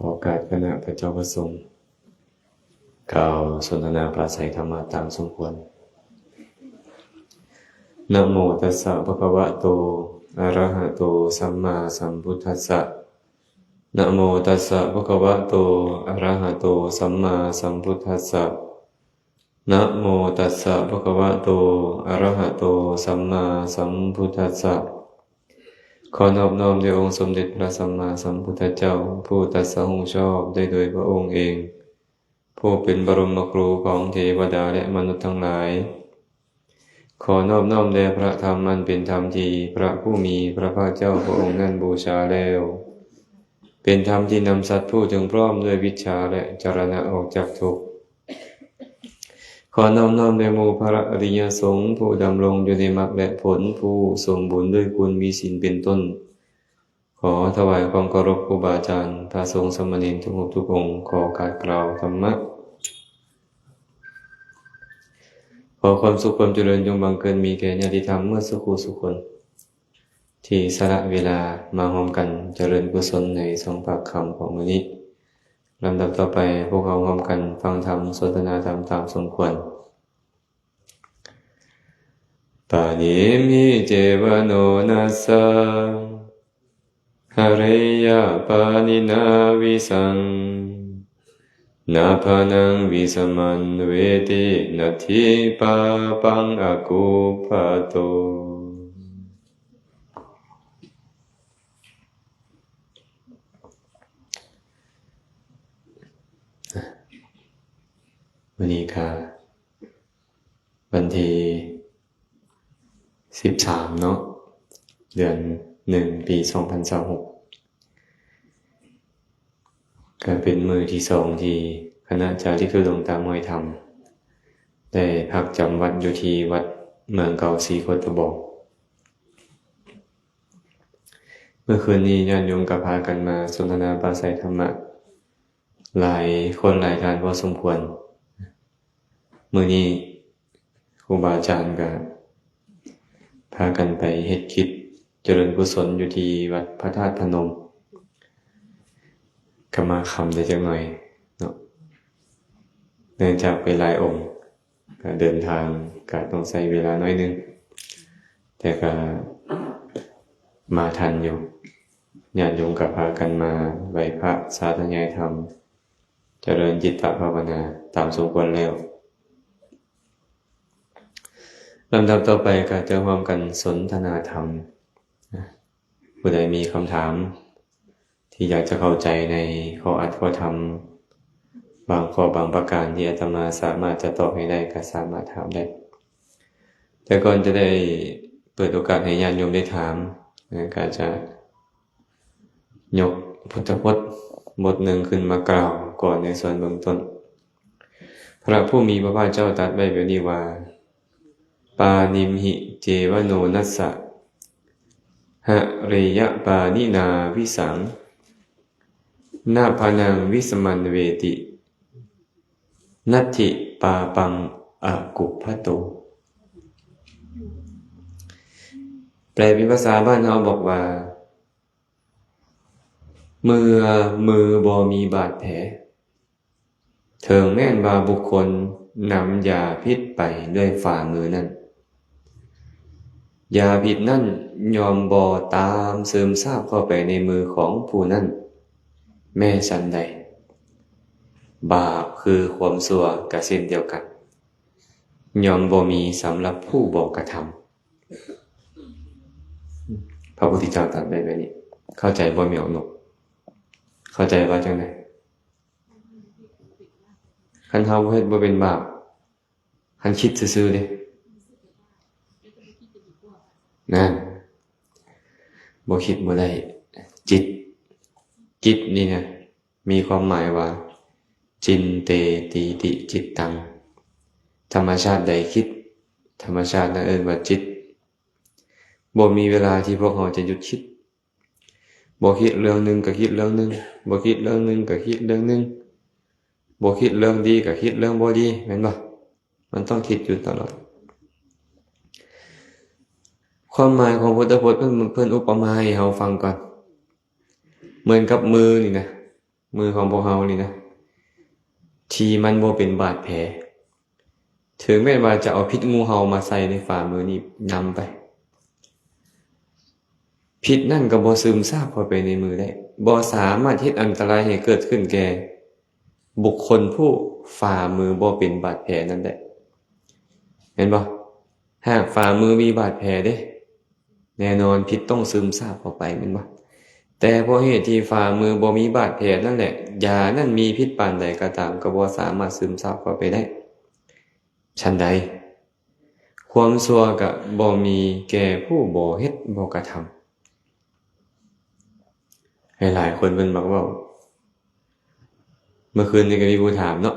ขอโอกาสคณะพระเจ้าประสงค์กล่าวสนทนาปราศัยธรรมะตามสมควรนะโมตัสสะภะคะวะโตอะระหะโตสัมมาสัมพุทธัสสะนะโมตัสสะภะคะวะโตอะระหะโตสัมมาสัมพุทธัสสะนะโมตัสสะภะคะวะโตอะระหะโตสัมมาสัมพุทธัสสะขอนอบน้อมแด่องค์สมเด็จพระสัมมาสัมพุทธเจ้าผู้ตรัสรู้ชอบได้โดยพระองค์เองผู้เป็นบรมครูของเทวดาและมนุษย์ทั้งหลายขอนอบน้อมแด่พระธรรมอันเป็นธรรมที่พระผู้มีพระภาคเจ้าพระองค์นั้นบูชาแล้วเป็นธรรมที่นำสัตว์ผู้ถึงพร้อมด้วยวิชชาและจรณะออกจากทุกข์ขอนอบน้อมแด่หมู่พระอริยสงฆ์ผู้ดำรงอยู่ในมรรคและผลผู้ทรงบุญด้วยคุณมีศีลเป็นต้นขอถวายความเคารพครูบาอาจารย์พระสงฆ์สามเณรทุกรูปทุกองค์ขอการกล่าวธรรมะขอความสุขความเจริญจงบังเกิดมีแก่ญาติธรรมเมื่อสักครู่สุขคนที่สละเวลามาร่วมกันเจริญกุศลในสองปากคำของมื้อนี้ลำดับต่อไปพวกเราร่วมกันฟังธรรมสนทนาธรรมตามสมควรปานิมิเจวโนนัสสะหะเรยะปานินาวิสังนาภานังวิสมันเวตินัตถิปาปังอกุปะโตวันนี้ค่ะวันที่13เนาะเดือน1ปี2026ก็เป็นมื้อที่2ที่คณะจาริกธุดงค์ตามห้อยธรรมได้พักจำวัดอยู่ที่วัดเมืองเก่าศรีโคตบอกเมื่อคืนนี้ญาติโยมก็พากันมาสนทนาปราศัยธรรมะหลายคนหลายท่านพอสมควรมื้อนี้ครูบาอาจารย์ก็พากันไปเฮ็ดกิจเจริญกุศลอยู่ที่วัดพระธาตุพนมก็มาคำได้จักหน่อยเนาะเนื่องจากไปหลายองค์ก็เดินทางก็ต้องใช้เวลาน้อยนึงแต่ก็มาทันอยู่ญาติโยมก็พากันมาไหว้พระสาธยายธรรมเจริญจิตตภาวนาตามสมควรแล้วลำดับต่อไปก็จะร่วมกันสนทนาธรรมผู้ใดมีคำถามที่อยากจะเข้าใจในข้ออัดข้อธรรมบางข้อบางประการที่อาตมาสามารถจะตอบให้ได้ก็สามารถถามได้แต่ก่อนจะได้เปิดโอกาสให้ญาติโยมได้ถามก็จะยกพุทธพจน์บทหนึ่งขึ้นมากล่าวก่อนในส่วนเบื้องต้นพระผู้มีพระภาคเจ้าตรัสไว้แบบนี้ว่าปานิมหิเจวโนนัสสะหะเรยะปานินาวิสังนาภานังวิสมันเวตินัตถิปาปังอกุปภโตแปลเป็นภาษาบ้านเราบอกว่าเมื่อมือบ่มีบาดแผลเถิงแม่นว่าบุคคลนำยาพิษไปด้วยฝ่ามือนั้นยาพิษนั้นยอมบ่ตามซึมซาบเข้าไปในมือของผู้นั้นแม่ฉันใดบาปคือความชั่วก็เช่นเดียวกันยอมบ่มีสำหรับผู้บ่กระทำพระพุทธเจ้าตรัสไว้แบบนี้เข้าใจบ่เหมียวหนกเข้าใจว่าจังได๋คันเฮาบ่เฮ็ดบ่เป็นบาปคันคิดซื่อๆเด้นั่นบ่คิดบ่ได้จิตนี่นะมีความหมายว่าจินเตติติจิตตังธรรมชาติใดคิดธรรมชาตินั้นเอิ้นว่าจิตบ่มีเวลาที่พวกเราจะหยุดคิดบ่คิดเรื่องนึงก็คิดเรื่องนึงบ่คิดเรื่องนึงก็คิดเรื่องนึงบ่คิดเรื่องดีก็คิดเรื่องบ่ดีแม่นบ่มันต้องคิดอยู่ตลอดความหมายของพุทธพจน์เพิ่นอุปมาให้เราฟังก่อนเหมือนกับมือนี่นะ มือของพวกเรานี่นะที่มันบ่เป็นบาดแผลถึงแม้ว่าจะเอาพิษงูเห่ามาใส่ในฝ่ามือนี่นำไปพิษนั่นก็บ่ซึมซาบเข้าไปในมือได้บ่สามารถเฮ็ดอันตรายให้เกิดขึ้นแก่บุคคลผู้ฝ่ามือบ่เป็นบาดแผลนั่นแหละเห็นบ่หากฝ่ามือมีบาดแผลเด้แน่นอนพิษต้องซึมซาบเข้าไปแม่นบ่แต่เพราะเหตุที่ฝ่ามือบ่มีบาดแผลนั่นแหละยานั่นมีพิษปานใดก็ตามก็บ่สามารถซึมซาบเข้าไปได้ฉันใดความชั่วก็บ่มีแก่ผู้บ่เฮ็ดบ่กระทำหลายๆคนเพิ่นบอกว่าเมื่อคืนนี้ก็มีผู้ถามเนาะ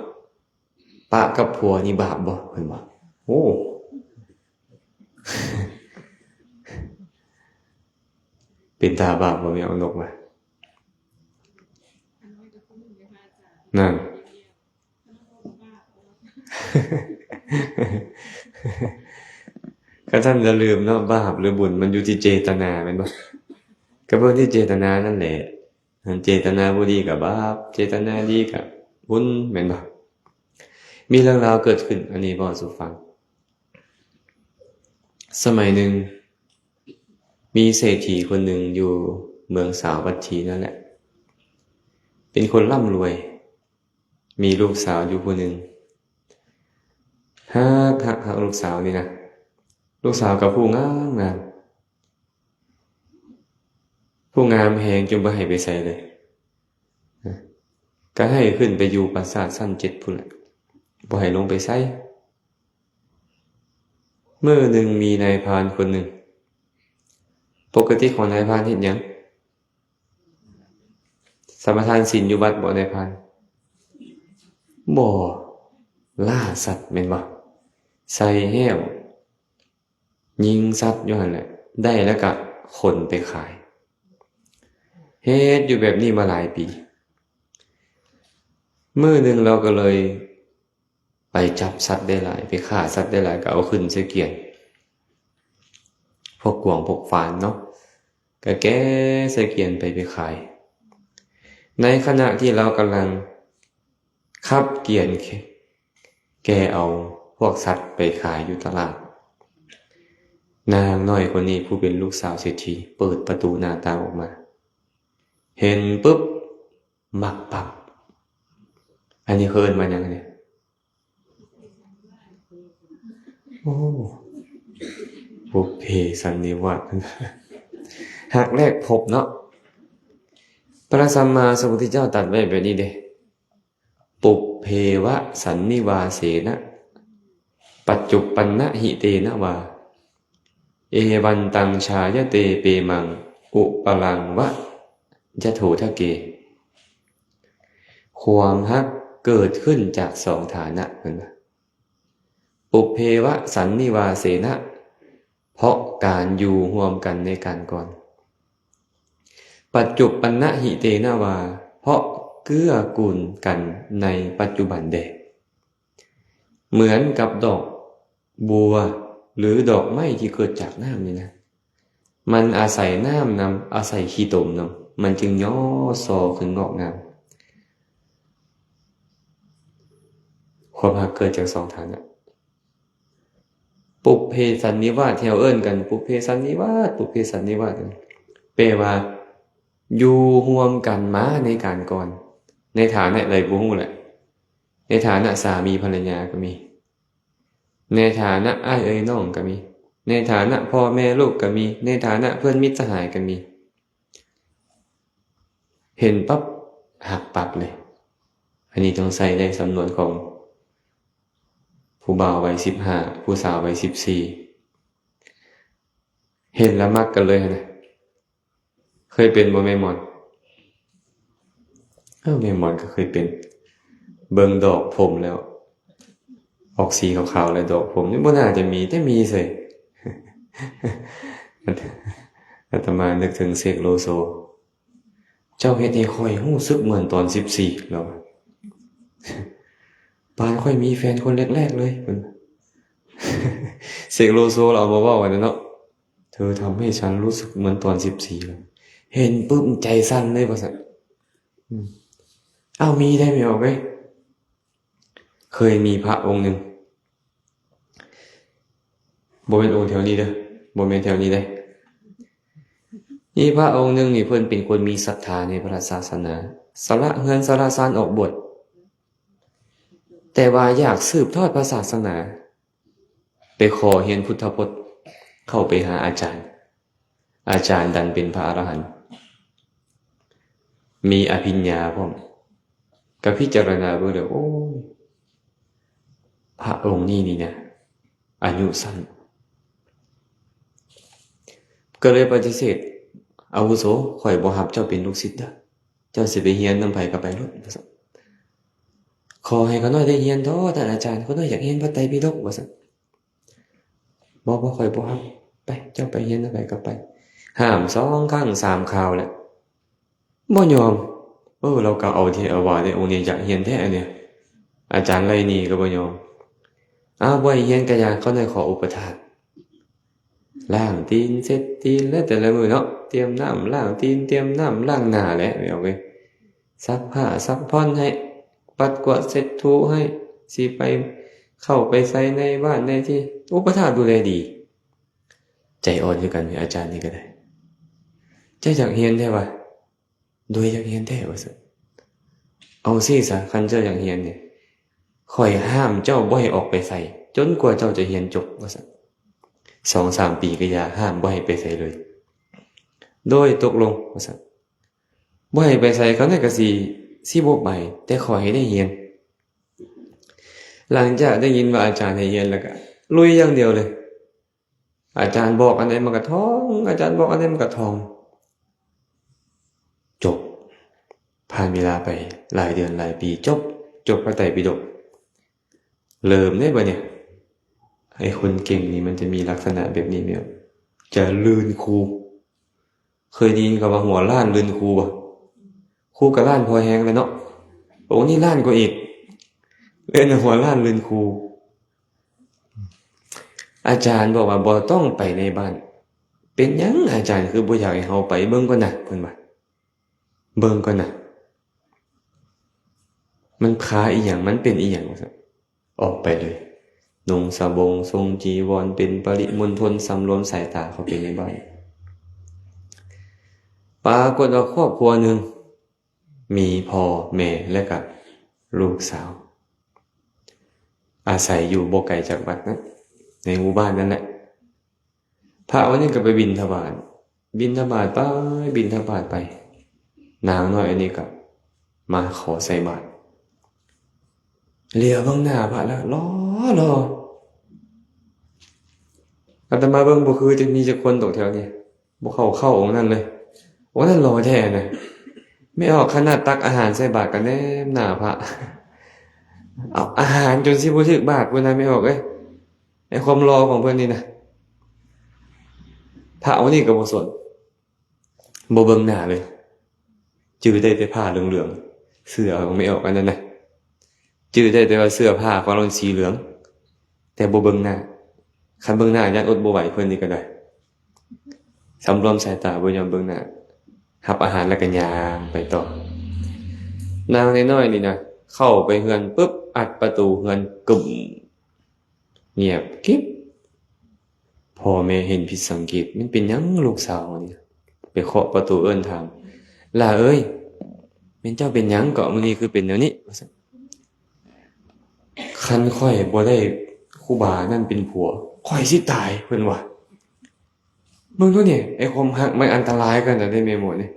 ปะกับผัวนี่บาปบ่เพิ่นบอกโอ้เป็นตาบาปบ่แม่เอานกมานั่น ก็ท่านจะลืมเนาะบาปหรือบุญมันอยู่ที่เจตนาแม่นบ่ก็เบิ่งที่เจตนานั่นแหละเจตนาบ่ดีก็บาปเจตนาดีก็บุญแม่นบ่มีเรื่องราวเกิดขึ้นอันนี้บ่สู่ฟังสมัยหนึ่งมีเศรษฐีคนหนึ่งอยู่เมืองสาวัตถีนั่นแหละเป็นคนร่ำรวยมีลูกสาวอยู่คนหนึ่งฮักลูกสาวนี่นะลูกสาวกับผู้งามผู้งามแหงจนบ่ให้ไปใส่เลยก็ให้ขึ้นไปอยู่ปราสาทสั้น7พุ่นแหละบ่ให้ลงไปใส่เมื่อหนึ่งมีนายพรานคนหนึ่งปกติของนายพรานเฮ็ดหยังสมาทานศีลอยู่วัดบ่นายพรานบ่ล่าสัตว์แม่นบ่ใส่แห้วยิงสัตว์อยู่หั่นแหละได้แล้วก็ขนไปขายเฮ็ดอยู่แบบนี้มาหลายปีมื้อหนึ่งเราก็เลยไปจับสัตว์ได้หลายไปฆ่าสัตว์ได้หลายก็เอาขึ้นใส่เกียนพวกกวางพวกฝานเนาะก็แก้ใส่เกียนไปขายในขณะที่เรากำลังขับเกียนแกเอาพวกสัตว์ไปขายอยู่ตลาดนางน้อยคนนี้ผู้เป็นลูกสาวเศรษฐีเปิดประตูหน้าต่างออกมาเห็นปุ๊บมักปับอันนี้เคินมายังเนี่ยโอ้บุพเพสันนิวาสหากแรกพบเนาะพระสัมมาสัมพุทธเจ้าตรัสไว้แบบนี้เด้ปุพเพวะสันนิวาเสนะปัจจุปปันนะหิเตนะวาเอวันตังชายเตเปมังอุปลังวะยะโถทะเกความฮักเกิดขึ้นจากสองฐานะเหมือนกันปุพเพวะสันนิวาเสนะเพราะการอยู่ร่วมกันในการก่อนปัจจุปปันนะหิเตนะวาเพราะเกื้อกูลกันในปัจจุบันเดเหมือนกับดอกบัวหรือดอกไม้ที่เกิดจากน้ำนี่นะมันอาศัยน้ำนำอาศัยขี้ตมนำมันจึงย่อซอขึ้นงอกงามความรักเกิดจากสองฐานะปุพเพสันนิวาสที่เราเอิ้นกันปุพเพสันนิวาสปุพเพสันนิวาสแปลว่าอยู่ร่วมกันมาในการก่อนในฐานะอะไรบ่ฮู้แหละในฐานะสามีภรรยาก็มีในฐานะอ้ายเอ้ยน้องก็มีในฐานะพ่อแม่ลูกก็มีในฐานะเพื่อนมิตรสหายก็มีเห็นปั๊บหักปับเลยอันนี้ต้องใส่ในสำนวนของผู้บ่าววัย15ผู้สาววัย14เห็นแล้วมักกันเลยนะเคยเป็นบ่แม่มอนแม่มอนก็เคยเป็นเบิ่งดอกผมแล้วออกสีขาวๆเลยดอกผมนี่บ่น่าจะมีแต่มีเสยอาตมานึกถึงเสกโลโซเจ้าเฮ็ดให้ข้อยรู้สึกเหมือนตอน14แล้วปานค่อยมีแฟนคนแรกๆเลยเพิ่นเสกโลโซเราเอามาเว้ากันเนาะเธอทำให้ฉันรู้สึกเหมือนตอน14เลยเห็นปุ๊บใจสั่นเลยว่าซั่น อ้าวมีได้ไหมออกไหมเคยมีพระองค์หนึ่งบ่เป็นองค์แถวนี้เด้อบ่เป็นแถวนี้ได้นี่พระองค์หนึ่งนี่เพิ่นเป็นคนมีศรัทธาในพระศาสนาสละเงินสละซานออกบวชแต่ว่าอยากสืบทอดพระศาสนาไปขอเรียนพุทธพจน์เข้าไปหาอาจารย์ดันเป็นพระอรหันต์มีอภิญญาพร้อมก็พิจารณาเบิ่งแล้วโอ้พระองค์นี้นี่นะอายุสั้นก็เลยปฏิเสธอาวุโสข่อยบ่รับเจ้าเป็นลูกศิษย์เด้อเจ้าสิไปเรียนนำไผก็ไปโลดขอให้เขาน้อยได้เรียนเถอะท่านอาจารย์เขาน้อยอยากเรียนพระไตรปิฎกว่าซั่นบ่ข่อยบ่รับไปเจ้าไปเรียนนำไผก็ไปห้าม2ครั้ง3คราวแล้วบ่ยอมเราก็เอาที่เอาว่าได้องค์นี้อยากเรียนแท้เนี่ยอาจารย์ไล่นี่ก็บ่ยอมบ่ให้เรียนก็อยากเขาน้อยขออุปทานล้างตีนเช็ดตีนแล้วแต่ละมื้อเนาะเตรียมน้ำล้างตีนเตรียมน้ำล้างหน้าแหละเอาไว้ซักผ้าซักผ่อนให้ปัดกวาดเช็ดถูให้สิไปเข้าไปใส่ในบ้านในที่อุปถากดูแลดีใจอ่อนคือกันอาจารย์นี่ก็ได้ใจอยากเรียนแท้ว่าโดยอยากเรียนแท้ว่าซั่นเอาสิซะคันเจ้าอยากเรียนเนี่ยข่อยห้ามเจ้าบ่ให้ออกไปใส่จนกว่าเจ้าจะเรียนจบว่าซั่น2-3 ปีก็อย่าห้ามบ่ให้ไปใส่เลยโดยตกลงว่าซั่นบ่ให้ไปใส่เขาเนี่ยก็สิบ่ไปแต่ขอให้ได้เรียนหลังจากได้ยินว่าอาจารย์ให้เรียนแล้วก็ลุยอย่างเดียวเลยอาจารย์บอกอันไหนมันก็ท่องอาจารย์บอกอันไหนมันก็ท่องจบผ่านเวลาไปหลายเดือนหลายปีจบพระไตรปิฎกเริ่มได้บ่เนี่ยไอ้คนเก่งนี่มันจะมีลักษณะแบบนี้มั้ยจะลืนครูเคยได้ยินคำว่าหัวล้านลืนครูบ่ครูกับล้านพอแฮงเลยเนาะโอ้นี่ล้านกว่าอีกเล่นหัวล้านลืนครูอาจารย์บอกว่าบ่ต้องไปในบ้านเป็นหยังอาจารย์คือบ่อยากให้เฮาไปเบิ่งก่อนนะเพิ่นว่าเบิ่งก่อนนะมันพาอีหยังมันเป็นอีหยังว่าซั่นออกไปเลยนุ่งสบงทรงจีวรเป็นปริมณฑลสำรวมสายตาเข้าไปในบ้านปรากฏว่าครอบครัวหนึ่งมีพ่อแม่และก็ลูกสาวอาศัยอยู่บ่ไกลจากวัดนะในหมู่บ้านนั่นแหละพระวันนี้ก็ไปบิณฑบาตไปบิณฑบาตไปนางน้อยอันนี้ก็มาขอใส่บาตรเหลียวเบิ่งหน้าพระแล้วรออาตมาเบิ่งบ่คือจะมีจักคนตกแถวนี้บ่เข้าองค์นั้นเลยองค์นั้นรอแท้นะไม่ออกขนาดตักอาหารใส่บาตรกันแนมหน้าพระเอาอาหารจนสิบ่ถึกบาตรพุ่นน่ะไม่ออกเอ้ยไอ้ความรอของเพิ่นนี่นะพระองค์นี้ก็บ่สนบ่เบิ่งหน้าเลยจื้อได้แต่ผ้าเหลืองๆเสื้อของไม่ออกอันนั้นน่ะจื้อได้แต่ว่าเสื้อผ้าของเราสีเหลืองแต่บ่เบิ่งหน้าคันเบิ่งหน้ายันอดบ่ไหวเพิ่นนี่ก็ได้สำรวมสายตาบ่ยอมเบิ่งหน้ารับอาหารแล้วก็ย่างไปต่อนางน้อยๆนี่นะเข้าไปเฮือนปึ๊บอัดประตูเฮือนกึ่มเงียบกิ๊บพ่อแม่เห็นผิดสังเกตมันเป็นหยังลูกสาวนี่ไปเคาะประตูเอิ้นถามล่ะเอ้ยแม่นเจ้าเป็นหยังเกาะมื้อนี้คือเป็นแนวนี้ว่าซั่นคันค่อยบ่ได้ครูบานั่นเป็นผัวค่อยสิตายเพิ่นว่ามึงดูนี่ไอ้ความฮักมันอันตรายกันได้แม่หมดนี่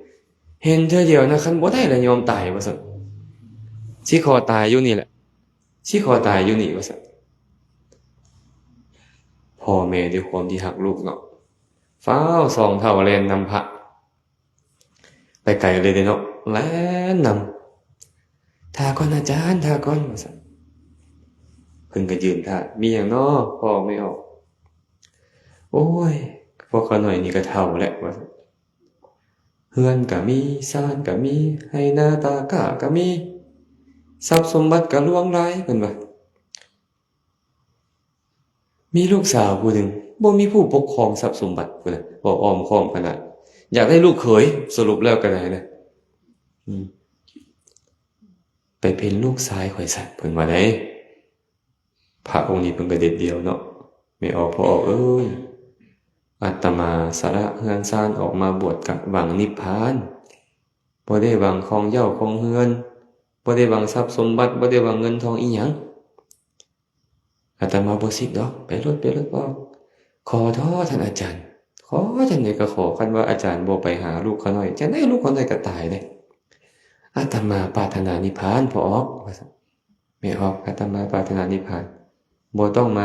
เห็นเธอเดียวนะคันบ่ได้แล้วยอมตายว่าซั่นสิขอตายอยู่นี่แหละสิขอตายอยู่นี่ว่าซั่นพ่อแม่ด้วยความที่ฮักลูกเนาะฟ้าวสองเท่าแล่นนำพระไปไกลเลยเด้เนาะแล่นนำท่าก่อนอาจารย์ท่าก่อนว่าซั่นเพิ่นก็ยืนท่ามีหยังน้อพ่อไม่ออกโอ้ยพวกเขาหน่อยนี่ก็เฒ่าแล้วว่าซั่นเฮือนก็มีศาลก็มีให้หน้าตากะก็มีทรัพย์สมบัติก็หลวงหลายเพิ่นว่ามีลูกสาวผู้หนึ่งบ่มีผู้ปกครองทรัพย์สมบัติพุ่นน่ะบ่อ้อมค้อมขนาดอยากได้ลูกเขยสรุปแล้วก็ได้นะ ไปเป็นลูกชายข่อยซะเพิ่นว่าได้พระองค์นี้เพิ่นก็เด็ดเดียวเนาะไม่ออกพอออกอาตมาสละเฮือนซ่านออกมาบวชกะหวังนิพพานบ่ได้หวังของเหย้าของเฮือนบ่ได้หวังทรัพย์สมบัติบ่ได้หวังเงินทองอีหยังอาตมาบ่สิกดอกไปรถพ่อขอโทษท่านอาจารย์ขอจังได๋ก็ขอคันว่าอาจารย์บ่ไปหาลูกเขาน้อยจังได๋ลูกเขาน้อยก็ตายเด้อาตมาปรารถนานิพพานพอออกว่าซั่นไม่ออกอาตมาปรารถนานิพพานบ่ต้องมา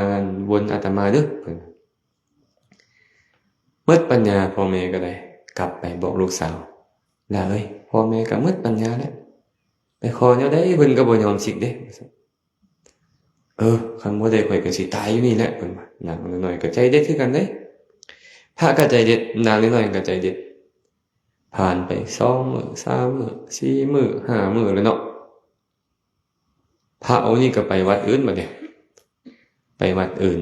วนอาตมาเด้อเพิ่นหมดปัญญาพ่อแม่ก็ได้กลับไปบอกลูกสาวล่ะเอ้ยพ่อแม่ก็หมดปัญญาแล้วไปขอแนวใดเพิ่นก็บ่ยอมสิกเด้คันบ่ได้ข่อยก็สิตายอยู่นี่แหละเพิ่นว่านางน้อยๆก็ใจเด็ดคือกันเด้พระก็ใจเด็ดนางน้อยๆก็ใจเด็ดผ่านไป2มื้อ3มื้อ4มื้อ5มื้อแล้วเนาะพระองค์นี้ก็ไปวัดอื่นบัดนี้ไปวัดอื่น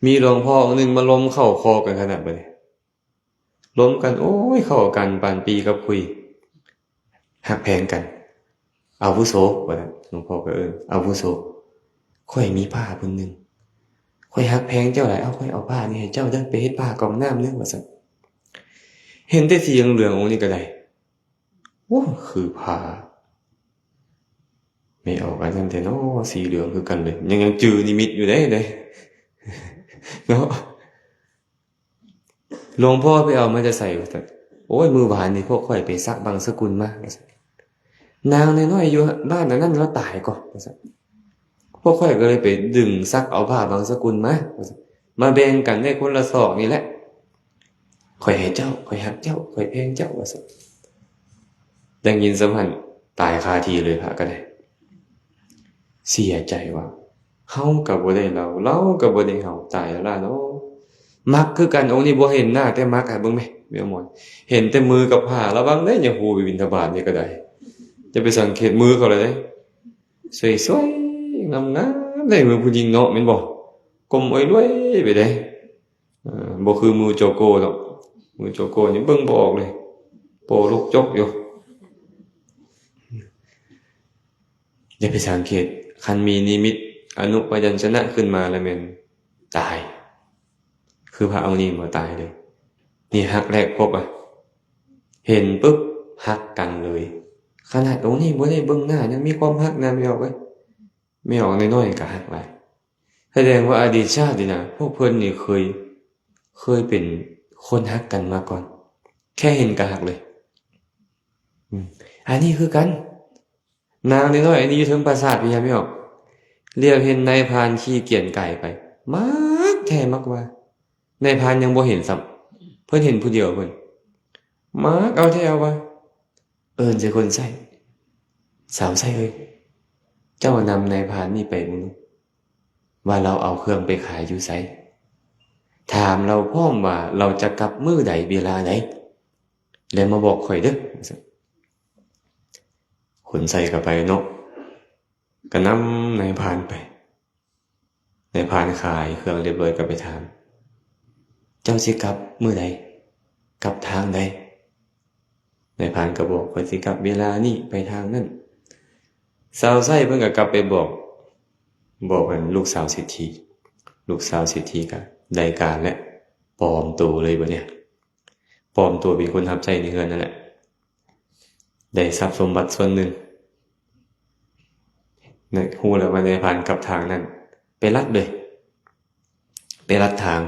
มีหลวงพ่อองค์นึงมาล้มเข้าคอกันขนาดบัดนี้ล้มกันโอ้ยเข้ากันปานปีกับคุยหักแพงกันอาวุโสว่าซั่นหลวงพ่อก็อาวุโสค่อยมีผ้าพื้นนึงค่อยหักแพงเจ้าหลายค่อยเอาผ้านี่ให้เจ้าเด้อไปเฮ็ดผ้ากองน้ำเด้อว่าซั่นเห็นแต่สีเหลืองๆองค์นี้ก็ได้โอ้คือผ้าไม่ออกอันนั้นแต่เนาะสีเหลืองคือกันเลยยังจือนิมิตอยู่เด้เนาะหลวงพ่อไปเอามาจะใส่ว่าซั่นโอ้ยมือหวานนี่พวกค่อยไปซักบางสกุลมาว่าซั่นนางน้อยๆอยู่บ้านนั้นแล้วตายก่อนว่าซั่นพวกค่อยก็เลยไปดึงซักเอาผ้าบางสกุลมาว่าซั่นมาแบ่งกันได้คนละศอกนี่แหละค่อยให้เจ้าค่อยฮักเจ้าค่อยแพงเจ้าว่าซั่นได้ยินสัมพันธ์ตายคาทีเลยพระก็ได้เสียใจว่าเฮาก็บ่ได้เราก็บ่ได้เฮาตายแล้วล่ะเนาะมักคือกันองค์นี้บ่เห็นหน้าแต่มักให้เบิ่งแม่เมียหมอนเห็นแต่มือกับผ้าระวังเด้อย่าฮู้ไปบิณฑบาตนี่ก็ได้จะไปสังเกตมือเขาเลยเด้สวยๆงามๆได้มือผู้หญิงเนาะแม่นบ่กลมอ้อยด้วยไปได้บ่คือมือโจโกดอกมือโจโกนี่เบิ่งบ่ออกเลยโปลูกจกอยู่อย่าไปสังเกตคันมีนิมิตอนุพยัญชนะขึ้นมาแล้วแม่นตายคือพระองค์นี้บ่ตายเลยนี่ฮักแรกพบเห็นปุ๊บฮักกันเลยขนาดองค์นี้บ่ได้เบิ่งหน้ายังมีความฮักนำไม่ออกเว้ยไม่ออกน้อยๆก็ฮักหลายแสดงว่าอดีตชาตินี่นะพวกเพิ่นนี่เคยเป็นคนฮักกันมาก่อนแค่เห็นก็ฮักเลยอันนี้คือกันนางน้อยๆอันนี้อยู่ถึงปราสาทพี่ยังไม่ออกเรียกเห็นนายพรานขี่เกียนไก่ไปมักแท้มักว่านายพรานยังบ่เห็นซ้ำเพิ่นเห็นผู้เดียวเพิ่นมักเอาแท้ว่าใส่คนใส่สาวใส่เอ้ยเจ้านำนายพรานนี่ไปมึงว่าเราเอาเครื่องไปขายอยู่ไสถามเราพร้อมว่าเราจะกลับมื้อใดเวลาใดแล้วมาบอกข่อยเด้อคนใส่ก็ไปเนาะก็นำนายพรานไปนายพรานขายเครื่องเรียบร้อยก็ไปถามเจ้าสิกลับมื้อใดกลับทางใดนายพรานก็บอกข่อยสิกลับเวลานี้ไปทางนั้นสาวไส้เพิ่นก็กลับไปบอกกันลูกสาวเศรษฐีก็ได้การและปลอมตัวเลยบัดเนี่ยปลอมตัวเป็นคนรับใช้ในเฮือนนั่นแหละได้ทรัพย์สมบัติส่วนหนึ่งเนี่ยฮู้แล้วว่านายพรานกลับทางนั้นไปลัดเลยไปลัดทาง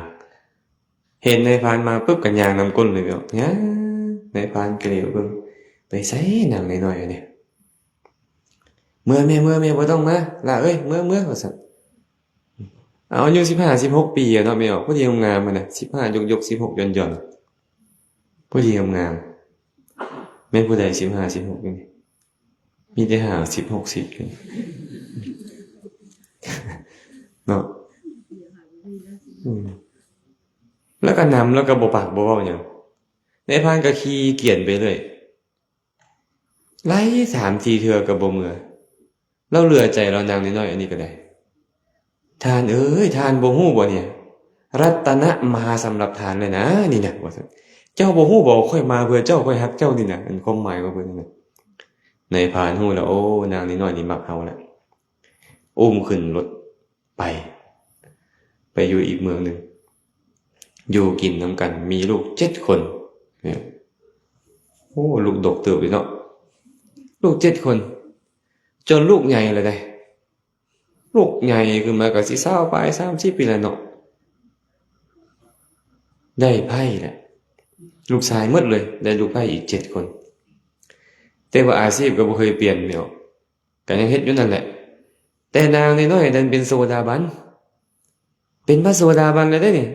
เห็นนายพรานมาปุ๊บกันยางนำก้นเลยเนาะนายพรานเกลียวเบิ่งไปไสนางน้อยๆเนี่ยเมื่อแม่บ่ต้องมาล่ะเอ้ยเมื่อว่าซั่นเอาอายุ15 16ปีเนาะแม่ออกพอดีงามๆมันน่ะ15ยก16ย่อนๆพอดีงามแม่นผู้ใด15 16นี่มีแต่50 60กันเนาะแล้วก็นำแล้วก็บ่ปากบ่เว้าหยังนายพรานก็ขี่เกียนไปเลยไล่ 3-4 เทื่อก็บ่เมื่อเราเหลือใจเรานางน้อยๆอันนี้ก็ได้ทานเอ้ยทานบ่ฮู้บ่เนี่ยรัตนะมาสำหรับทานเลยนะนี่นะว่าซั่นเจ้าบ่ฮู้บ่ค่อยมาเพื่อเจ้าค่อยฮักเจ้านี่นะอันความหมายว่าเพิ่นนั่นน่ะ ในพานฮู้แล้วโอ้นางนิดหน่อยนี่มักเฮาแล้วอุ้มขึ้นรถไปอยู่อีกเมืองหนึ่งอยู่กินน้ำกันมีลูก7 คนเนี่ยโอ้ลูกดกเติบเลยเนาะลูก7 คนจนลูกใหญ่เลยได้ลูกใหญ่คือมากับสิ20 ปลาย30 ปีแล้วเนาะได้ไพ่แหละลูกชายหมดเลยได้ลูกไพ่อีก7 คนแต่ว่าอาชีพก็บ่เคยเปลี่ยนเนาะก็ยังเฮ็ดอยู่นั่นแหละแต่นางน้อยๆดันเป็นโสดาบันเป็นพระโสดาบันเลยได้นี่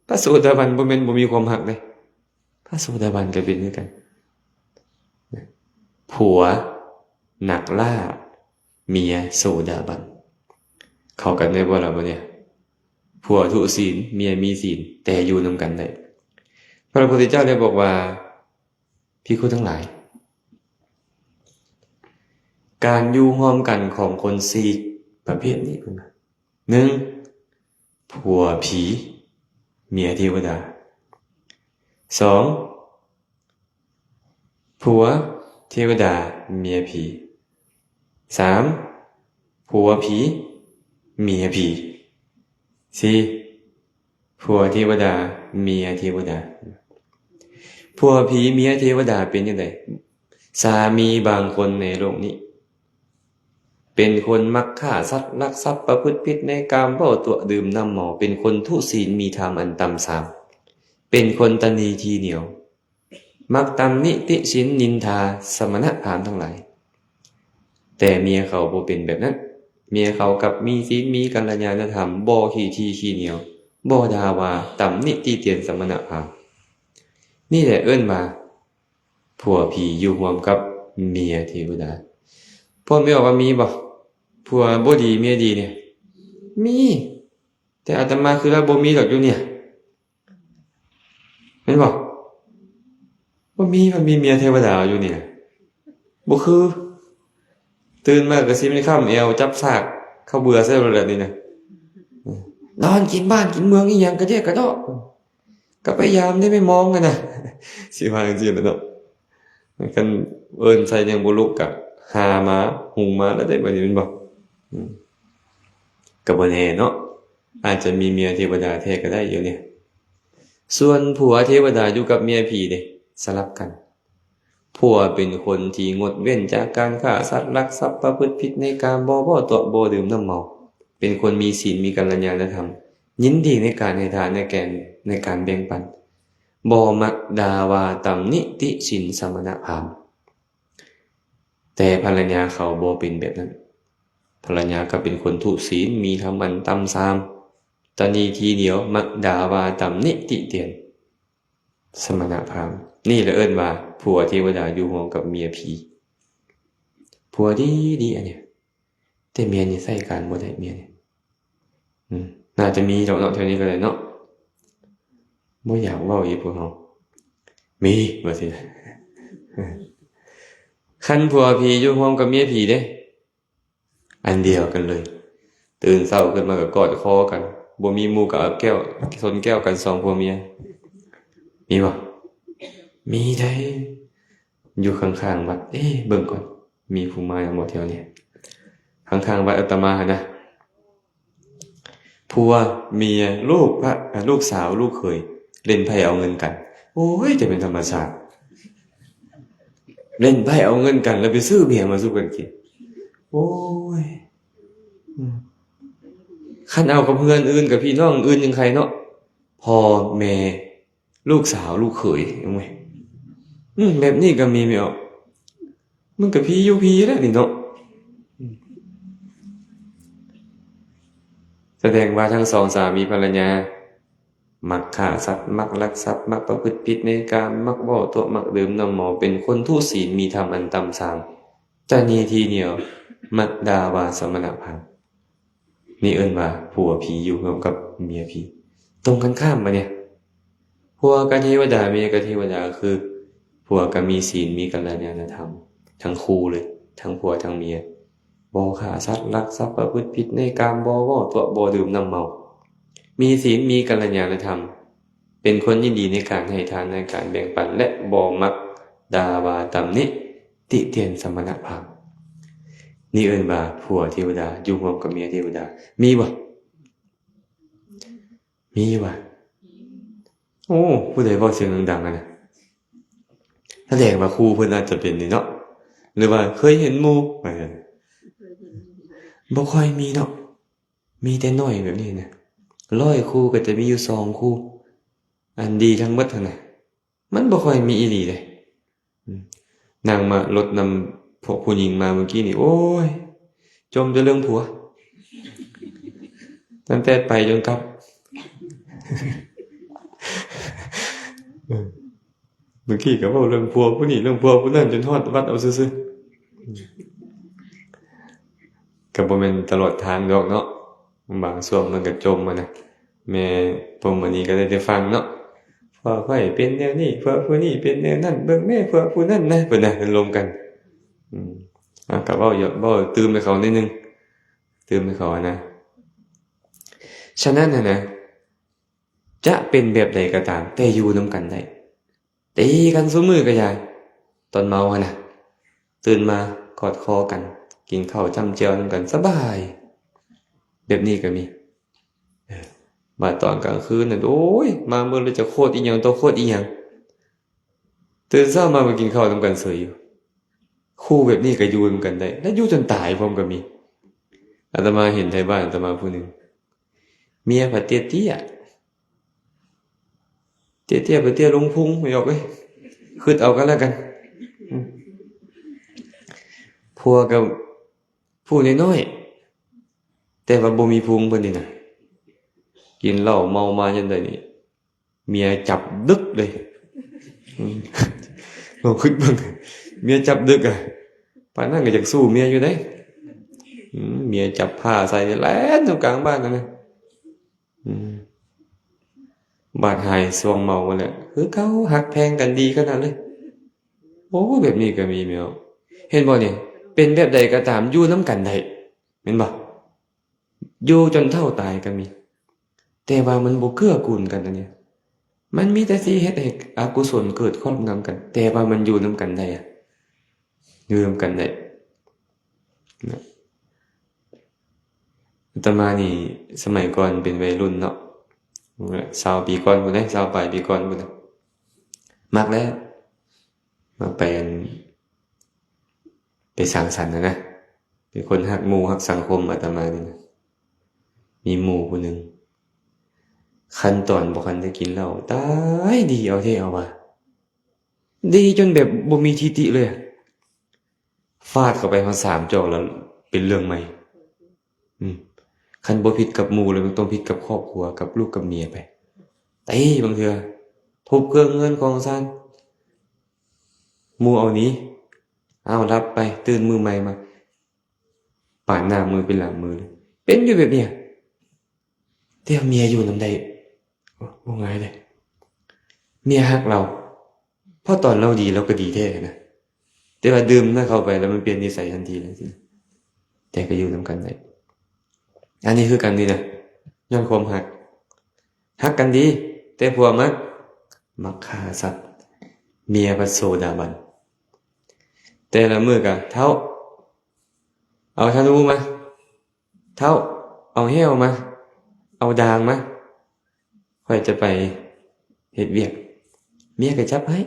พระโสดาบันบ่แม่นบ่มีความหักเลยพระโสดาบันก็เป็นเหมือนกันผัวนักล่าเมียโสดาบันเข้ากันได้บ่ล่ะบ่เนี่ยผัวทุศีลเมียมีศีลแต่อยู่นำกันได้พระพุทธเจ้าได้บอกว่าภิกษุทั้งหลายการอยู่ร่วมกันของคน4 ประเภทนี้เพิ่นว่า 1. ผัวผีเมียเทวดา 2. ผัวเทวดาเมียผี 3. ผัวผีเมียผี 4. ผัวเทวดาเมียเทวดาผัวผีเมียเทวดาเป็นจังได๋สามีบางคนในโลกนี้เป็นคนมักฆ่าสัตว์ลักทรัพย์ประพฤติผิดในกามเว้าตัวดื่มน้ำเมาเป็นคนทุศีลมีธรรมอันต่ำทรามเป็นคนตนีทีเหนียวมักตำหนิติฉินนินทาสมณพราหมณ์ทั้งหลายแต่เมียเขาบ่เป็นแบบนั้นเมียเขากับมีศีลมีกัลยาณธรรมบ่ขี้ทีขี้เหนียวบ่ด่าว่าตำหนิติเตียนสมณพราหมณ์นี่แหละเอิ้นว่าผัวผีอยู่ร่วมกับเมียเทวดาพ่อไม่บอกว่ามีบ่ผัวบ่ดีเมียดีเนี่ยมีแต่อาตมาคือว่าบ่มีดอกอยู่เนี่ยแม่นบ่บ่มีมันมีเมียเทวดาอยู่เนี่ยบ่คือตื่นมาก็สิมันค่ำแอวจับซากเข้าเบื่อซะแล้วนี่นะนอนกินบ้านกินเมืองอีหยังกระเดะกระดอกก็พยายามได้ไม่มองกันนะสิว่าจังซี่แหละเนาะกันเอิ้นใส่ยังบ่ลุกก็หามาหุงมาแล้วได้บัดนี้แม่นบ่ก็บ่แน่เนาะอาจจะมีเมียเทวดาแท้ก็ได้อยู่เนี่ยส่วนผัวเทวดาอยู่กับเมียผีเด้สลับกันผัวเป็นคนที่งดเว้นจากการฆ่าสัตว์ลักทรัพย์ประพฤติผิดในกามบ่ตัวบ่ดื่มน้ำเมาเป็นคนมีศีลมีกัลยาณธรรมยินดีในการให้ทานในการแบ่งปันบ่มักด่าว่าตำหนิติฉินสมณพราหมณ์แต่ภรรยาเขาบ่เป็นแบบนั้นภรรยาก็เป็นคนทุศีลมีธรรมอันต่ำทรามตนีทีเหนียวมักด่าว่าตำหนิติเตียนสมณพราหมณ์นี่แหละเอิ้นว่าผัวเทวดาอยู่ร่วมกับเมียผีผัวดีอันเนี้ยแต่เมียนี่ใส่การบ่ได้เมียนี่น่าจะมีดอกเนาะแถวนี้ก็ได้เนาะบ่อยากเว้าอีกพวกเฮามีว่าสิคันผัวผีอยู่ร่วมกับเมียผีเด้อันเดียวกันเลยตื่นเช้าขึ้นมาก็กอดคอกันบ่มีหมู่ก็เอาแก้วชนแก้วกัน2ผัวเมียมีบ่มีได้อยู่ข้างๆวัดเบิ่งก่อนมีผู้มาบ่แถวนี้ข้างๆวัดอาตมานะผัวเมียลูกสาวลูกเขยเล่นไพ่เอาเงินกันโอ้ยจะเป็นธรรมชาติเล่นไพ่เอาเงินกันแล้วไปซื้อเบียร์มาสู้กันกินโอ้ยคันเอากับเพื่อนอื่นกับพี่น้องอื่นยังใครเนาะพ่อแม่ลูกสาวลูกเขยยังไงแบบนี้ก็มีไม่ออกมันก็พี่อยู่พี่แล้วนี่เนาะแสดงว่าทั้งสองสามีภรรยามักฆ่าสัตว์มักลักทรัพย์มักประพฤติผิดในกามมักเว้าตัวมักดื่มน้ำเมาเป็นคนทุศีลมีธรรมอันต่ำทรามตนีทีเหนียวมักด่าว่าสมณพราหมณ์นี่เอิ้นว่าผัวผีอยู่ร่วมกับเมียผีตรงกันข้ามมาเนี่ยผัวกับเทวดาเมียกับเทวดาคือผัวก็มีศีลมีกัลยาณธรรมทั้งคู่เลยทั้งผัวทั้งเมียบ่ฆ่าสัตว์ลักทรัพย์ประพฤติผิดในกามบ่เว้าตัวบ่ดื่มน้ำเมามีศีลมีกัลยาณธรรมเป็นคนยินดีในการให้ทานในการแบ่งปันและบ่มักด่าว่าตำหนิ ติเตียนสมณภาพนี่เอิ้นว่าผัวเทวดาอยู่ร่วมกับเมียเทวดามีบ่มีว่ะโอ้ผู้ใดเว้าเสียงดังๆอะนะแสดงว่าครูเพิ่นอาจจะเป็นนี่เนาะหรือว่าเคยเห็นหมู่ว่าซั่นบ่ค่อยมีเนาะมีแต่น้อยแบบนี้นะ100คู่ก็จะมีอยู่2คู่อันดีทั้งหมดหั่นน่ะมันบ่ค่อยมีอีหลีเดะนั่งมารถนำพวกผู้หญิงมาเมื่อกี้นี่โอ้ยจมแต่เรื่องผัวตั้งแต่ไปจนกลับเมื่อกี้ก็เว้าเรื่องผัวผู้นี้เรื่องผัวผู้นั้นจนฮอดวัดเอาซื่อๆก็บ่แม่นตลอดทางดอกเนาะบางช่วงมันก็จมอะนะแม่ผมมื้อนี้ก็ได้ฟังเนาะผัวข่อยเป็นแนวนี้ผัวผู้นี้เป็นแนวนั้นเบิ่งแม่ผัวผู้นั้นนะเพิ่นน่ะเพิ่นรวมกันก็เว้าอย่าเว้าตื่มให้เขานิดนึงตื่มให้เขานะฉะนั้นน่ะนะจะเป็นแบบใดก็ตามแต่อยู่นำกันได้ตีกันซุมื้อก็อย่าตอนเมาอะนะตื่นมากอดคอกันกินข้าวจ้ำแจ่วนำกันสบายแบบนี้ก็มีมาตอนกลางคืนน่ะโอ้ยมามื้อละจะโคตรอีหยังโตโคตรอีหยังตื่นเช้ามากินข้าวนำกันเฉยอยู่คู่แบบนี้ก็อยู่นำกันได้และอยู่จนตายพร้อมก็มีอาตมาเห็นไทบ้านอาตมาผู้นึงเมียผัดเตี้ยๆเตี้ยๆไปเตี้ยลงพุงไม่ออกเอ้ยคิดเอากันแล้วกันผัวก็ผู้น้อยๆแต่ว่าบ่มีพุงเพิ่นนี่น่ะกินเหล้าเมามาจังได๋นี่เมียจับดึกเลยลองคิดเบิ่งเมียจับดึกอ่ะปานนั้นก็อยากสู้เมียอยู่เด้เมียจับผ้าใส่แล่นอยู่กลางบ้านนั่นน่ะบาดหายสวงเมามาแล้วคือเขาหักแพงกันดีขนาดเลยโอ้แบบนี้ก็มีแมวเห็นบ่เนี่ยเป็นแบบใดก็ตามอยู่นำกันได้แม่นบ่อยู่จนเฒ่าตายก็มีแต่ว่ามันบ่เกื้อกูลกันอันนี้มันมีแต่สิเฮ็ดให้อกุศลเกิดครอบงำกันแต่ว่ามันอยู่นำกันได้อยู่นำกันได้อาตมานี่สมัยก่อนเป็นวัยรุ่นเนาะ20ปีก่อนพุ่นเด้20ปลายปีก่อนพุ่นน่ะมักแล้วมาไปสังสรรค์นะเป็นคนฮักหมู่ฮักสังคมอาตมานี่นะมีหมู่ผู้นึงขั้นตอนบ่คันได้กินเหล้าตายดีเอาเท่เอาว่าดีจนแบบบ่มีทิฏฐิเลยฟาดเข้าไปมา3จอกแล้วเป็นเรื่องใหม่คันบ่ผิดกับหมู่เลยมันต้องผิดกับครอบครัวกับลูกกับเมียไปตีบางเทื่อทุบเครื่องเงินของซ่านหมู่เอานี้เอารับไปตื่นมือใหม่มาปาดหน้ามือเป็นหลังมือเป็นอยู่แบบเนี้ยแต่เมียอยู่นำได้บ่ง่ายเลยเมียฮักเราเพราะตอนเราดีเราก็ดีแท้นะแต่ว่าดื่มถ้าเข้าไปแล้วมันเปลี่ยนนิสัยทันทีเลยสิแต่ก็อยู่นำกันได้อันนี้คือกันดีนะย้อนความฮักกันดีแต่ผัวมักฆ่าสัตว์เมียบัดโซดาบันแต่ละมื้อก็เท่าเอาธนูมาเท่าเอาแห้วมาเอาดางมาค่อยจะไปเฮ็ดเวียกเมียก็จับให้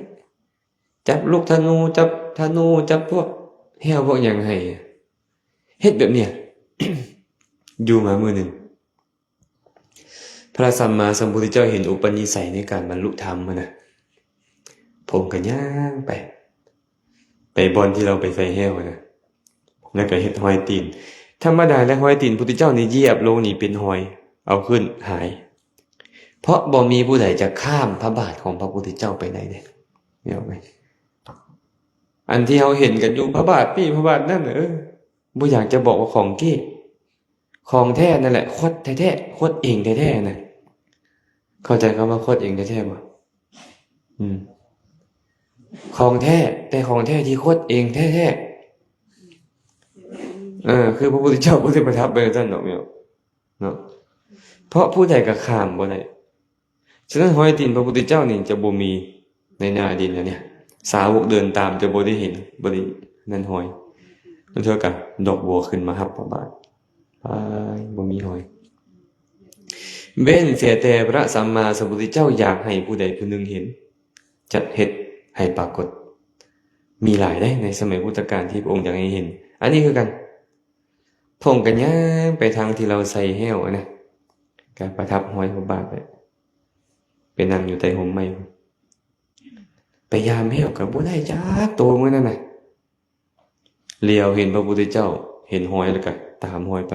จับลูกธนูจับพวกแห้วพวกหยังให้เฮ็ดแบบเนี้ย อยู่มามื้อนึงพระสัมมาสัมพุทธเจ้าเห็นอุปนิสัยในการบรรลุธรรมนะผมก็ย่างไปบอนที่เราไปใส่แห้วนะแล้วก็เฮ็ดหอยตีนธรรมดาแล้วหอยตีนพุทธเจ้านี่เหยียบลงนี่เป็นหอยเอาขึ้นหายเพราะบ่มีผู้ใดจะข้ามพระบาทของพระพุทธเจ้าไปได้เด้เห็นไหมอันที่เราเห็นกันอยู่พระบาทนี่พระบาทนั่นบ่อยากจะบอกว่าของเก้ของแท้นั่นแหละคดแท้ๆคดเองแท้ๆนะเข้าใจคำว่าคดเองแท้ๆบ่ของแท้แต่ของแท้ที่คดเองแท้ๆคือพระพุทธเจ้าบ่ได้ประทับไปซั่นดอกแม่เนาะเพราะผู้ใดก็ข้ามบ่ได้ฉะนั้นหอยตีนพระพุทธเจ้านี่จะบ่มีในหน้าดินแล้วเนี่ย สาวกเดินตามจะบ่ได้เห็นบ่ได้นั่นหอยนั่นเท่ากับดอกบัวขึ้นมาฮับพระบาทไปบ่มีหอยเว้นเสียแต่พระสัมมาสัมพุทธเจ้าอยากให้ผู้ใดผู้หนึ่งเห็นจัดเฮ็ดให้ปรากฏมีหลายได้ในสมัยพุทธกาลที่พระองค์อยากให้เห็นอันนี้คือกันพงกันย่างไปทางที่เราใส่แห้วนะการประทับหอยพระบาทไปนั่งอยู่ใต้ห่มไม้ไปยามแห้วกับบ่ได้จักตัวมื้อนั้นน่ะเลียวเห็นพระพุทธเจ้าเห็นหอยแล้วก็ตามหอยไป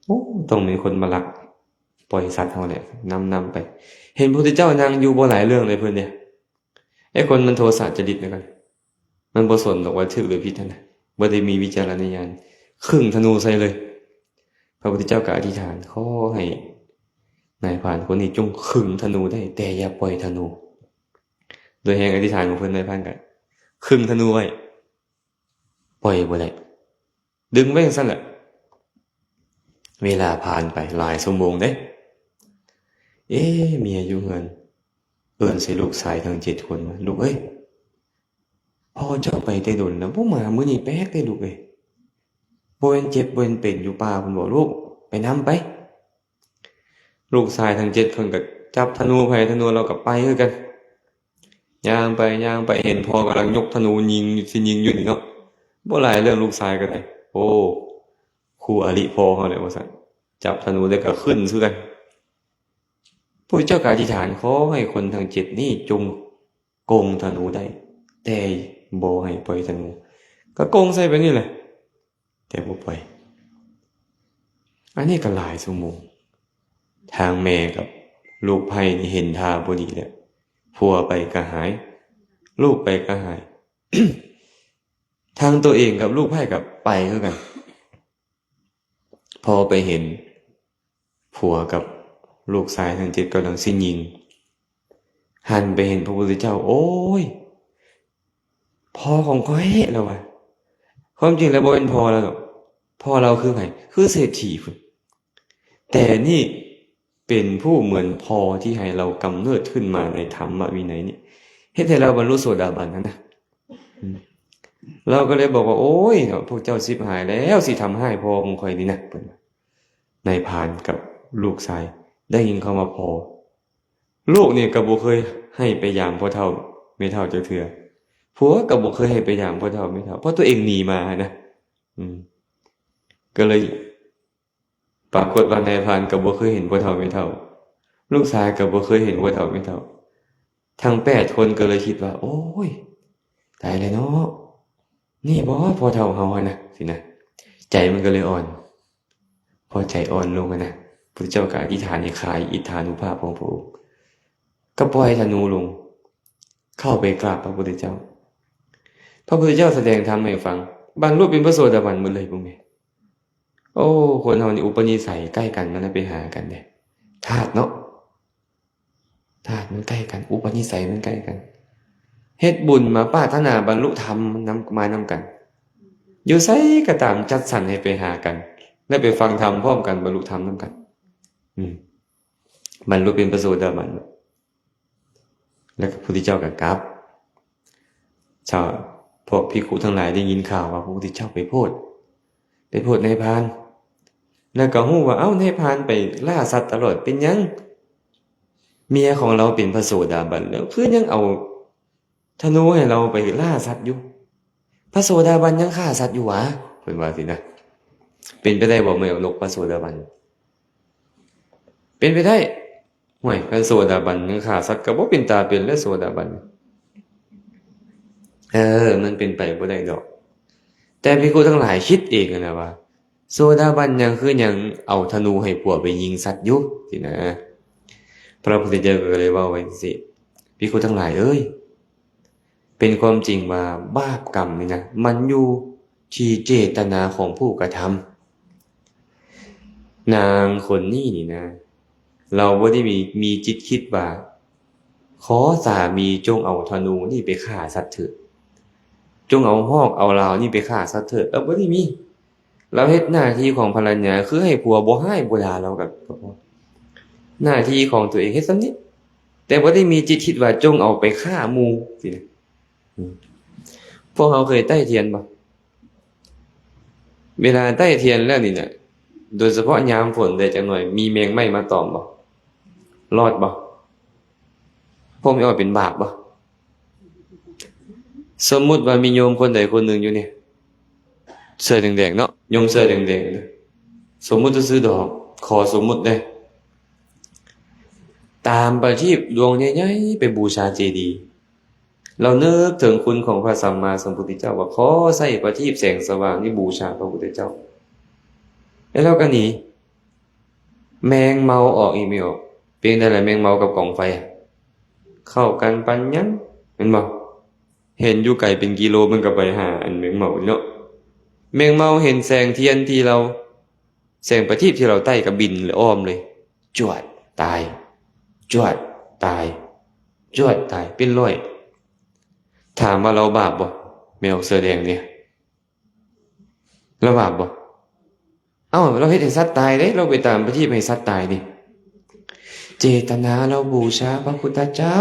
โอ้ต้องมีคนมาลักปล่อยสัตว์เฮาเนี่ยนำไปเห็นพระพุทธเจ้านั่งอยู่บ่หลายเรื่องเลยเพิ่นเนี่ยไอ้คนมันโทสะจริตนะครับมันบ่สนหรอกว่าถูกหรือผิดนั่นน่ะบ่ได้มีวิจารณญาณขึ่งธนูใส่เลยพระพุทธเจ้าก็อธิษฐานขอให้นายพรานคนนี้จงขึ่งธนูได้แต่อย่าปล่อยธนูโดยแห่งอธิษฐานของเพิ่นนายพรานก็ขึ่งธนูไว้ปล่อยบ่ได้ดึงไว้จังซั่นแหละเวลาผ่านไปหลายชั่วโมงเด้เมียอยู่เฮือนเอิ้นใส่ลูกชายทั้ง7คนมาลูกเอ้ยพ่อเจ้าไปแต่ดนแล้วบ่มามื้อนี้แปลกเด้ลูกเอ้ยบ่เห็นเจ็บบ่เห็นเป็นอยู่ป่าเพิ่นบอกลูกไปนำไปลูกชายทั้ง7คนก็จับธนูไผธนูเราก็ไปคือกันย่างไปเห็นพ่อกำลังยกธนูยิงสิยิงอยู่นี่เนาะบ่หลายเรื่องลูกชายก็ได้โอ้คู่อริพ่อเฮาเลยว่าซั่นจับธนูได้ก็ขึ้นคือกันพระเจ้าก็อธิษฐานขอให้คนทั้ง7นี้จงโกงธนูได้แต่บ่ให้ปล่อยธนูก็โกงใส่ไปนี่แหละแต่บ่ปล่อยอันนี้ก็หลายชั่วโมงทางแม่กับลูกไผ่นี่เห็นท่าบ่ดีแล้วผัวไปก็หายลูกไปก็หาย ทางตัวเองกับลูกไผ่กับไปคือกันพอไปเห็นผัวกับลูกชายทั้ง7กำลังสิยิงหันไปเห็นพระพุทธเจ้าโอ้ยพ่อของข้อยแล้วว่ะความจริงแล้วบ่เป็นพ่อแล้วหรอกพ่อเราคือไงคือเศรษฐีพุ่นแต่นี่เป็นผู้เหมือนพ่อที่ให้เรากำเนิดขึ้นมาในธรรมวินัยนี่เฮ็ดให้เราบรรลุโสดาบันนะเราก็เลยบอกว่าโอ้ยพวกเจ้าสิบหายแล้วสิทำให้พ่อของข้อยนี่นะเพิ่นนายพรานกับลูกชายได้ยินเข้ามาพอลูกเนี่ยก็บ่เคยให้ไปยามพ่อเฒ่าแม่เฒ่าจักเทื่อผัวก็บ่เคยให้ไปยามพ่อเฒ่าแม่เฒ่าเพราะตัวเองหนีมานะก็เลยปรากฏว่านายพรานก็บ่เคยเห็นพ่อเฒ่าแม่เฒ่าลูกชายก็บ่เคยเห็นพ่อเฒ่าแม่เฒ่าทั้ง8คนก็เลยคิดว่าโอ้ยตายแล้วเนาะนี่บ่พ่อเฒ่าเฮานะสินะใจมันก็เลยอ่อนพอใจอ่อนลงนะพระเจ้าก็อธิษฐานให้คลายอิทธานุภาพของพระองค์ก็ปล่อยธนูลงเข้าไปกราบพระพุทธเจ้าพระพุทธเจ้าแสดงธรรมให้ฟังบรรลุเป็นพระโสดาบันหมดเลยพวกนี้โอ้คนเฮานี่อุปนิสัยใกล้กันมันไปหากันเด้ธาตุเนาะธาตุมันใกล้กันอุปนิสัยมันใกล้กันเฮ็ดบุญมาปรารถนาบรรลุธรรมนำมานำกันอยู่ไสก็ตามจัดสรรให้ไปหากันและไปฟังธรรมพร้อมกันบรรลุธรรมนำกันบรรลุเป็นพระโสดาบันแล้วพระพุทธเจ้าก็กลับชาวพวกภิกขุทั้งหลายได้ยินข่าวว่าพระพุทธเจ้าไปโพธิในพานแล้วก็ฮู้ว่าในพานไปล่าสัตว์ตลอดเป็นยังเมียของเราเป็นพระโสดาบันแล้วคือยังเอาธนูให้เราไปล่าสัตว์อยู่พระโสดาบันยังฆ่าสัตว์อยู่หวะเพิ่นว่าสินะเป็นไปได้บ่แม่นกพระโสดาบันเป็นไปได้ห่วยพระโสดาบันยังฆ่าสัตว์ก็บ่เป็นตาเป็นและโสดาบันมันเป็นไปบ่ได้ดอกแต่ภิกขุทั้งหลายคิดเองนะว่าโสดาบันยังคือยังเอาธนูให้ผัวไปยิงสัตว์อยู่สินะพระพุทธเจ้าก็เลยว่าไว้สิภิกขุทั้งหลายเอ้ยเป็นความจริงว่าบาปกรรมนี่นะมันอยู่ที่เจตนาของผู้กระทำนางคนนี้นี่นะเราบ่ได้มีจิตคิดว่าขอสามีจงเอาธนูนี่ไปฆ่าสัตว์เถิดจงเอาหอกเอาลาวนี่ไปฆ่าสัตว์เถิดบ่ได้มีเราเฮ็ดหน้าที่ของภรรยาคือให้ผัวบ่ให้บ่ด่าเรากับหน้าที่ของตัวเองเฮ็ดซำนี้แต่บ่ได้มีจิตคิดว่าจงเอาไปฆ่าหมู่สิ พวกเราเคยใต้เทียนบ่เวลาใต้เทียนแล้วนี่เนี่ยโดยเฉพาะยามฝนได้จังหน่อยมีแมงไหม้มาตอมบ่รอดบ่พวกไม่เอาเป็นบาปบ่สมมุติว่ามีโยมคนใดคนหนึ่งอยู่เนี่ยเสื้อแดงๆเนาะโยมเสื้อแดงๆเลยสมมุติจะซื้อดอกขอสมมุติได้ตามประทีปดวงใหญ่ๆไปบูชาเจดีย์เรานึกถึงคุณของพระสัมมาสัมพุทธเจ้าว่าขอใส่ประทีปแสงสว่างนี่บูชาพระพุทธเจ้าแล้วเราก็หนีแมงเมาออกอีกไม่ออกเพียงแต่ละแมงเมากับกองไฟเข้ากันปันยังเห็นบ่เห็นอยู่ไกลเป็นกิโลมันก็ไปหาอันแมงเมาเนาะแมงเมาเห็นแสงเทียนที่เราแสงประทีปที่เราใต้กับบินหรืออ้อมเลยจวดตายจวดตายจวดตายเป็นร้อยถามว่าเราบาปบ่แมวเสื้อแดงเนี่ยเราบาปบ่เราเฮ็ดให้สัตว์ตายเด้เราไปตามประทีปให้สัตว์ตายนี่เจตนาเราบูชาพระพุทธเจ้า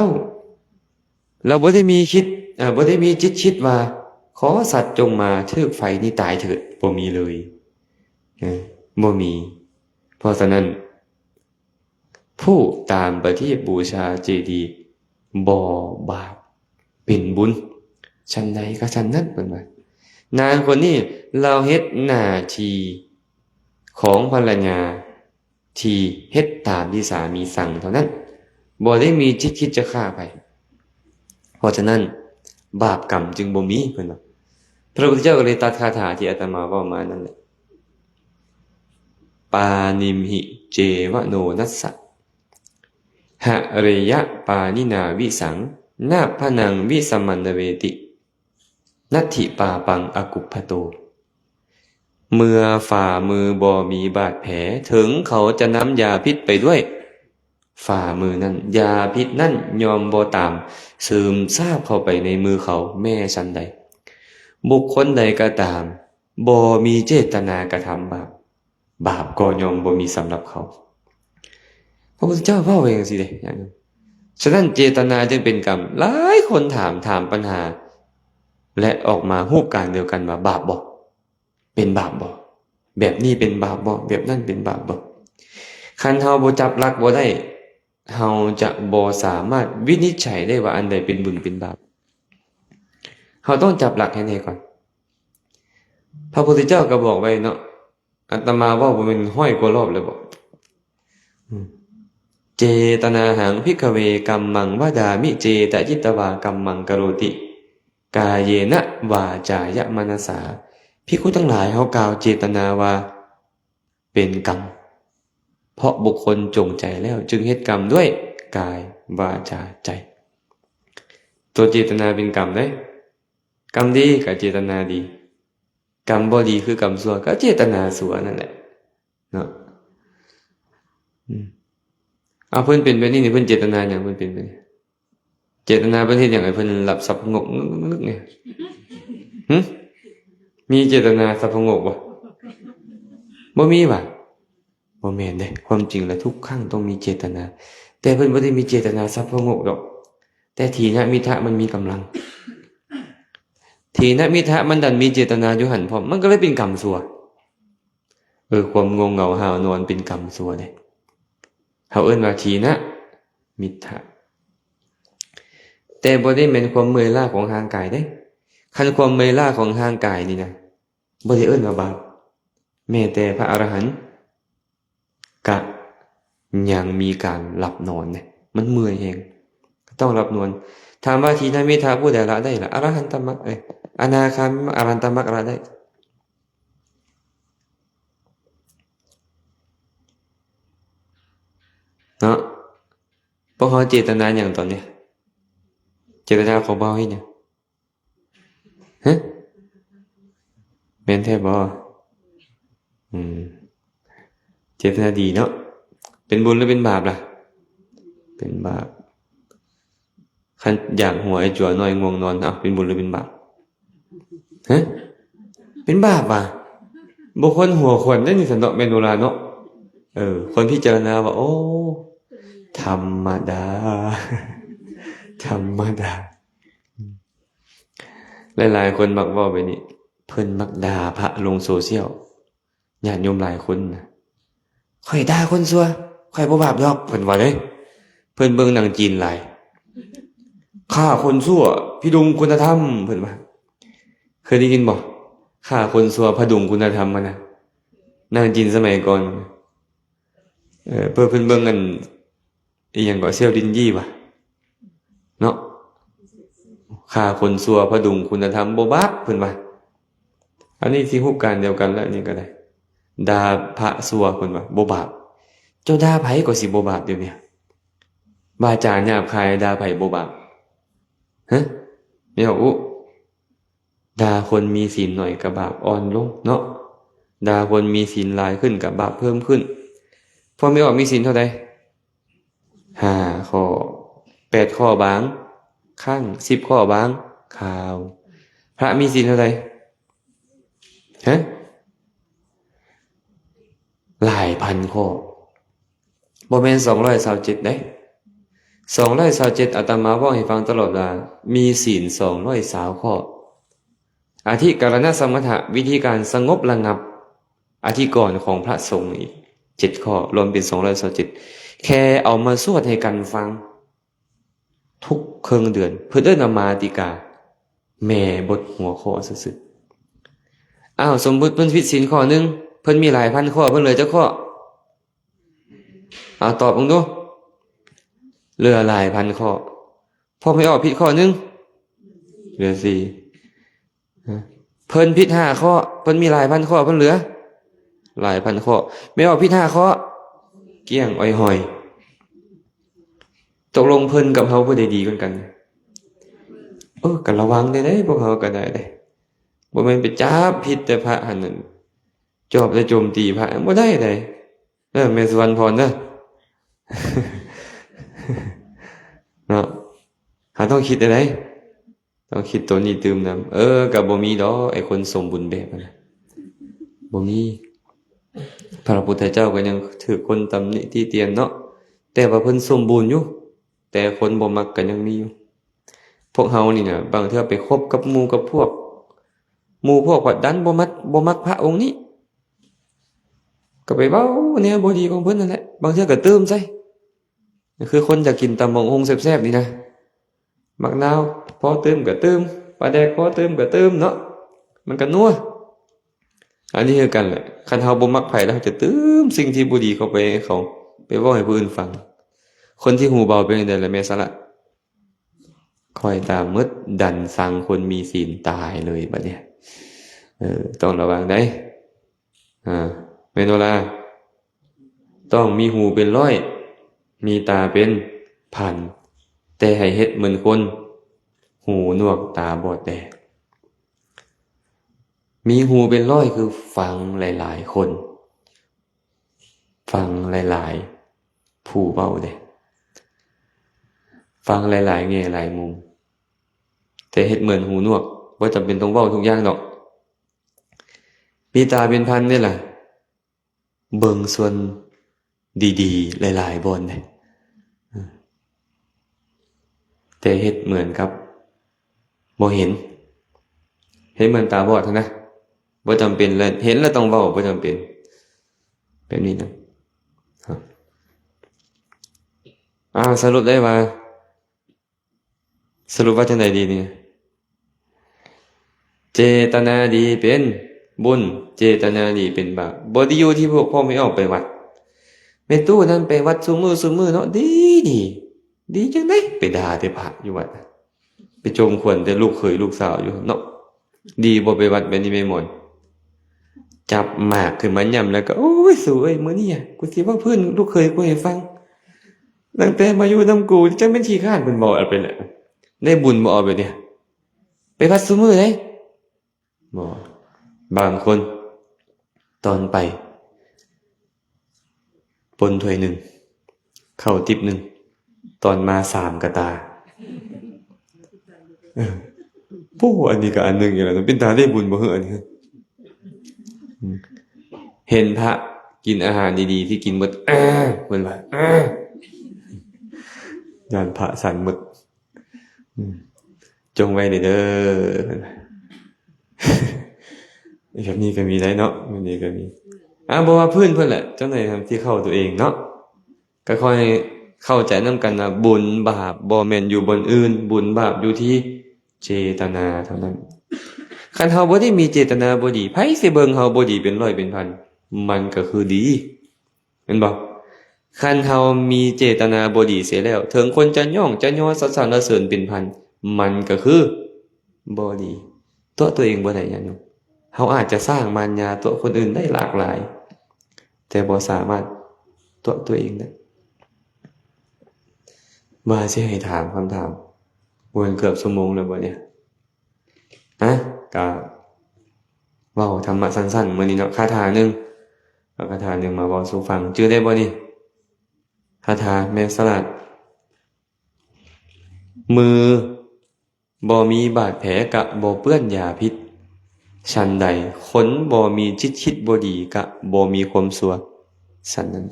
เราบ่ได้มีจิตคิดว่าขอสัตว์จงมาทึกไฟนี่ตายเถิดบ่มีเลยบ่มีเพราะฉะนั้นผู้ตามประทีปบูชาเจดีย์บ่บาปเป็นบุญชั้นใดก็ชั้นนั้นเพิ่นว่านางคนนี้เราเฮ็ดหน้าที่ของภรรยาที่เฮ็ดตามที่สามีสั่งเท่านั้นบ่ได้มีจิตคิดจะฆ่าใครเพราะฉะนั้นบาปกรรมจึงบ่มีเพิ่นว่าพระพุทธเจ้าก็เลยตัดคาถาที่อาตมาเว้ามานั่นแหละปานิมหิเจวโนนัสสะหะเรยะปานินาวิสังนาพนังวิสมันเวตินัตถิปาปังอกุปพโตเมื่อฝ่ามือบ่มีบาดแผลถึงเขาจะนำยาพิษไปด้วยฝ่ามือนั้นยาพิษนั่นยอมบ่ตามซึมซาบเข้าไปในมือเขาแม่ชันใดบุคคลใดก็ตามบ่มีเจตนากระทำบาปก็ยอมบ่มีสำหรับเขาพระพุทธเจ้าเว้าเองสิเด้อย่างนั้นฉะนั้นเจตนาจึงเป็นกรรมหลายคนถามปัญหาและออกมาฮู้การเดียวกันว่าบาปบ่เป็นบาปบ่แบบนี้เป็นบาปบ่แบบนั้นเป็นบาปบ่คันเฮาบ่จับหลักบ่ได้เฮาจะบ่สามารถวินิจฉัยได้ว่าอันใดเป็นบุญเป็นบาปเฮาต้องจับหลักให้แน่ก่อนพระพุทธเจ้าก็บอกไว้เนาะอาตมาว่าบ่แม่นห้อยกว่ารอบเลยบ่เจตนาหังภิกขเวกัมมังวดามิเจตจิตตวากัมมังกโรติกายเยนะวาจายมนสาภิกขุทั้งหลายเฮากล่าวเจตนาว่าเป็นกรรมเพราะบุคคลจงใจแล้วจึงเฮ็ดกรรมด้วยกายวาจาใจตัวเจตนาเป็นกรรมได้กรรมดีก็เจตนาดีกรรมบ่ดีคือกรรมชั่วก็เจตนาชั่วนั่นแหละเนาะเอาเพิ่นเป็นแบบนี้นี่เพิ่นเจตนาหยังเพิ่นเป็นแบบนี้เจตนาเพิ่นเฮ็ดหยังให้เพิ่นหลับสับงกนึกไงมีเจตนาสับงกบ่บ่มีว่ะบ่แม่นเด้ความจริงแล้วทุกครั้งต้องมีเจตนาแต่เพิ่นบ่ได้มีเจตนาสับงกดอกแต่ทีนะมิทะมันมีกำลังทีนะมิทะมันดันมีเจตนาอยู่หั่นพร้อมมันก็เลยเป็นกรรมชั่วความงงเหงาหาวนอนเป็นกรรมชั่วเด้เขาเอิ้นว่าทีนะมิทะแต่บ่ได้เป็นความเมื่อยล้าของร่างกายเด้คันความเมื่อยล้าของร่างกายนี่นะบ่ได้เอิ้นว่าบาปแม้แต่พระอรหันต์ก็ยังมีการหลับนอนเนี่ยมันเมื่อยแฮงต้องหลับนอนถามว่าทีนะมิทะผู้ใดละได้ล่ะอรหันตมรรคอนาคามิอรหันตมรรคละได้เนาะเพราะเขาเจตนาอย่างตอนนี้เจตนาของบ่าวให้เนี่ยแม่นแท้บ่เจตนาดีเนาะเป็นบุญหรือเป็นบาปล่ะเป็นบาปคันอยากหัวไอ้จั่วน้อยง่วงนอนเป็นบุญหรือเป็นบาปเป็นบาปว่ะบุคคลหัวขวนได้นี่สันเนาะเมนูลาเนาะคนพิจารณาว่าโอ้ธรรมดา หลายๆคนมักเว้าไปนี่เพิ่นมักด่าพระลงโซเชียลญาติโยมหลายคนนะข่อยด่าคนซัวข่อยบ่บาปดอกเพิ่นว่าเด้เพิ่นเบิ่งหนังจีนหลายฆ่าคนชั่วพิดุงคุณธรรมเพิ่นว่าเคยได้ยินบ่ฆ่าคนชั่วพดุงคุณธรรมมานะหนังจีนสมัยก่อนเพิ่นเบิ่งกันอีหยังก็เซี่ยวดินยี่ว่ะเนาะฆ่าคนชั่วพดุงคุณธรรมบ่บาปเพิ่นว่าอันนี้สิฮู้การเดียวกันแล้วนี่ก็ได้ด่าพระชั่วเพิ่นว่าบ่บาปเจ้าด่าไผก็สิบ่บาปเดี๋ยวนี้วาจาหยาบคายด่าไผบ่บาปฮะไม่เอาอุด่าคนมีศีลหน่อยก็บาปอ่อนลงเนาะด่าคนมีศีลหลายขึ้นก็บาปเพิ่มขึ้นพอไม่ออกมีศีลเท่าใด5ข้อ8ข้อบางข้าง10ข้อบางข่าวพระมีศีลเท่าใดฮะหลายพันข้อบ่แม่น227เด้227อาตมาเว้าให้ฟังตลอดว่ามีศีล220ข้ออธิกรณสมถะวิธีการสงบระงับอธิกรณ์ของพระสงฆ์อีก7ข้อรวมเป็น227แค่เอามาสวดให้กันฟังทุกครึ่งเดือนเพื่อเอิ้นมาติกาแม่บทหัวข้อซื่อๆอ้าวสมมุติเพิ่นผิดศีลข้อนึงเพิ่นมีหลายพันข้อเพิ่นเหลือจักข้อตอบผมดูเหลือหลายพันข้อพอไม่ออกผิดข้อนึงเหลือ4เพิ่นผิด5ข้อเพิ่นมีหลายพันข้อเพิ่นเหลือหลายพันข้อไม่ออกผิด5ข้อเกลี้ยงอ้อยหอยตกลงเพิ่นกับเฮาผู้ใดดีกันก็ระวังได้พวกเฮาก็ได้บ่แม่นไปจับผิดแต่พระหั่นนั่นจอบแต่โจมตีพระบ่ได้แม่สุวรรณพรเด้อ เนาะต้องคิดได้ต้องคิดตัวนี้ตื่มนำก็บ่มีดอกไอ้คนสมบูรณ์แบบนะบ่มีพระพุทธเจ้าก็ยังถือคนตำหนิติเตียนเนาะแต่ว่าเพิ่นสมบูรณ์อยู่แต่คนบ่มักก็ยังมีอยู่พวกเฮานี่น่ะบางเทื่อไปคบกับหมู่กับพวกว่าดันบ่มักพระองค์นี้ก็ไปเว้าแนวบ่ดีของเพิ่นนั่นแหละบางเทื่อก็เติมใส่คือคนอยากกินตำบักหุ่งแซ่บๆนี่นะมักนาวพอเติมก็เติมปลาแดกพอเติมก็เติมเนาะมันก็นัวอันนี้คือกันแหละคันเฮาบ่มักไผแล้วจะเติมสิ่งที่บ่ดีเข้าไปให้เขาไปเว้าให้ผู้อื่นฟังคนที่หูเบาเป็นจังได๋ล่ะแม่สละคอยตามมืดดันสั่งคนมีศีลตายเลยบัดเนี้ยต้องระวังได้แม่นบ่ล่ะต้องมีหูเป็นร้อยมีตาเป็นพันแต่ให้เฮ็ดเหมือนคนหูหนวกตาบอดแดงมีหูเป็นร้อยคือฟังหลายๆคนฟังหลายๆผู้เว้าเด้ฟังหลายๆแง่หลายมุมแต่เฮ็ดเหมือนหูหนวกบ่จำเป็นต้องเว้าทุกอย่างดอกมีตาเป็นพันนี่ล่ะเบิ่งส่วนดีๆหลายๆบอนเด้แต่เฮ็ดเหมือนกับบ่เห็นเหมือนตาบอดเท่านั้นบ่จำเป็นแล้วเห็นแล้วต้องเว้าบ่จำเป็นแบบนี้นะสรุปได้ว่าจังได๋ดีนี่เจตนาดีเป็นบุญเจตนาดีเป็นบาปบ่ได้อยู่ที่พวกพ่อไม่ออกไปวัดแม่ตู้นั้นไปวัดซุมื้อเนาะดีจังได๋ไปด่าแต่พระอยู่วัดไปโจมขวัญแต่ลูกเขยลูกสาวอยู่เนาะดีบ่ไปวัดแบบนี้ไม่หมดจับหมากขึ้นมาย่ำแล้วก็โอ้ยสวยมื้อนี้กูสิว่าเพิ่นลูกเขยกูให้ฟังตั้งแต่มาอยู่นำกูจังเป็นขี้ข้านเพิ่นบอกเอาไปแหละได้บุญบ่เอาไปเนี่ยไปวัดซุมื้อเด้บ่บางคนตอนไปปนถ้วยนึงเข้าติบนึงตอนมา3กะตาอันนี้ก็อันนึงอย่างนั้นเป็นตาได้บุญบ่เหรออันนี้เห็นพระกินอาหารดีๆที่กินหมดเพิ่นว่าย่านพระสั่นหมดจงไว้เด้อ แบบนี้ก็มีได้เนาะแบบนี้ก็มีบ่ว่าพื้นเพิ่นแหละจังได๋ครับที่เข้าตัวเองเนาะก็ค่อยเข้าใจนำกันนะบุญบาปบ่แม่นอยู่บนอื่นบุญบาปอยู่ที่เจตนาเท่านั้นคันเฮาบ่ได้มีเจตนาบ่ดีไผสิเบิ่งเฮาบ่ดีเป็นร้อยเป็นพันมันก็คือดีแม่นบ่คันเฮามีเจตนาบ่ดีเสียแล้วถึงคนจะย่องจะยอสรรเสริญเป็นพันมันก็คือบ่ดีตัวเองบ่ได้หยังเฮาอาจจะสร้างมารยาตัวคนอื่นได้หลากหลายแต่บ่สามารถตัวเองได้ว่าสิให้ถามคำถามวนเกือบชั่วโมงแล้วบ่เนี่ยก็เว้าธรรมะสั้นๆมื้อนี้เนาะคาถานึงคาถานึงมาเว้าสู่ฟังชื่อได้บ่นี่คาถาแม่สลัดมือบ่มีบาดแผลกะบ่เปื้อนยาพิษฉันใดคนบ่มีชิดบ่ดีกะบ่มีความชั่วฉันนั้น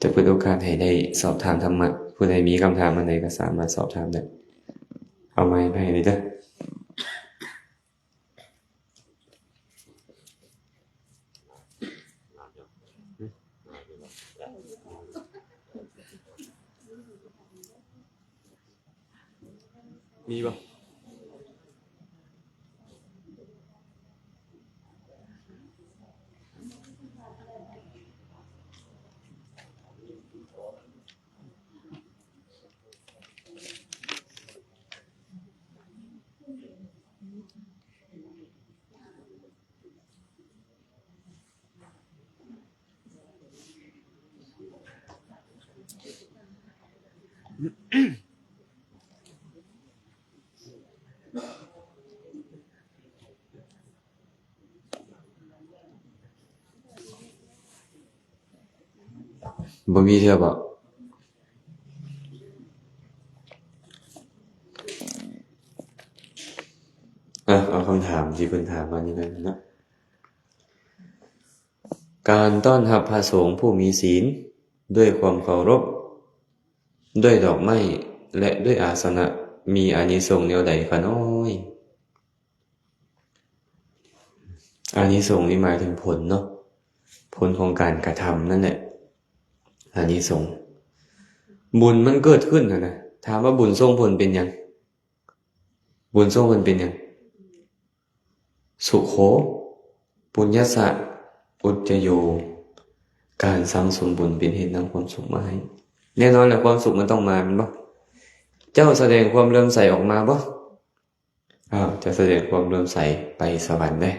จะเปิดโอกาสให้ได้สอบถามธรรมะผู้ใดมีคำถามอันใดก็สามารถสอบถามได้เอาไมค์ไปให้เด้อมีบ่มีเทื่อบ่เอาคำถามที่เพิ่นถามมานี่เลยนะการต้อนรับพระสงฆ์ผู้มีศีลด้วยความเคารพด้วยดอกไม้และด้วยอาสนะมีอานิสงส์แนวใดคะน้อยอานิสงส์นี่หมายถึงผลเนาะผลของการกระทำนั่นแหละอานิสงส์บุญมันเกิดขึ้นนะถามว่าบุญส่งผลเป็นยังบุญส่งผลเป็นยังสุโขปุญญสะอุจจโยการสร้างสมบุญเป็นเหตุนำความสุขมาให้แน่นอนแหละความสุขมันต้องมาเป็นบ่เจ้าแสดงความเลื่อมใสออกมาบ่จะแสดงความเลื่อมใสไปสวรรค์ได้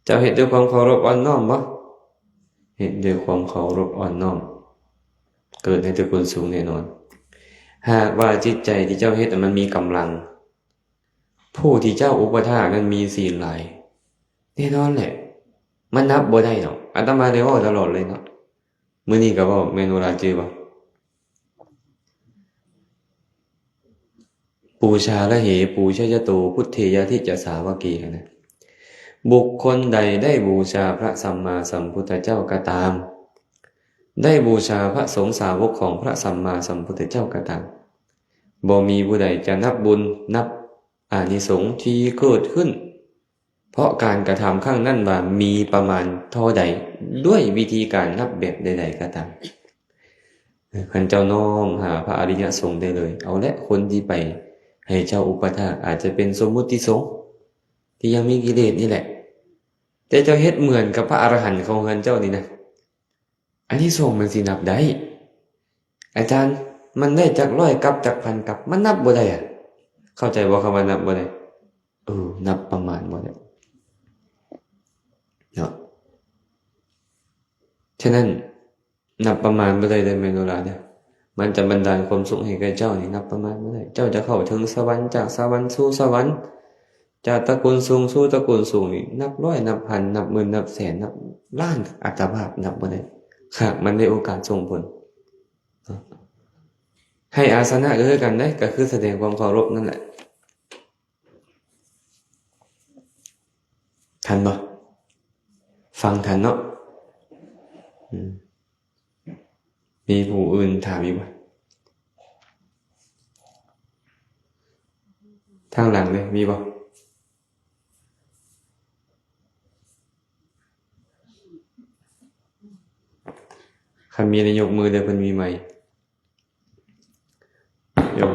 เจ้าเห็นด้วยความเคารพอ่อนน้อมบ่เห็นด้วยความเคารพอ่อนน้อมเกิดในตระกูลสูงแน่นอนหากว่าจิตใจที่เจ้าเฮ็ดมันมีกำลังผู้ที่เจ้าอุปถากนั้นมีศีลหลายแน่นอนแหละมันนับบ่ได้เนาะอาตมาได้เว้าตลอดเลยเนาะมื้อนี้ก็เว้าเมนูลาจือบ่ปูชาละเหปูชยโตพุทเทยทิจสาวกีนะบุคคลใดได้บูชาพระสัมมาสัมพุทธเจ้าก็ตามได้บูชาพระสงฆ์สาวกของพระสัมมาสัมพุทธเจ้าก็ตามบ่มีผู้ใดจะนับบุญนับอานิสงส์ที่เกิดขึ้นเพราะการกระทำข้างนั้นว่ามีประมาณเท่าใดด้วยวิธีการนับแบบใดๆก็ตามคันเจ้าน้อมหาพระอริยสงฆ์ได้เลยเอาละคนที่ไปให้เจ้าอุปถากอาจจะเป็นสมมุติสงฆ์ที่ยังมีกิเลสนี่แหละแต่เจ้าเฮ็ดเหมือนกับพระอรหันต์ของเจ้านี่นะอันนี้ส่งมันสินับได้อาจารย์มันได้จาก100กับจาก1,000กับมันนับบ่ได้เข้าใจบ่คำว่านับบ่ได้นับประมาณบ่ได้เนาะฉะนั้นนับประมาณบ่ได้เลยเมนูลาเนี่ยมันจะบันดาลความสุขให้แก่เจ้านี่นับประมาณบ่ได้เจ้าจะเข้าถึงสวรรค์จากสวรรค์สู่สวรรค์จากตระกูลสูงสู่ตระกูลสูงนี่นับร้อยนับพันนับหมื่นนับแสนนับล้านอัตภาพนับบ่ได้หากมันได้โอกาสส่งผลให้อาสนะกันได้ก็คือแสดงความเคารพนั่นแหละทันบ่ฟังทันเนาะมีผู้อื่นถามอีกบ่ทางหลังเลยมีบ่ คันมีในยกมือเด้อเพิ่นมีไมค์ยก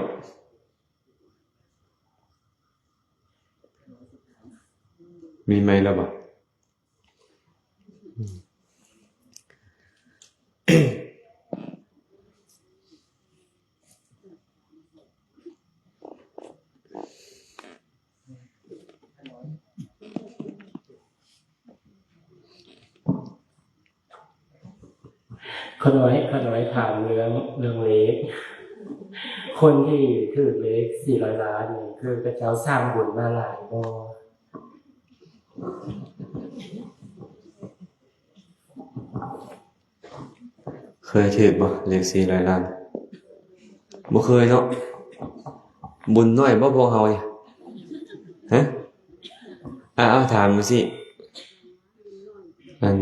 มีไมค์แล้วบ่เขาน้อยถามเรื่องเล็กคนที่ถือเล็ก400 ล้านนี่คือพระเจ้าสร้างบุญมาหลายบ่ เคยถือบ่เลข400 ล้านบ่เคยเนาะบุญน้อยบ่พวกเฮานี่ฮะเอาถามมาสิอัน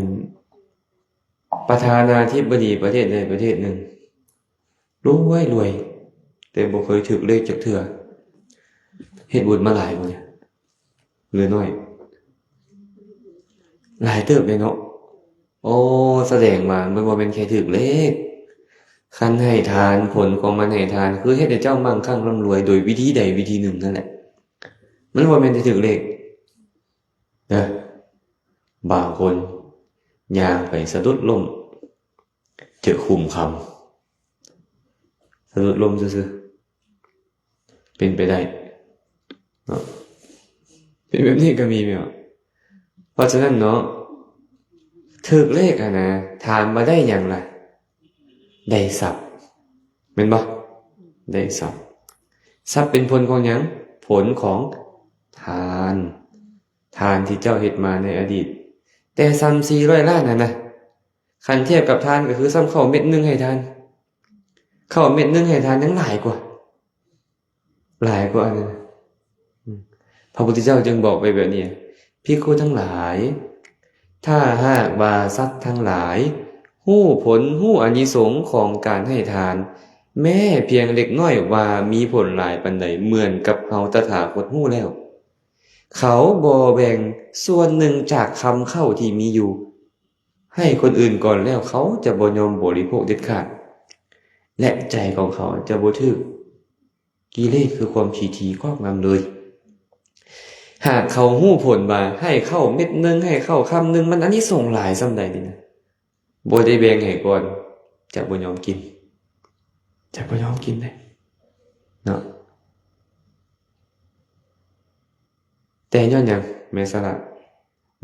ประธานาธิบดีประเทศใดประเทศหนึ่งรวยแต่บ่เคยถูกเลขจักเทื่อเฮ็ดบุญมาหลายบ่เนี่ยหรือน้อยหลายเติบเลยเนาะโอ้แสดงว่ามันบ่แม่นแค่ถูกเลขคันให้ทานผลของมันให้ทานคือเฮ็ดให้เจ้ามั่งคั่งร่ำรวยโดยวิธีใดวิธีหนึ่งนั่นแหละมันบ่แม่นสิถูกเลขเด้อบางคนย่างไปสะดุดล้มเจอคุมคำสะดุดล้มซื่อๆเป็นไปได้เนาะเป็นแบบนี้ก็มีไหมวะเพราะฉะนั้นเนาะถูกเลขอะนะถามมาได้อย่างไรได้ทรัพย์แม่นบ่ได้ทรัพย์ทรัพย์เป็นผลของหยังผลของทานที่เจ้าเฮ็ดมาในอดีตแต่ซ้ำ400 ล้านน่ะนะคันเทียบกับทานก็คือซ้ำข้าวเม็ดนึงให้ทานข้าวเม็ดนึงให้ทานยังหลายกว่าอันนั้นพระพุทธเจ้าจึงบอกไปแบบนี้ภิกขุทั้งหลายถ้าหากว่าสัตว์ทั้งหลายฮู้ผลฮู้อานิสงส์ของการให้ทานแม้เพียงเล็กน้อยว่ามีผลหลายปานใดเหมือนกับเฮาตถาคตฮู้แล้วเขาบ่แบ่งส่วนหนึ่งจากคำเข้าที่มีอยู่ให้คนอื่นก่อนแล้วเขาจะบ่ยอมบริโภคเด็ดขาดและใจของเขาจะบ่ถูกกิเลสคือความถี่ถี่ครอบงำเลยหากเขาฮู้ผลว่าให้เข้าเม็ดนึงให้เข้าคำนึงมันอันนี้ส่งหลายส่ำใดนี่นะบ่ได้แบ่งให้ก่อนจะบ่ยอมกินได้เนาะแต่ย้อนหยังแม่สละ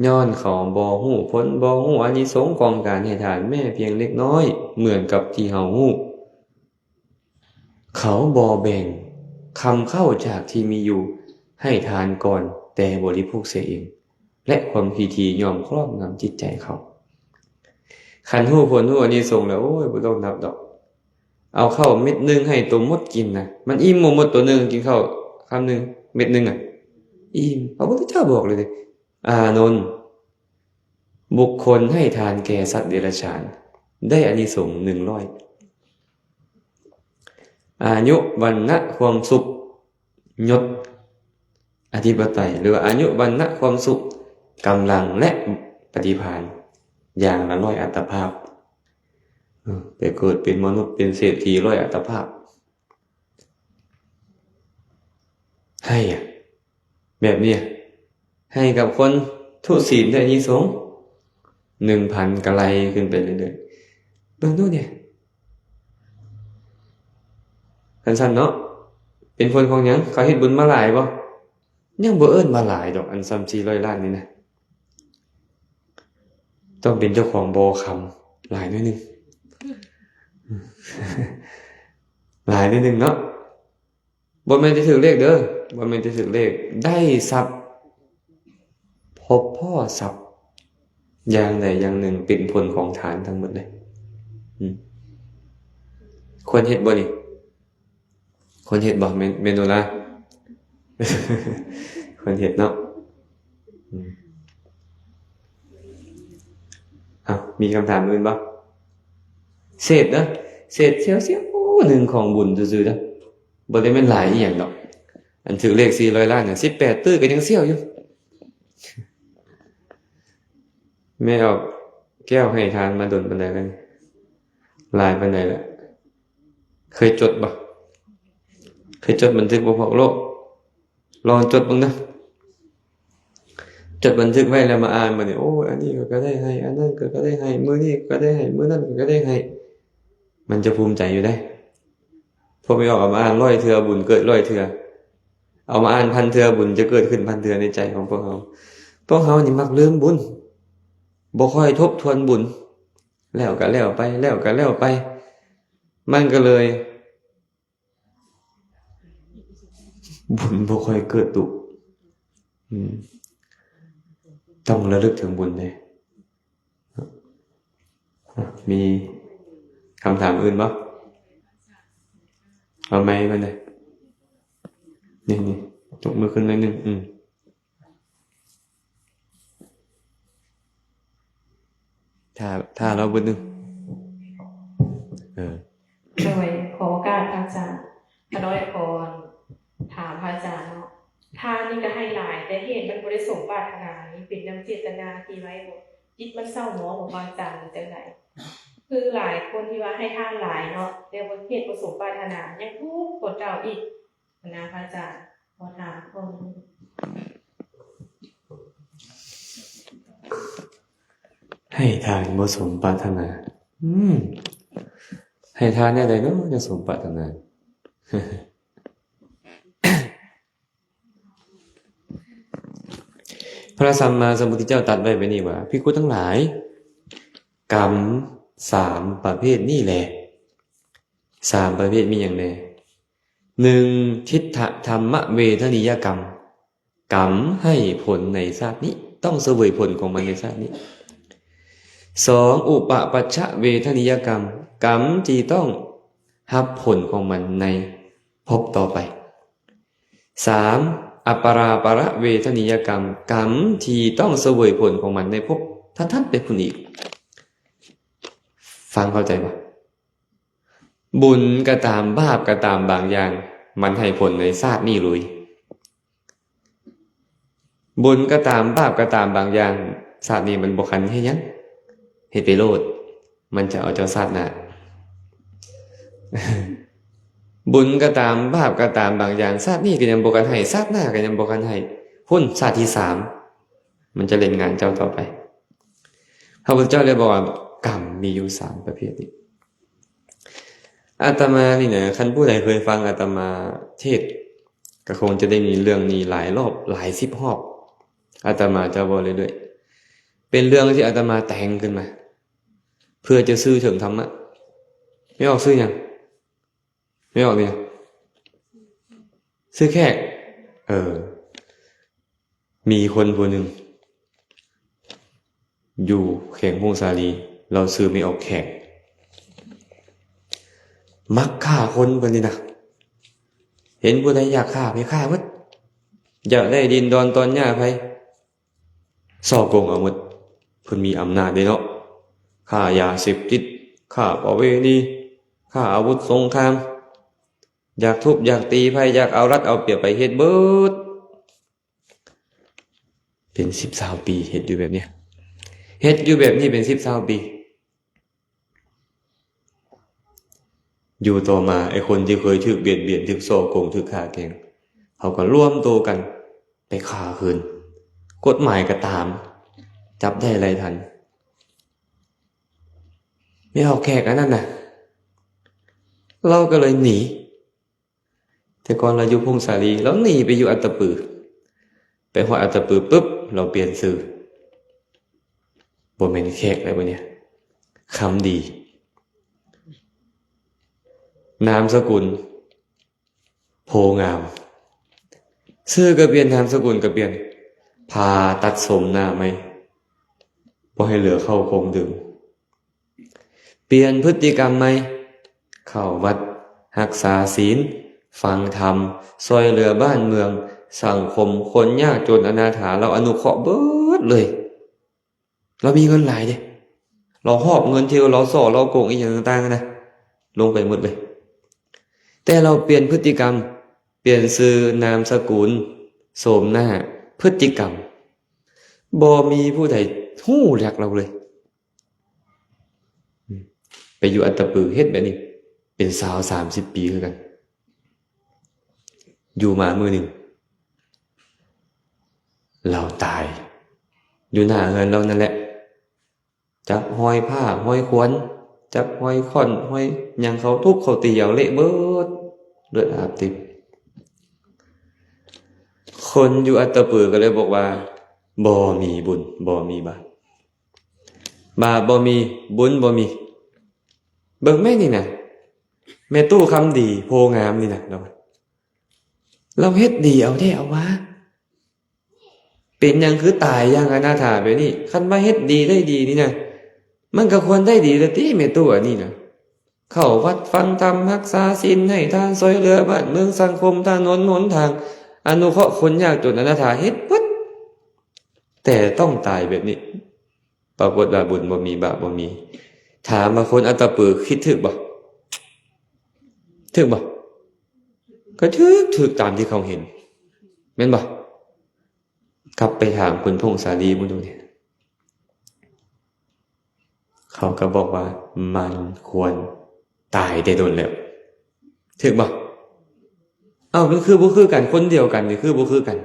ย้อนเขาบ่ฮู้ผลบ่ฮู้อานิสงส์ของการให้ทานแม้เพียงเล็กน้อยเหมือนกับที่เฮาฮู้เขาบ่แบ่งคำเข้าจากที่มีอยู่ให้ทานก่อนแต่บริโภคเสียเองและความพีทียอมครอบงำจิตใจเขาคันฮู้ผลฮู้อานิสงส์แล้วโอ้ยบ่ต้องนับดอกเอาเข้าเม็ดนึงให้ตัวมดกินนะมันอิ่มหมดตัวนึงกินข้าวคำนึงเม็ดนึงอ่ะอิ่มพระพุทธเจ้าบอกเลยอานนท์บุคคลให้ทานแก่สัตว์เดรัจฉานได้อานิสงส์100อายุวรรณะความสุขยศอธิปไตยหรืออายุวรรณะความสุขกำลังและปฏิภาณอย่างละ100อัตภาพไปเกิดเป็นมนุษย์เป็นเศรษฐี100อัตภาพให้แบบนี้ให้กับคนทุศีลได้อานิสงส์ 1,000 กะไลขึ้นไปเรื่อยๆเบิ่งดูเนี่ยสั้นๆเนาะเป็นผลของหยังเขาเฮ็ดบุญมาหลายบ่ยังบ่เอิ้นมาหลายดอกอันซ้ำ400 ล้านนี่นะต้องเป็นเจ้าของบ่อคำหลายนิดนึงหลายนิดนึงเนาะบ่แม่นจะถูกเลขเด้อบ่แม่นจะถูกเลขได้ทรัพย์พบพ่อทรัพย์อย่างใดอย่างหนึ่งเป็นผลของทานทั้งหมดเลยควรเฮ็ดบ่นี่ควรเฮ็ดบ่เมนูละควรเฮ็ดเนาะมีคำถามอื่นบ่เศษนะเศษเสียวๆนึงของบุญซื่อๆนะบ่ได้แม่นหลายอีหยังดอกอันถือเลข400 ล้านน่ะ18ตื้อก็ยังเสียวอยู่แม่เอาแก้วให้ทานมาดลปานใดแล้ว หลายปานใดล่ะเคยจดบ่เคยจดบันทึกบ่พอกโลกลองจดบ้างนะจดบันทึกไว้แล้วมาอ่านมาเนี่ยโอ้อันนี้ก็ได้ให้อันนั้นก็ได้ให้มื้อนี้ก็ได้ให้มื้อนั้นก็ได้ให้มันจะภูมิใจอยู่ได้พอไม่ออกเอามาอ่าน100เทื่อบุญเกิด100เทื่อเอามาอ่าน1,000เทื่อบุญจะเกิดขึ้น1,000เทื่อในใจของพวกเรานี่มักลืมบุญบ่ค่อยทบทวนบุญแล้วก็แล้วไปแล้วก็แล้วไปมันก็เลยบุญบ่ค่อยเกิดตุต้องระลึกถึงบุญเลยมีคำถามอื่นบ่เอาไหมมันเลยนี่ยกมือขึ้นหน่อยนึงถ้าเราบุญนึงโดยขอโอกาสพระอาจารย์พระน้อยพรถามพระอาจารย์เนาะทานนี่ก็ให้หลายแต่เหตุมันบ่ได้สมปรารถนานี้เป็นน้ำเจตนาที่ไว้บ่จิตมันเศร้าหมองของพระอาจารย์จังไดคือหลายคนที่ว่าให้ทานหลายเนาะแต่ว่าเหตุบ่สมปรารถนายังทุกข์กดเจ้าอีกนะพระอาจารย์ขอถามคน ให้ทานบ่สมปรารถนาให้ทานแน่ใดเนาะจะสมปรารถนา พระสัมมาสัมพุทธเจ้าตรัสไว้แบบนี้ว่าภิกขุทั้งหลายกรรม3ประเภทนี่แหละ3ประเภทมีอย่างไร1ทิฏฐธรรมเวทนิยกรรมกรรมให้ผลในชาตินี้ต้องเสวยผลของมันในชาตินี้2อุปปัชชเวทนิยกรรมกรรมที่ต้องรับผลของมันในภพต่อไป3อัปปราประเวทนิยกรรมกรรมที่ต้องเสวยผลของมันในภพท่านไปพุ่นอีกฟังเข้าใจป่ะบุญก็ตามบาปก็ตามบางอย่างมันให้ผลในชาตินี้เลยบุญก็ตามบาปก็ตามบางอย่างชาตินี้มันบ่คันให้ยังให้ไปโลดมันจะเอาเจ้าชาติหน้า บุญก็ตามบาปก็ตามบางอย่างชาตินี้ก็ยังบ่กันให้ชาติหน้าก็ยังบ่กันให้พุ่นชาติที่3มันจะเล่นงานเจ้าต่อไปพระพุทธเจ้าเลยบอกว่ากรรมมีอยู่3ประเภทนี้อาตมานี่นะคันผู้ใดเคยฟังอาตมาเทศน์ก็คงจะได้มีเรื่องนี้หลายรอบหลาย10รอบอาตมาจะบอกเรื่อยๆเป็นเรื่องที่อาตมาแต่งขึ้นมาเพื่อจะซื่อถึงธรรมะไม่ออกซื่อยังไม่ออกเนี่ยซื่อแขกมีคนผู้หนึ่งอยู่แข่งพงศาลีเราซื้อไม่ออกแขกมักฆ่าคนเพิ่นนี่นะเห็นผู้ใดอยากฆ่าไปฆ่าหมดอยากได้ดินดอนตอนหญ้าไปซ่อโกงเอาหมดเพิ่นมีอำนาจเด้เนาะฆ่ายาเสพติดฆ่าประเวณีฆ่าอาวุธสงครามอยากทุบอยากตีไผอยากเอารัดเอาเปรียบไปเฮ็ดเบิดเป็น10-20ปีเฮ็ดอยู่แบบเนี้ยเฮ็ดอยู่แบบนี้เป็น10-20ปีอยู่ต่อมาไอ้คนที่เคยถูกเบียดเบียนถูกซ่อโกงถูกฆ่าแกล้งเขาก็ร่วมตัวกันไปฆ่าคืนกฎหมายก็ตามจับได้ไรทันไม่เอาแขกอันนั้นน่ะเราก็เลยหนีแต่ก่อนเราอยู่พงศาลีแล้วหนีไปอยู่อัตตปือไปฮอดอัตตปือปุ๊บเราเปลี่ยนชื่อบ่แม่นแขกแล้วบัดเนี้ยคำดีนามสกุลโพงามชื่อก็เปลี่ยนนามสกุลก็เปลี่ยนพาตัดสมหน้าไหมบ่ให้เหลือเข้าคงดื่มเปลี่ยนพฤติกรรมไหมเข้าวัดรักษาศีลฟังธรรมช่วยเหลือบ้านเมืองสังคมคนยากจนอนาถาเราอนุเคราะห์เบิดเลยเรามีเงินหลายเด้เราหอบเงินเที่ยวเราส่อเราโกงอีหยังต่างๆนะลงไปหมดเลยแต่เราเปลี่ยนพฤติกรรมเปลี่ยนชื่อนามสกุลโสมหน้าพฤติกรรมบ่มีผู้ใดฮู้จักเราเลย ไปอยู่อัตตปือเฮ็ดแบบนี้เป็น20-30 ปีคือกันอยู่มามื้อหนึงเราตายอยู่หน้าเฮือนเรานั่นแหละจับห้อยผ้าห้อยขวนจับห้อยค่อนห้อยหยังเขาทุบเขาตีเอาเละเบิดเลือดอาบติบคนอยู่อัตตปือก็เลยบอกว่าบ่มีบุญบ่มีบาปบาปบ่มีบุญบ่มีเบิ่งแม่นี่น่ะแม่ตู้คำดีโพงามนี่น่ะเราเฮ็ดดีเอาแท้เอาวะเป็นหยังคือตายอย่างอนาถาแบบนี้คันว่าเฮ็ดดีได้ดีนี่น่ะมันก็ควรได้ดีแล้วติแม่ตู้อันนี้น่ะเข้าวัดฟังธรรมรักษาศีลให้ทานช่วยเหลือบ้านเมืองสังคมถนนหนทางอนุเคราะห์คนยากจนอนาถาเฮ็ดปึ๊ดแต่ต้องตายแบบนี้ปรากฏว่าบุญบ่มีบาปบ่มีถามว่าคนอัตตปือคิดถึกบ่ถึกบ่ก็ถึกตามที่เขาเห็นแม่นบ่กลับไปถามคุณพงษ์สาลีมึงดูเนี่ยเขาก็บอกว่ามันควรตายได้โดนแล้วถึกบ่มันคือบ่คือกันคนเดียวกันนี่คือบ่คือกัน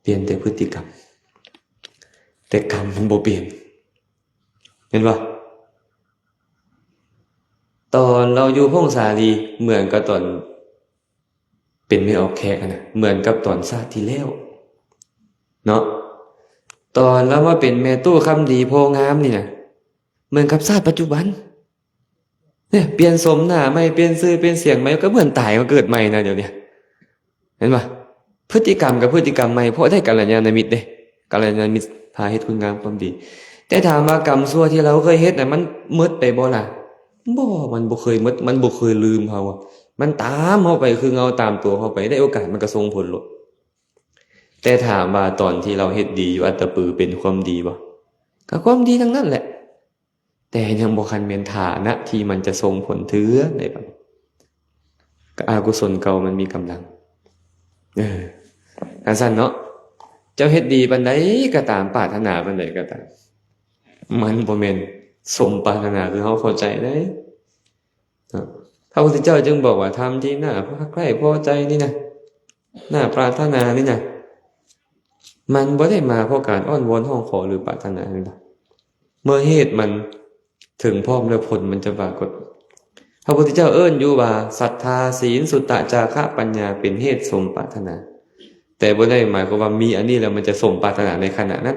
เปลี่ยนแต่พฤติกรรมแต่กรรมมันบ่เปลี่ยนเห็นบ่ตอนเราอยู่พงษ์สาลีเหมือนกับตอนเป็นไม่ออกแขกนะเหมือนกับตอนชาติที่แล้วเนาะตอนเรามาเป็นแม่ตู้คำดีโพงามนี่นะเหมือนกับชาติปัจจุบันเนี่ยเปลี่ยนสมหน้าไม่เปลี่ยนชื่อเปลี่ยนเสียงไม่ก็เหมือนตายมาเกิดใหม่นะเดี๋ยวนี้เห็นป่ะพฤติกรรมกับพฤติกรรมใหม่เพราะได้กัลยาณมิตรเด้กัลยาณมิตรพาเฮ็ดคุณงามความดีแต่ถามว่ากรรมชั่วที่เราเคยเฮ็ดน่ะมันหมดไปบ่ล่ะบ่มันบ่เคยหมดมันบ่เคยลืมเฮามันตามเฮาไปคือเงาตามตัวเฮาไปได้โอกาสมันก็ส่งผลลดแต่ถามว่าตอนที่เราเฮ็ดดีอยู่อัตตปือเป็นความดีบ่ก็ความดีทั้งนั้นแหละแต่ยังบ่คันแม่นฐานะที่มันจะส่งผลเถือได้บ่ก็อกุศลเก่ามันมีกำลังอันซั่นเนาะเจ้าเฮ็ดดีปานใดก็ตามปรารถนาปานใดก็ตามมันบ่แม่นสมปรารถนาคือเฮาเข้าใจได้พระพุทธเจ้าจึงบอกว่าทำที่น่าใคร่พอใจนี่นะน่าปรารถนานี่นะมันบ่ได้มาเพราะการอ้อนวอนห้องขอหรือปรารถนานี่นะเมื่อเหตุมันถึงพร้อมแล้วผลมันจะปรากฏพระพุทธเจ้าเอิ้นอยู่ว่าศรัทธาศีลสุตตะจาคะปัญญาเป็นเหตุสมปรารถนาแต่บ่ได้หมายความว่ามีอันนี้แล้วมันจะสมปรารถนาในขณะนั้น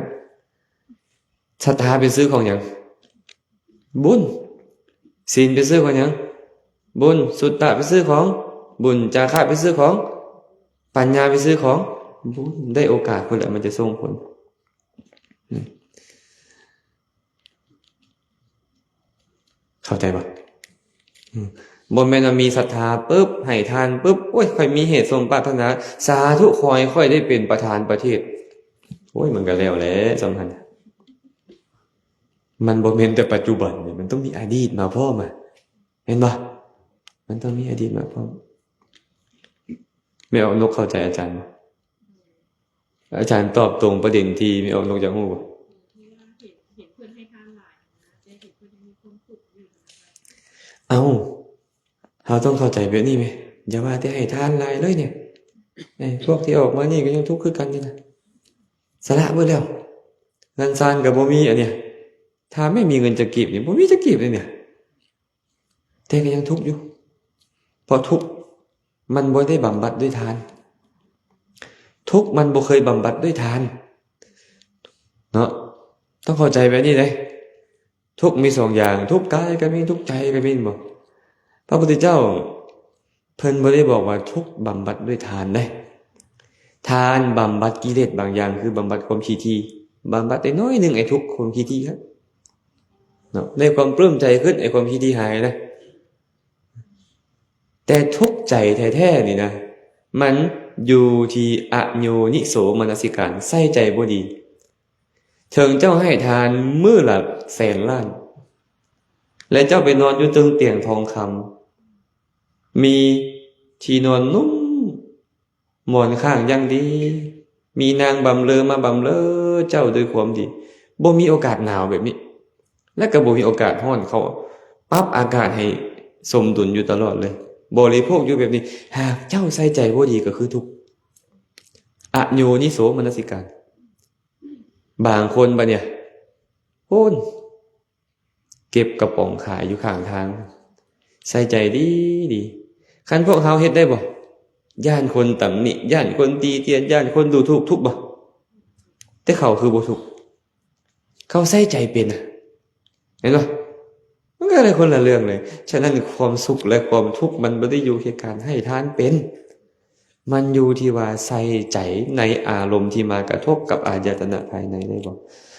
ศรัทธาเป็นซื้อของหยังบุญศีลเป็นซื้อของหยังบุญสุตตะเป็นซื้อของบุญจาคะเป็นซื้อของปัญญาเป็นซื้อของบุญได้โอกาสพุ่นแหละมันจะส่งผลเข้าใจป่ะบ่แม่นว่ามีศรัทธาปึ๊บให้ทานปึ๊บโอ้ยค่อยมีเหตุสมปรารถนาสาธุค่อยได้เป็นประธานประเทศโอ้ยมันก็แล้วแหละสำคัญมันบ่แม่นแต่ปัจจุบันนี่มันต้องมีอดีตมาพร้อมเห็นป่ะมันต้องมีอดีตมาพร้อมไม่เอานกเข้าใจอาจารย์อาจารย์ตอบตรงประเด็นที่ไม่เอานกจากหูป่ะเราต้องเข้าใจแบบนี้ไหมอย่าว่าแต่ให้ทานหลายเลยเนี่ยพวกที่ออกมานี่ก็ยังทุกข์คือกันนี่นะสละเบิดแล้วเงินซานกับบ่มีอันเนี้ยถ้าไม่มีเงินจะกีบนี่บ่มีจะกีบเลยเนี่ยแต่ก็ยังทุกข์อยู่เพราะทุกข์มันบ่ได้บำบัดด้วยทานทุกข์มันบ่เคยบำบัดด้วยทานเนาะต้องเข้าใจแบบนี้เลยทุกข์มี2อย่างทุกข์กายก็มีทุกข์ใจก็มีบ่พระพุทธเจ้าเพิ่นบ่ได้บอกว่าทุกข์บำบัดด้วยทานได้ทานบำบัดกิเลสบางอย่างคือบำบัดความขี้ถี่บำบัดได้น้อยนึงไอ้ทุกข์ความขี้ถี่ครับเนาะได้ความปลื้มใจขึ้นไอ้ความขี้ถี่หายนะแต่ทุกข์ใจแท้ๆนี่นะมันอยู่ที่อโยนิโสมนสิการใส่ใจบ่ดีถึงเจ้าให้ทานมื้อละแสนล้านและเจ้าไปนอนอยู่ตึงเตียงทองคำมีที่นอนนุ่มหมอนข้างอย่างดีมีนางบำเรอมาบำเรอเจ้าด้วยความดีบ่มีโอกาสหนาวแบบนี้ และก็บ่มีโอกาสร้อนเขาปรับอากาศให้สมดุลอยู่ตลอดเลยบริโภคอยู่แบบนี้หากเจ้าใส่ใจบ่ดีก็คือทุกข์อโยนิโสมนสิการบางคนบัดเนี่ยโอ้นเก็บกระป๋องขายอยู่ข้างทางใส่ใจดีดีคันพวกเฮาเฮ็ดได้บ่ย่านคนตำหนิย่านคนตีเตียนย่านคนดูถูกทุกบ่แต่เขาคือบ่ทุกเขาใส่ใจเป็นน่ะเห็นบ่มันก็เลยคนละเรื่องเลยฉะนั้นความสุขและความทุกข์มันบ่ได้อยู่ที่การให้ทานเป็นมันอยู่ที่ว่าใส่ใจในอารมณ์ที่มากระทบกับอายตนะภายในได้บ่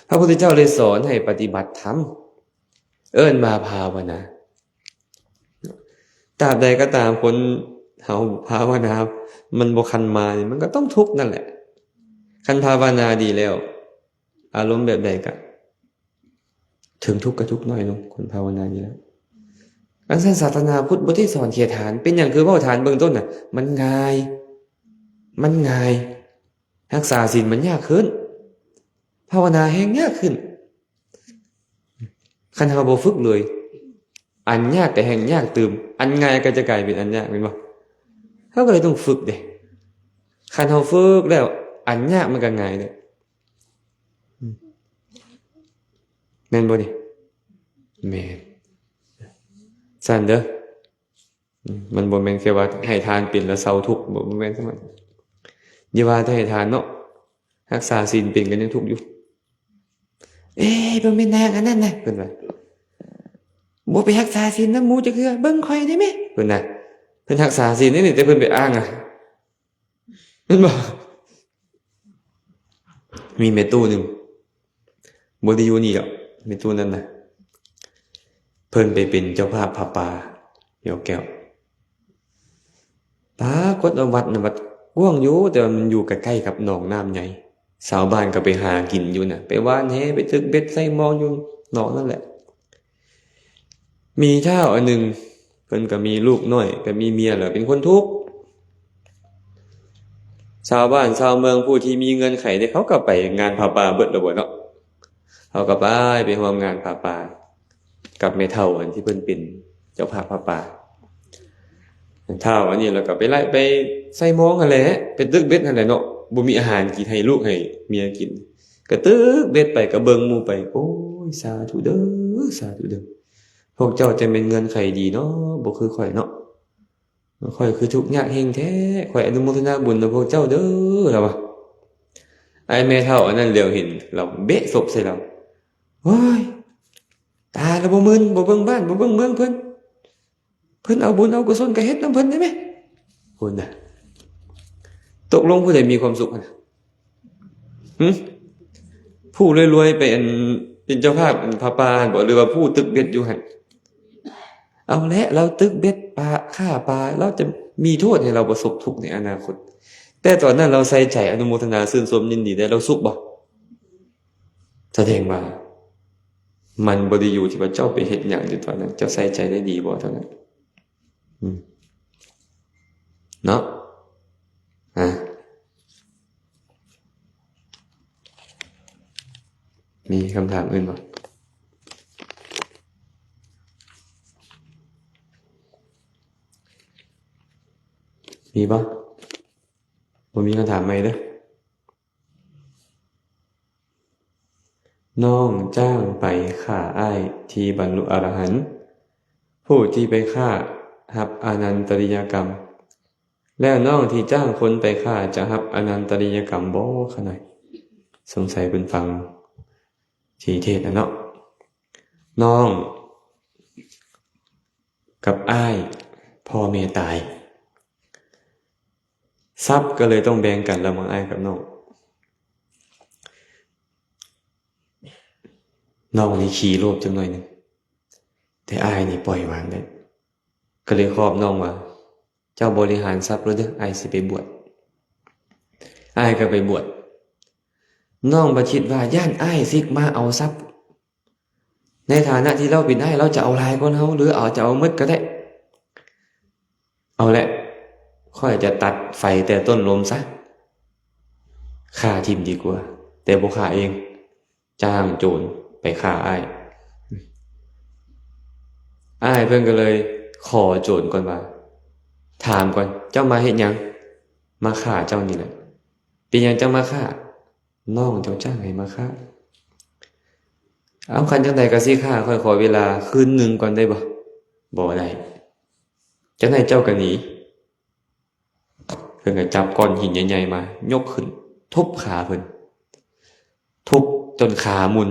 พระพุทธเจ้าเลยสอนให้ปฏิบัติธรรมเอิ้นมาภาวนาตราบใดก็ตามคนเฮาภาวนามันบ่คันมานี่มันก็ต้องทุกข์นั่นแหละคันภาวนาดีแล้วอารมณ์แบบใดก็ถึงทุกข์ก็ทุกข์น้อยลงคนภาวนาดีแล้วอันสั้นศาสนาพุทธบ่ได้สอนเขียนฐานเป็นหยังคือเว้าฐานเบื้องต้นน่ะมันง่ายรักษาศีลมันยากขึ้นภาวนาแฮงยากขึ้นคันเฮาบ่ฝึกเลยอันยากก็แฮงยากตื่มอันง่ายก็จะกลายเป็นอันยากแม่นบ่เฮาก็เลยต้องฝึกเด้คันเฮาฝึกแล้วอันยากมันก็ง่ายเด้แม่นบ่นี่แม่นสั่นเด้อมันบ่แม่นแค่ว่าให้ทานเป็นแล้วเซาทุกข์บ่แม่นซะมันอย่าว่าแต่ให้ทานเนาะรักษาศีลเป็นก็ยังทุกข์อยู่บ่แม่นนางอันนั้นน่ะเพิ่นว่าบ่ไปรักษาศีลนำหมู่จักเทื่อเบิ่งข่อยได้แม่เพิ่นน่ะเพิ่นรักษาศีลนี่แต่เพิ่นไปอ้างเพิ่นบอกมีแม่ตู้นึงบ่ได้อยู่นี่หรอกแม่ตู้นั้นน่ะเพิ่นไปเป็นเจ้าภาพผ้าป่าเหี่ยวแก้วปรากฏว่าวัดน่ะวัดกว้างอยู่แต่มันอยู่ใกล้ๆกับหนองน้ำใหญ่ชาวบ้านก็ไปหากินอยู่น่ะไปว่านแหไปตึกเบ็ดใส่มองอยู่หนองนั่นแหละมีเจ้าอันนึงเพิ่นก็มีลูกน้อยก็มีเมียแล้วเป็นคนทุกข์ชาวบ้านชาวเมืองผู้ที่มีเงินไขได้เขาก็ไปงานผ้าป่าเบิดแล้วบ่เนาะเขาก็ไปร่วมงานผ้าป่ากับแม่เฒ่าอันที่เพิ่นเป็นเจ้าภาพผ้าป่าเฒ่าอันนี้แล้วก็ไปไล่ไปใส่มองนั่นแหละเป็นตึกเบ็ดนั่นแหละเนาะบ่มีอาหารกินให้ลูกให้เมียกินก็ตึกเบ็ดไปก็เบิ่งหมู่ไปโอ้ยสาธุเด้อสาธุเด้อพวกเจ้าจะเป็นเงินไขดีเนาะบ่คือข่อยเนาะข่อยคือทุกข์ยากแฮงแท้ข่อยอนุโมทนาบุญกับพวกเจ้าเด้อล่ะว่าไอ้แม่เฒ่าอันนั้นเหลียวเห็นเราเบะศพใส่เราโอ้ยตาละบ่มึนบ่เบิ่งบ้านบ่เบิ่งเมืองเพิ่นเอาบุญเอากุศลก็เฮ็ดนำเพิ่นได้มั้ยพุ่นน่ะตกลงผู้ใดมีความสุขน่ะผู้รวยๆไปเป็นเจ้าภาพผ้าป่าบ่หรือว่าผู้ตึกเบ็ดอยู่หั่นเอาละเราตึกเบ็ดปลาฆ่าปลาเราจะมีโทษให้เราประสบทุกข์ในอนาคตแต่ตอนนั้นเราใส่ใจอนุโมทนาชื่นชมยินดีได้เราสุขบ่แสดงว่ามันบ่ได้อยู่ที่ว่าเจ้าไปเฮ็ดหยังอยู่ตอนนั้นเจ้าใส่ใจได้ดีบ่เท่านั้นเนาะมีคำถามอื่นบ่มีบ่มีคำถามใหม่เด้อน้องจ้างไปฆ่าอ้ายที่บรรลุอรหันต์ผู้ที่ไปฆ่ารับอนันตริยกรรมแล้วน้องที่จ้างคนไปฆ่าจะรับอนันตริยกรรมบ่ขนาดสงสัยเพิ่นฟังที่เทศน์เนาะน้องกับอ้ายพ่อแม่ตายทรัพย์ก็เลยต้องแบ่งกันระหว่างอ้ายกับน้องนี่ขี้โลภจังหน่อยนึงแต่อ้ายนี่ปล่อยวางได้ก็เลยครอบน้องว่าเจ้าบริหารทรัพย์แล้วเด้ออ้ายสิไปบวชอ้ายก็ไปบวชน้องบ่คิดว่าย่านอ้ายสิมาเอาทรัพย์ในฐานะที่เราเป็นอ้ายเราจะเอาหลายกว่าเฮาหรือจะเอาหมดก็ได้เอาแหละค่อยจะตัดไฟแต่ต้นลมซะฆ่าทิ่มดีกว่าแต่บ่ฆ่าเองจ้างโจรไปฆ่าอ้าย อ้ายเพิ่นก็เลยขอโจรก่อนว่าถามก่อนเจ้ามาเฮ็ดหยังมาฆ่าเจ้านี่แหละเป็นหยังเจ้ามาฆ่าน้องเจ้าจ้างให้มาฆ่าเอาคันจังใดก็สิฆ่าค่อยขอเวลาคืนหนึงก่อนได้บ่ได้จังได๋เจ้าก็หนีเพิ่นก็จับก้อนหินใหญ่ๆมายกขึ้นทุบขาเพิ่นทุบจนขามุน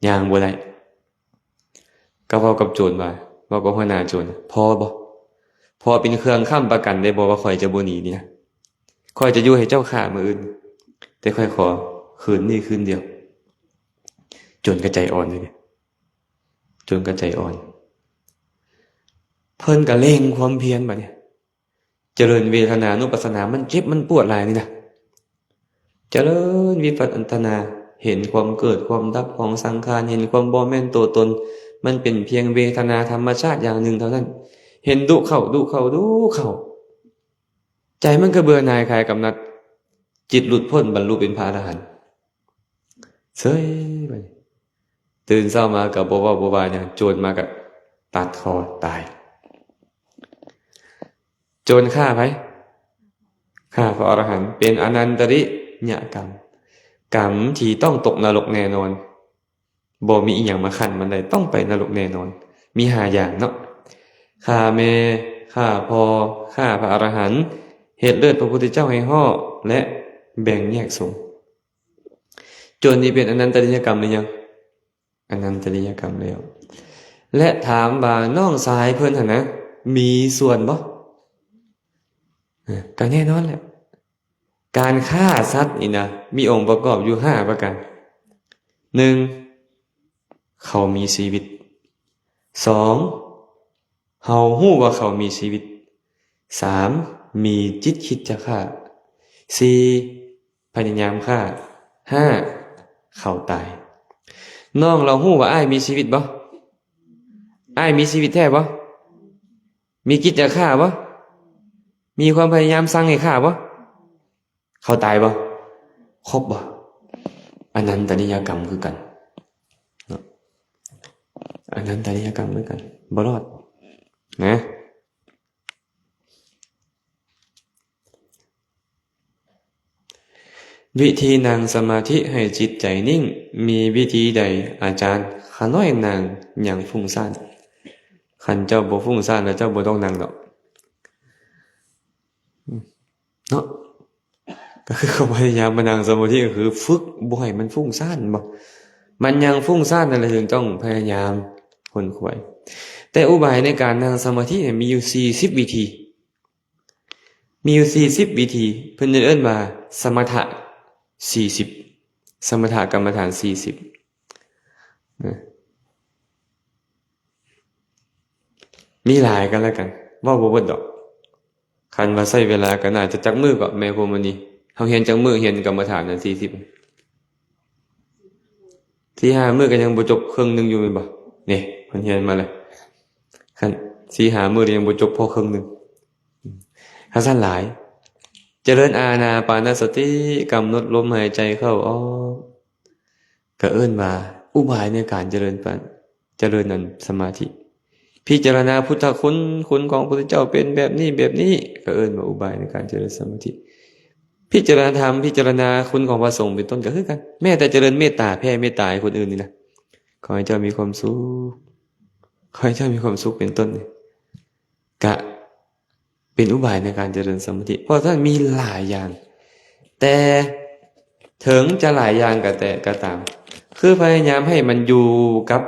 ย่างบ่ได้ก็เว้ากับโจรว่าเว้ากับหัวหน้าโจรพอบ่พอเป็นเครื่องค้ำประกันได้บ่ว่าข้อยจะบ่หนีนี่นะข้อยจะอยู่ให้เจ้าฆ่ามื้ออื่นแต่ข้อยขอคืนนี้คืนเดียวโจรก็ใจอ่อนเลยเนี่ยโจรก็ใจอ่อนเพิ่นก็เร่งความเพียรบัดเนี่ยเจริญเวทนานุปัสสนามันเจ็บมันปวดหลายนี่นะเจริญวิปัสสนาเห็นความเกิดความดับของสังขารเห็นความบ่แม่นตัวตนมันเป็นเพียงเวทนาธรรมชาติอย่างหนึ่งเท่านั้นเห็นดุเข้าใจมันก็เบื่อหน่ายคลายกำหนัดจิตหลุดพ้นบรรลุเป็นพระอรหันต์เซ้ยไปตื่นเช้ามาก็บ่เว้าบ่ว่าหยังโจรมาก็ตัดคอตายโจรฆ่าไผฆ่าพระอรหันต์เป็นอนันตริยกรรมกรรมที่ต้องตกนรกแน่นอนบ่มีอีหยังมาคั่นมันได้ต้องไปนรกแน่นอนมี5อย่างเนาะฆ่าแม่ฆ่าพ่อฆ่าพระอรหันต์เฮ็ดเลือดพระพุทธเจ้าให้ห่อและแบ่งแยกสงฆ์โจรนี้เป็นอนันตริยกรรมหรือยังอนันตริยกรรมแล้วและถามว่าน้องสายเพิ่นหั่นนะมีส่วนบ่ก็แน่นอนแหละการฆ่าสัตว์นี่นะมีองค์ประกอบอยู่5ประการ 1. เขามีชีวิต 2. เฮาฮู้ว่าเขามีชีวิต 3. มีจิตคิดจะฆ่า 4. พยายามฆ่า 5. เขาตายน้องเราฮู้ว่าอ้ายมีชีวิตบ่อ้ายมีชีวิตแท้บ่มีคิดจะฆ่าบ่มีความพยายามสั่งให้ฆ่าบ่เขาตายบ่ครบบ่อนันตริยกรรมคือกันเนาะอนันตริยกรรมคือกันบ่รอดนะวิธีนั่งสมาธิให้จิตใจนิ่งมีวิธีใดอาจารย์ขาน้อยนั่งอย่างฟุ้งซ่านคันเจ้าบ่ฟุ้งซ่านแล้วเจ้าบ่ต้องนั่งดอกเนาะก็คือเขาพยายามมานั่งสมาธิก็คือฝึกบ่ให้มันฟุ้งซ่านบ่มันยังฟุ้งซ่านนั่นแหละถึงต้องพยายามค้นคว้าแต่อุบายในการนั่งสมาธิมีอยู่40วิธีมีอยู่40วิธีเพิ่นเอิ้นว่าสมถะ40สมถกรรมฐาน40นะมีหลายกันแล้วกันเว้าบ่เบิดดอกคันว่าใช้เวลาก็น่าจะจักมื้อก็แม่พรหมณีเฮาเรียนจักมื้อเรียนกรรมฐานนั่น40 4-5 มื้อก็ยังบ่จบครึ่งนึงอยู่แม่นบ่นี่เพิ่นเรียนมาเลยคัน 4-5 มื้อยังบ่จบพอครึ่งนึงถ้าซั่นหลายเจริญอานาปานสติกำหนดลมหายใจเข้าออกก็เอิ้นว่าอุบายในการเจริญนั้นสมาธิพิจารณาพุทธคุณของพระพุทธเจ้าเป็นแบบนี้ก็เอิ้นว่าอุบายในการเจริญสมาธิพิจารณาธรรมพิจารณาคุณของพระสงฆ์เป็นต้นก็คือกันแม้แต่เจริญเมตตาแผ่เมตตาให้คนอื่นนี่นะขอให้เจ้ามีความสุขขอให้เจ้ามีความสุขเป็นต้นก็เป็นอุบายในการเจริญสมาธิเพราะท่านมีหลายอย่างแต่ถึงจะหลายอย่างก็ตามคือพยายามให้มันอยู่กับ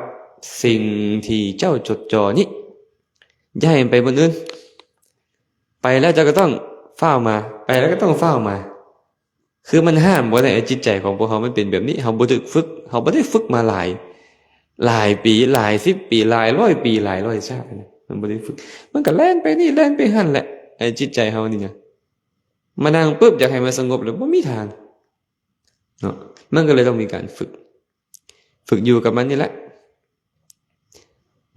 สิ่งที่เจ้าจดจ่อนี้อย่าให้มันไปบนอื่นไปแล้วเจ้าก็ต้องเฝ้ามาไปแล้วก็ต้องเฝ้ามาคือมันห้ามบ่ได้จิตใจของพวกเขามันเป็นแบบนี้เฮาบ่ได้ฝึกมาหลายปีหลาย10ปีหลายร้อยปีหลายร้อยชาติมันบ่ได้ฝึกมันก็แล่นไปนี่แล่นไปหั่นแหละไอ้จิตใจเฮานี่นะมานั่งปึ๊บอยากให้มันสงบแล้วบ่มีทางเนาะมันก็เลยต้องมีการฝึกอยู่กับมันนี่แหละ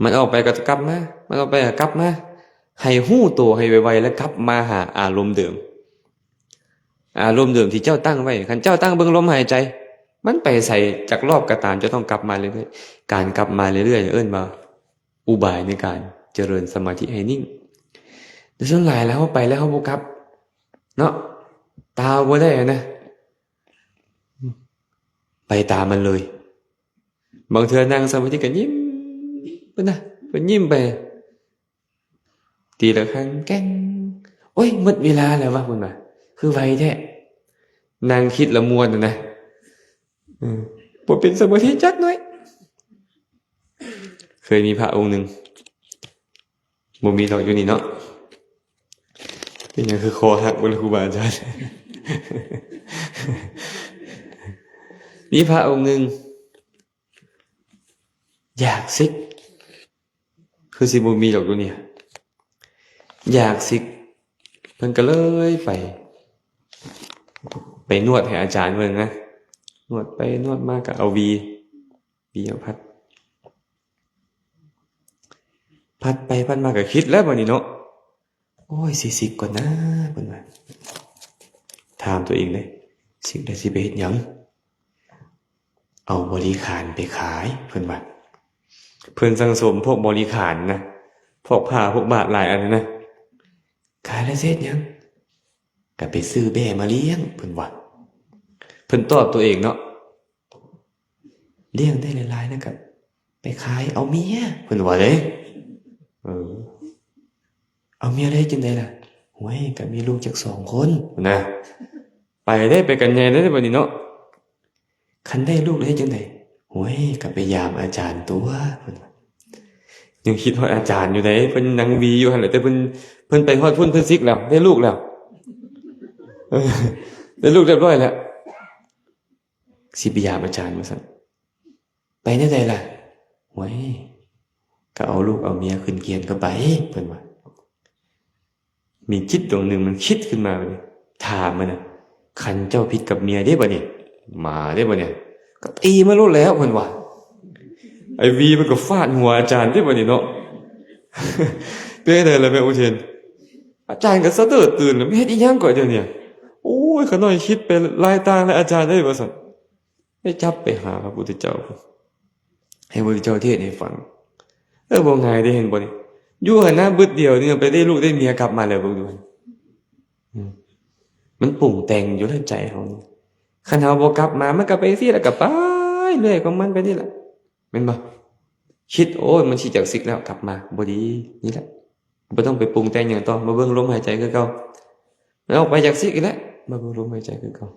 มันออกไปก็กลับมามันออกไปก็กลับมาให้ฮู้ตัวให้ไวๆแล้วกลับมาหาอารมณ์เดิมที่เจ้าตั้งไว้คันเจ้าตั้งเบิ่งลมหายใจมันไปใส่จากรอบก็ตามจะต้องกลับมาเรื่อยๆการกลับมาเรื่อยๆเอิ้นว่า อุบายในการเจริญสมาธิให้นิ่งแต่ส่วนหลายแล้วเขาไปแล้วเขาบ่กลับเนาะตาบ่ได้นะไปตามมันเลยบางเทื่อนั่งสมาธิก็ยิ้มเพิ่นน่ะเพิ่นยิ้มไปตีละครั้งแก้งโอ้ยหมดเวลาแล้ววะเพิ่นว่าคือไวแท้นั่งคิดละม่วนน่ะนะบ่เป็นสมาธิจักหน่อยเคยมีพระองค์หนึ่งบ่มีดอกอยู่นี่เนาะเป็นหยังคือคอหักบนครูบาอาจารย์ มีพระองค์หนึ่งอยากซิกคือสิบ่มีดอกอยู่นี่อยากซิกเพิ่นก็เลยไปนวดให้อาจารย์เบิ่งนะนวดไปนวดมาก็เอาวีเอาพัดไปพัดมาก็คิดแล้วบัดนี้เนาะโอ้ยสิซิกก่อนนะเพิ่นว่าถามตัวเองเลยซิกได้สิไปเฮ็ดหยังเอาบริขารไปขายเพิ่นว่าเพิ่นสังสมพวกบริขารนะพวกผ้าพวกบาทหลายอันนะขายแล้วเสร็จหยังก็ไปซื้อแบ่มาเลี้ยงเพิ่นว่าเพิ่นตอบตัวเองเนาะเลี้ยงได้หลายๆนะครับไปขายเอาเมียเพิ่นว่าเด้เอาเมียได้จังได๋ล่ะโห้ยก็มีลูกจัก2คนนะไปได้ไปกันใหญ่ได้บัดนี้เนาะคันได้ลูกได้จังได๋โห้ยก็ไปยามอาจารย์ตัวเพิ่นว่ายังคิดฮอดอาจารย์อยู่เด้เพิ่นนั่งวีอยู่หั่นแหละแต่เพิ่นไปฮอดพุ่นเพิ่นซิกแล้วได้ลูกแล้วได้ลูกเรียบร้อยแล้วสิไปยามอาจารย์ว่าซั่นไปได้ไดล่ะโห้ยก็เอาลูกเอาเมียขึ้นเกียรก็ไปเพิ่นว่ามีจิตดวงหนึ่งมันคิดขึ้นมาบัดนี้ถามมันน่ะคันเจ้าผิดกับเมียได้บ่เนี่ยมาได้บ่เนี่ยก็ตีมาโลดแล้วเพิ่นว่าไอ้วีมันก็ฟาดหัวอาจารย์ได้บ่นี่เนาะ เป็นได้ล่ะแม่อุเทนอาจารย์ก็สะเติดตื่นแล้วเฮ็ดอีหยังก่อนเดี๋ยวนี้โอ้ยขน้อยคิดไปหลายตางแล้วอาจารย์ได้ว่าซั่นให้จับไปหาพระพุทธเจ้าให้พระพุทธเจ้าเทศน์ให้ฟังบ่ง่ายได้เห็นบ่นี่อยู่หั่นนะบึดเดียวนี่ไปได้ลูกได้เมียกลับมาแล้วเบิ่งดูมันปรุงแต่งอยู่ในใจเฮานี่คันเฮาบ่กลับมามันก็ไปซี่แล้วก็ไปเรื่อยของมันไปนี่แหละแม่นบ่คิดโอ้ยมันสิจักซิกแล้วกลับมาบ่ดีนี่แหละบ่ต้องไปปรุงแต่งหยังต่อมาเบิ่งลมหายใจคือเก่าแล้วออกไปจากซิกอีกแล้วมาเบิ่งลมหายใจคือเก่า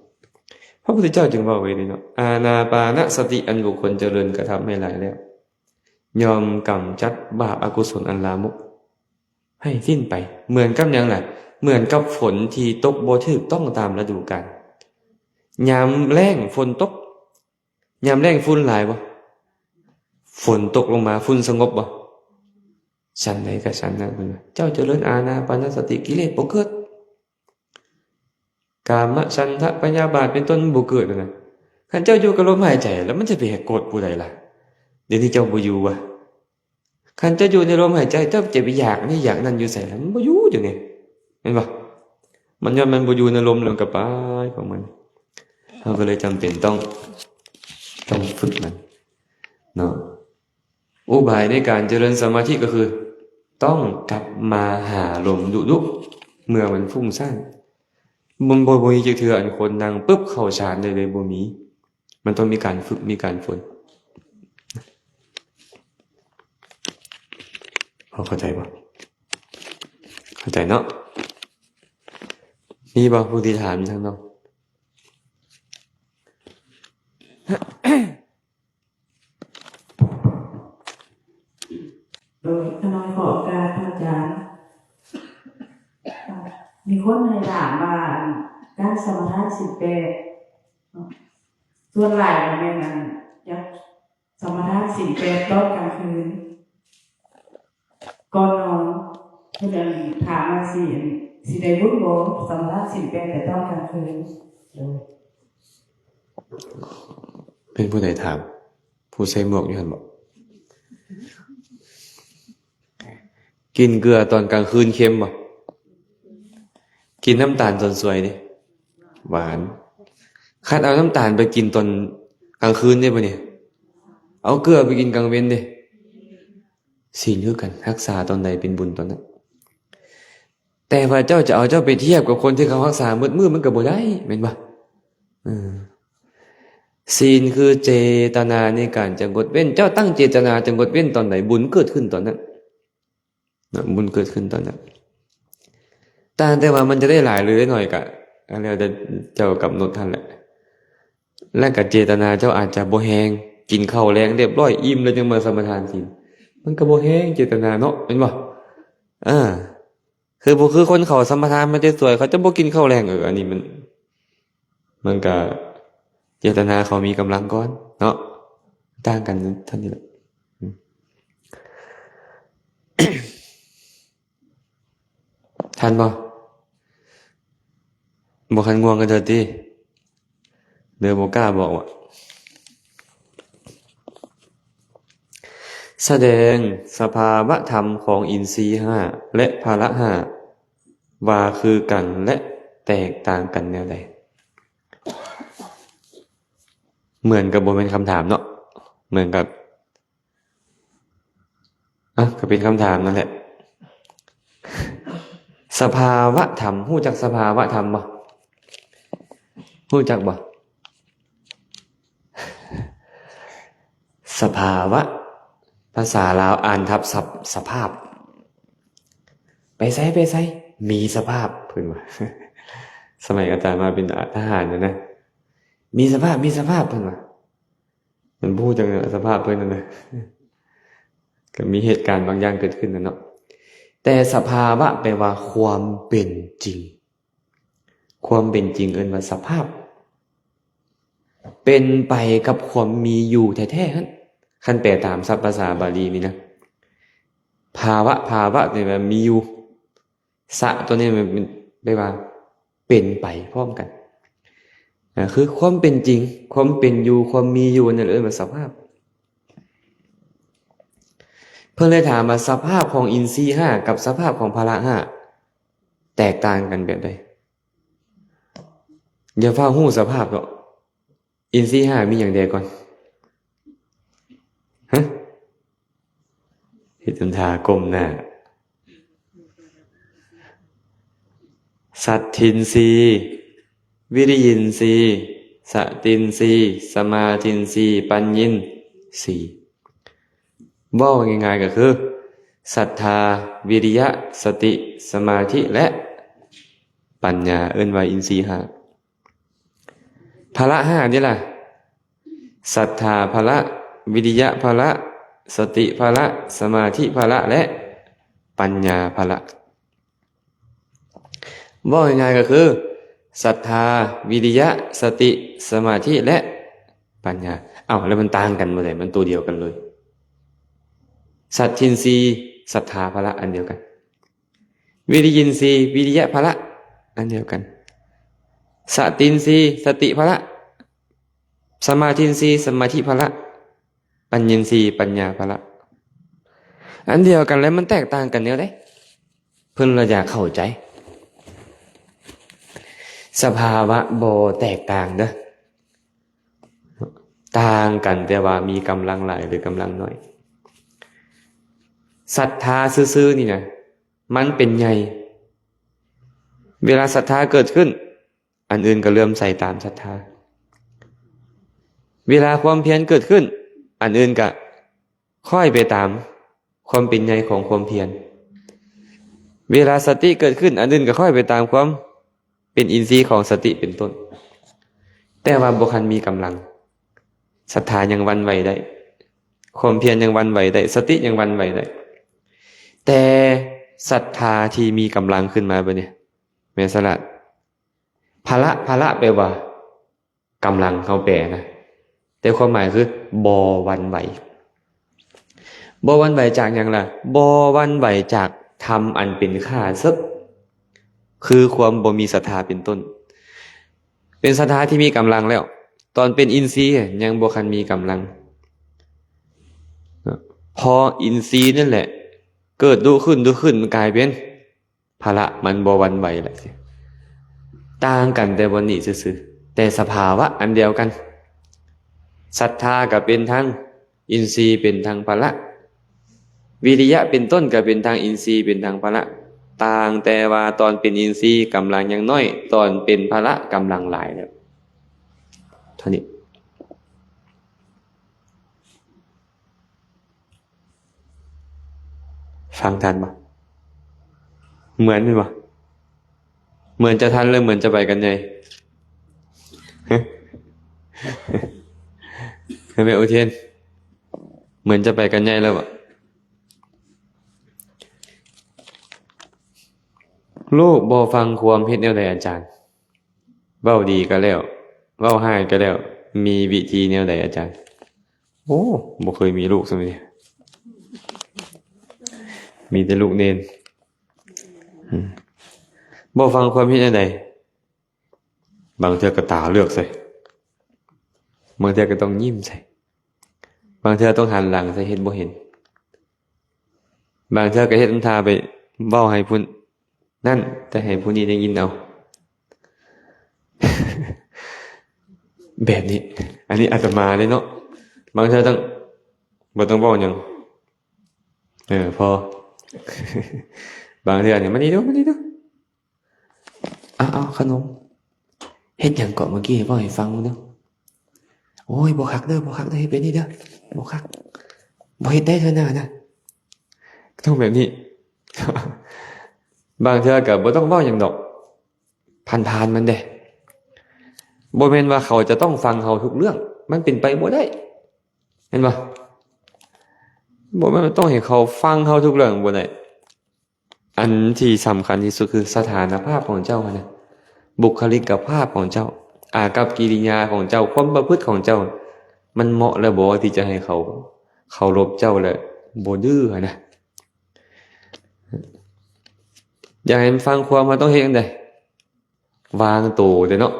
พระพุทธเจ้าจึงว่าไว้นี่เนาะอานาปานสติอันบุคคลเจริญกระทำให้หลายแล้วยอมกำจัดบาปอกุศลอันลามกให้สิ้นไปเหมือนกับหยังล่ะเหมือนกับฝนที่ตกบ่ถูกต้องตามฤดูกาลยามแล้งฝนตกยามแล้งฝุ่นหลายบ่ฝนตกลงมาฝุ่นสงบบ่ฉันใดก็ฉันนั้นเพิ่นว่าเจ้าเจริญอานาปานสติกิเลสบ่เกิดกามฉันทะพยาบาทเป็นต้นบ่เกิดนั่นน่ะคันเจ้าอยู่กับลมหายใจแล้วมันจะไปโกรธผู้ใดล่ะเดี๋ยวนี้เจ้าบ่อยู่ว่ะคันเจ้าอยู่ในลมหายใจเจ้าจะไปอยากนี่อยากนั่นอยู่ไสแล้วมันบ่อยู่อยู่นี่เห็นบ่มันย้อนมันบ่อยู่ในลมแล้วก็ไปของมันเราก็เลยจำเป็นต้องฝึกมันเนาะอุบายในการเจริญสมาธิก็คือต้องกลับมาหาลมดุๆเมื่อมันฟุ้งซ่านมันบ่มีจักเทื่ออันคนนั่งปึ๊บเข้าฌานได้เลยบ่มีมันต้องมีการฝึกมีการฝนเข้าใจบ่เข้าใจเนาะมีบ่ผู้ที่ถามทางน้องโดยขน้อยขอการพระอาจารย์มีคนในถามว่าการสมถะ18ส่วนหลายมันเป็นยักสมถะ18ตอนกลางคืนก่อนนอนเพื่อนถามมาสิได้บุญบ่สมถะ18แต่ตอนกลางคืน เป็นผู้ใดถามผู้ใส่หมวกอยู่หั่นบ่กินเกลือตอนกลางคืนเค็มบ่กินน้ำตาลตอนสวยดิหวานคัดเอาน้ำตาลไปกินตอนกลางคืนได้ป่ะเนี่ยเอาเกลือไปกินกลางเว้นดิ ศีลคือกันรักษาตอนใดเป็นบุญตอนนั้นแต่ว่าเจ้าจะเอาเจ้าไปเทียบกับคนที่เขารักษามืดมันก็บ่ได้แม่นบ่ศีลคือเจตนาในการจะงดเว้นเจ้าตั้งเจตนาจะงดเว้นตอนไหนบุญเกิดขึ้นตอนนั้นบุญเกิดขึ้นตอนนั้นแต่ว่ามันจะได้หลายหรือได้หน่อยก็แล้วแต่เจ้ากำหนดท่านแหละและก็เจตนาเจ้าอาจจะบ่แฮงกินข้าวแรงเรียบร้อยอิ่มแล้วจึงมาสมาทานศีลมันก็บ่แฮงเจตนาเนาะแม่นบ่คือบ่คือคนเขาสมาทานมันจะสวยเขาจะบ่กินข้าวแรงอันนี้มันก็เจตนาเขามีกำลังก่อนเนาะต่างกันเท่านี้แหละ ทันบ่คันง่วงกันเถิดติเด้อบ่กล้าบอกว่าแสดงสภาวะธรรมของอินทรีย์5และภาระ5ว่าคือกันและแตกต่างกันแนวใดเหมือนกับบ่เป็นคำถามเนาะเหมือนกับก็เป็นคำถามนั่นแหละสภาวะธรรมรู้จักสภาวะธรรมบ่รู้จักบ่สภาวะภาษาลาวอ่านทับศัพท์สภาพไปไสมีสภาพเพิ่นว่าสมัยอาจารย์มาเป็นทหารนะมีสภาพเพิ่นว่ามันพูดจังสภาพเพิ่นนั่นน่ะก็มีเหตุการณ์บางอย่างเกิดขึ้นนะเนาะแต่สภาวะแปลว่าความเป็นจริงความเป็นจริงเอิ้นว่าสภาพเป็นไปกับความมีอยู่แท้ๆหั่นคันแปลตามศัพท์ภาษาบาลีนี่นะภาวะนี่มันมีอยู่สะตัวนี้มันแปลว่าเป็นไปพร้อมกันคือความเป็นจริงความเป็นอยู่ความมีอยู่นั่นเอิ้นว่าสภาพเพิ่นเลยถามว่าสภาพของอินทรีย์5กับสภาพของพละ5แตกต่างกันแบบใดอย่าฟ้าฮู้สภาพเนาะอินทรีย์5มีหยังใดก่อนเฮ็ดจนทากลมหน้าสัตทินทรีย์วิริยินทรีย์สตินทรีย์สมาธินทรีย์ปัญญินทรีย์ว่าง่ายๆก็คือศรัทธาวิริยะสติสมาธิและปัญญาเอิ้นว่าอินทรีย์5พละ5นี่ล่ะศรัทธาพละวิริยะพละสติพละสมาธิพละและปัญญาพละว่าง่ายๆก็คือศรัทธาวิริยะสติสมาธิและปัญญาแล้วมันต่างกันบ่ได้มันตัวเดียวกันเลยสัตทินทรีย์ศรัทธาพละอันเดียวกันวิริยินทรีย์วิริยะพละอันเดียวกันสตินทรีย์สติพละสมาธินทรีย์สมาธิพละปัญญินทรีย์ปัญญาพละอันเดียวกันแล้วมันแตกต่างกันแนวใดเพิ่นละอยากเข้าใจสภาวะบ่แตกต่างเด้อต่างกันแต่ว่ามีกำลังหลายหรือกำลังน้อยศรัทธาซื่อๆนี่นะมันเป็นใหญ่เวลาศรัทธาเกิดขึ้นอันอื่นก็เริ่มใส่ตามศรัทธาเวลาความเพียรเกิดขึ้นอันอื่นก็ค่อยไปตามความเป็นใหญ่ของความเพียรเวลาสติเกิดขึ้นอันอื่นก็ค่อยไปตามความเป็นอินทรีย์ของสติเป็นต้นแต่ว่าบ่คันมีกำลังศรัทธายังหวั่นไหวได้ความเพียรยังหวั่นไหวได้สติยังหวั่นไหวได้แต่ศรัทธาที่มีกำลังขึ้นมาบ่เนี่ยแม่สลัดภละแปลว่ากำลังเฮาแปลนะแต่ความหมายคือบ่หวั่นไหวบ่หวั่นไหวจากหยังล่ะบ่หวั่นไหวจากธรรมอันเป็นข้าศึกคือความบ่มีศรัทธาเป็นต้นเป็นศรัทธาที่มีกำลังแล้วตอนเป็นอินทรีย์ยังบ่คันมีกำลังพออินทรีย์นั่นแหละเกิดดูขึ้นมันกลายเป็นภละมันบ่หวั่นไหวแหละสิต่างกันแต่บ่นี้ซื่อๆแต่สภาวะอันเดียวกันศรัทธาก็เป็นทั้งอินทรีย์เป็นทั้งภละ วิริยะเป็นต้นก็เป็นทางอินทรีย์เป็นทางพละต่างแต่ว่าตอนเป็นอินทรีย์กำลังยังน้อยตอนเป็นพละกำลังหลายแล้วเท่านี้ฟังทันปะเหมือนไหมปะเหมือนจะทันหรือเหมือนจะไปกันไงเห็นไหมอุเทนเหมือนจะไปกันไงแล้วปะลูกบ่ฟังความเฮ็ดแนวใดอาจารย์เว้าดีก็แล้วเว้าให้ก็แล้วมีวิธีแนวใดอาจารย์โอ้บ่เคยมีลูกซะมั้ยมีแต่ลูกเนนบ่ฟังความเฮ็ดแนวใดบางเทื่อก็ตาเลือกใส่บางเทื่อก็ต้องยิ้มใส่บางเทื่อต้องหันหลังใส่เฮ็ดบ่เห็นบางเทื่อก็เฮ็ดทำท่าไปเว้าให้ผู้นั่นแต่ให้ผู้นี้ได้ยินเอา แบบนี้อันนี้อาตมาเลยเนาะบางเทื่อต้องบ่ต้องเว้าหยังพอ บางเทื่อนี่มานี่ดูเอาขนมเฮ็ดหยังก่อนเมื่อกี้เว้าให้ฟังเนาะโอ้ยบ่คักเด้อเฮ็ดแบบนี้เด้อบ่คักบ่เฮ็ดได้เท่านั้นน่ะต้องแบบนี้ บางเทื่อก็บ่ต้องเว้าหยังดอกผ่านมันเด้บ่แม่นว่าเขาจะต้องฟังเราทุกเรื่องมันเป็นไปบ่ได้เห็นบ่แม่นต้องให้เขาฟังเราทุกเรื่องบ่ได้อันที่สำคัญที่สุดคือสถานภาพของเจ้านะบุคลิกภาพของเจ้าอากับกิริยาของเจ้าความประพฤติของเจ้ามันเหมาะแล้วบ่ที่จะให้เขาเคารพเจ้าและบ่ดื้อนะอยากให้ฟังความมันต้องเฮ็ดจังได๋วางตัวเด้อเนาะ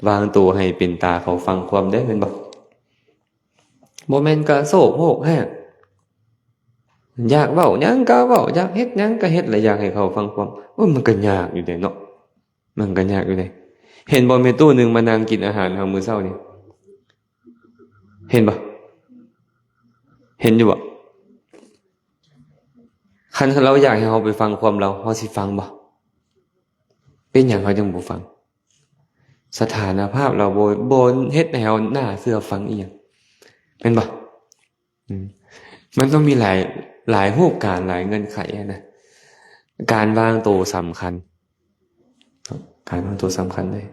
วางตัวให้เป็นตาเขาฟังความได้แม่นบ่บ่แม่นก็โศกโหกแฮกอยากเว้าหยังก็เว้าอยากเฮ็ดหยังก็เฮ็ดและอยากให้เขาฟังความมันก็ยากอยู่เด้เนาะมันก็ยากอยู่เด้เห็นบ่แม่ตู้นึงมานั่งกินอาหารทางมื้อเช้านี่เห็นบ่เห็นอยู่บ่คันเราอยากให้เขาไปฟังความเราสิฟังบ่เป็นหยังเขาจังบ่ฟังสถานภาพเราบ่เฮ็ดให้เฮาหน้าเชื่อฟังอีหยังแม่นบ่มันต้องมีหลายรูปการหลายเงื่อนไขนะการวางตัวสำคัญการวางตัวสำคัญเลย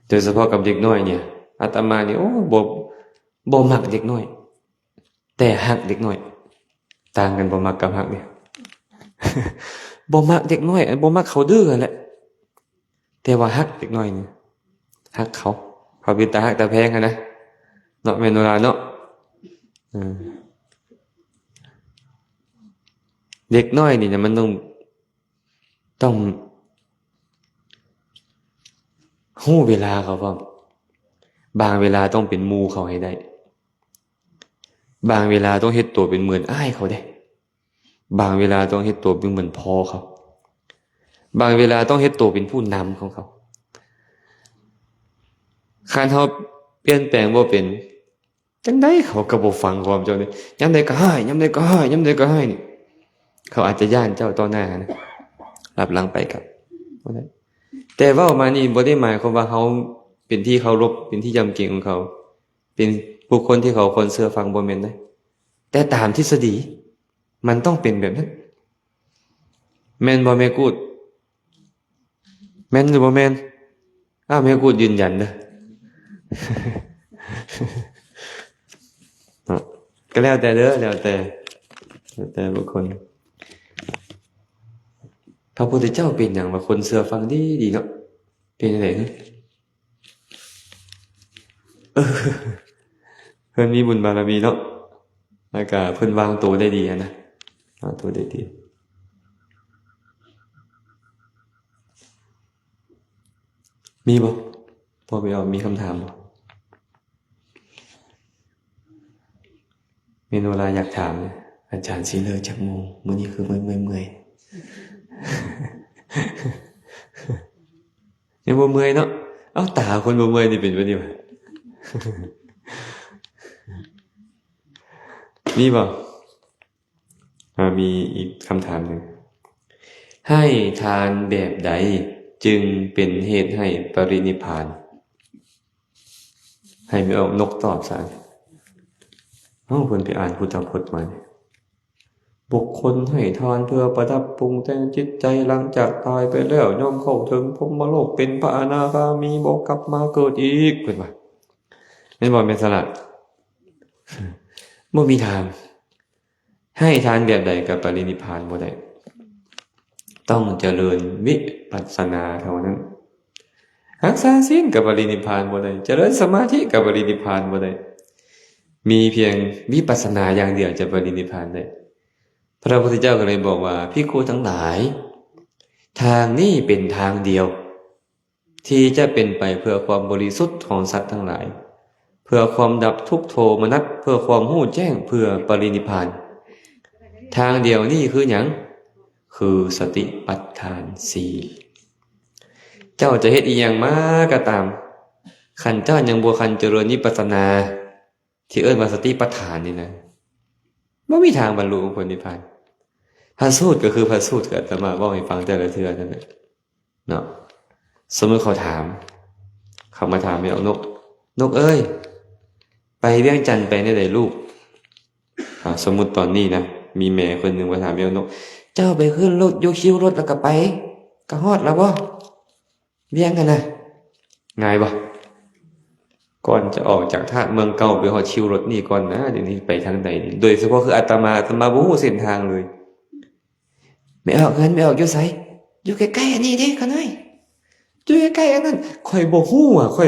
โดยเฉพาะกับเด็กน้อยเนี่ยอาตมานี่บ่มักเด็กน้อยแต่ฮักเด็กน้อยต่างกันบ่มักกับฮักเนี่ย บ่มักเด็กน้อยบ่มักเขาดื้อแหละแต่ว่าฮักเด็กน้อยนี่ฮักเขาเป็นตาฮักตาแพงนะเนาะแม่นเวลาเนาะเด็กน้อยนี่นะมันต้องฮู้เวลาเขาพร้อมบางเวลาต้องเป็นหมู่เขาให้ได้บางเวลาต้องเฮ็ดตัวเป็นเหมือนอ้ายเขาได้บางเวลาต้องเฮ็ดตัวเป็นเหมือนพ่อเขาบางเวลาต้องเฮ็ดตัวเป็นผู้นำของเขาคันเฮาเปลี่ยนแปลงบ่เป็นจังได๋เขาก็บ่ฟังความเจ้านี่ยามใดก็ให้นี่เขาอาจจะย่านเจ้าต่อหน้านะรับหลังไปครับบ่ได้แต่เว้ามานี่บ่ได้หมายความว่าเฮาเป็นที่เคารพเป็นที่ยำเกรงของเขาเป็นบุคคลที่เขาควรเชื่อฟังบ่แม่นได้แต่ตามทฤษฎีมันต้องเป็นแบบนั้นแม่นบ่แม่กูดแม่นหรือบ่แม่นแม่กูดยืนยันเด้อก็แล้วแต่เด้อแล้วแต่บุคคลพระพุทธเจ้าเป็นอย่างว่าคนเชื่อฟังดีเนาะเป็นจังได๋เพิ่นมีบุญบารมีเนาะแล้วก็เพิ่นวางตัวได้ดีนะวางตัวได้ดีมีบ่พอไปเอามีคำถามบ่เมนูลาอยากถามเนี่ยอาจารย์สิเลิกจักโมงมื้อนี้คือเมื่อยยังบ่เมื่อยเนาะตาคนบ่เมื่อยนี่เป็นบ่ดีบ่มีบ่มี มีอีกคำถามหนึ่งให้ทานแบบใดจึงเป็นเหตุให้ปรินิพพานให้ไม่เอานกตอบซะเพิ่นไปอ่านพุทธพจน์มาเนี่ยบุคคลให้ทานเพื่อประดับปรุงแต่งจิตใจหลังจากตายไปแล้วย่อมเข้าถึงพรหมโลกเป็นพระอนาคามีบ่กลับมาเกิดอีกเพิ่นว่าแม่นบ่แม่นสลัด บ่มีทางให้ทานแบบใดกับปรินิพพานบ่ได้ต้องเจริญวิปัสสนาเท่านั้นรักษาศีลกับปรินิพพานบ่ได้เจริญสมาธิกับปรินิพพานบ่ได้มีเพียงวิปัสสนาอย่างเดียวจะปรินิพพานได้พระพุทธเจ้าก็เลยบอกว่าภิกขุทั้งหลายทางนี้เป็นทางเดียวที่จะเป็นไปเพื่อความบริสุทธิ์ของสัตว์ทั้งหลายเพื่อความดับทุกข์โทมนัสเพื่อความรู้แจ้งเพื่อปรินิพพานทางเดียวนี่คือหยังคือสติปัฏฐาน4เจ้าจะเฮ็ดอีหยังมาก็ตามคันเจ้ายังบ่คันเจริญวิปัสสนาที่เอิ้นว่าสติปัฏฐานนี่นะบ่มีทางบรรลุผลนิพพานพระสูตรก็คือพระสูตรที่อาตมาเว้าให้ฟังแต่ละเทื่อนั่นแหละเนาะสมมุติเขามาถามแม่นกเอ้ยไปเวียงจันทน์ไปได้ลูกสมมุติตอนนี้นะมีแม่คนหนึงมาถามแม่นกเจ้าไปขึ้นรถอยู่คิวรถแล้วก็ไปก็ฮอดแล้วบ่เวียงกันนะง่ายบ่ก่อนจะออกจากท่าเมืองเก่าไปฮอดคิวรถนี่ก่อนนะเดี๋ยวนี้ไปทางใดนี่โดยเฉพาะคืออาตมาบ่ฮู้เส้นทางเลยไม่ออกอยู่ไสอยู่ใกล้ๆอันนี้เด้ขะน้อยอยู่ใกล้ๆอันนั้นข่อยบ่ฮู้อ่ะข่อ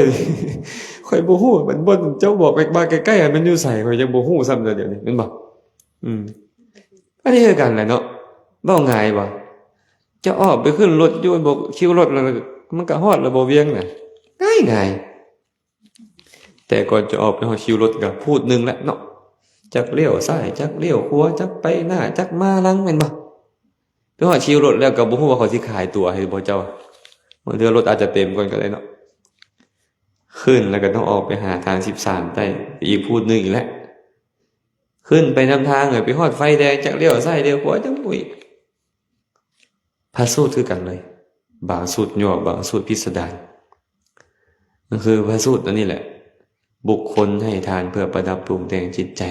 ยบ่ฮู้มันบ่เจ้าบอกมาใกล้ๆอันมันอยู่ไสข่อยยังบ่ฮู้ซ้ำเดี๋ยวนี้แม่นบ่อันนี้คือกันแหละเนาะเว้าง่ายบ่จะออกไปขึ้นรถอยู่บ่คิวรถแล้วมันก็ฮอดแล้วบ่เวียงน่ะง่ายๆแต่ก่อนจะออกไปฮอดคิวรถก็พูดนึงแหละเนาะจักเลี้ยวซ้ายจักเลี้ยวขวาจักไปหน้าจักมาหลังแม่นบ่ไปฮอดคิวรถแล้วก็บ่ฮู้ว่าเขาสิขายตั๋วให้บ่เจ้าบางเทื่อรถอาจจะเต็มก่อนก็ได้เนาะขึ้นแล้วก็ต้องออกไปหาทาง13ได้อีกพูดนึงอีกแล้วขึ้นไปนำทางไปฮอดไฟแดงจักเลี้ยวซ้ายเลี้ยวขวาจักปุ้ยพระสูตรคือกันเลยบางสูตรย่อบางสูตรพิสดารนั่นคือพระสูตรอันนี้แหละบุคคลให้ทานเพื่อประดับปรุงแต่งจิตใจ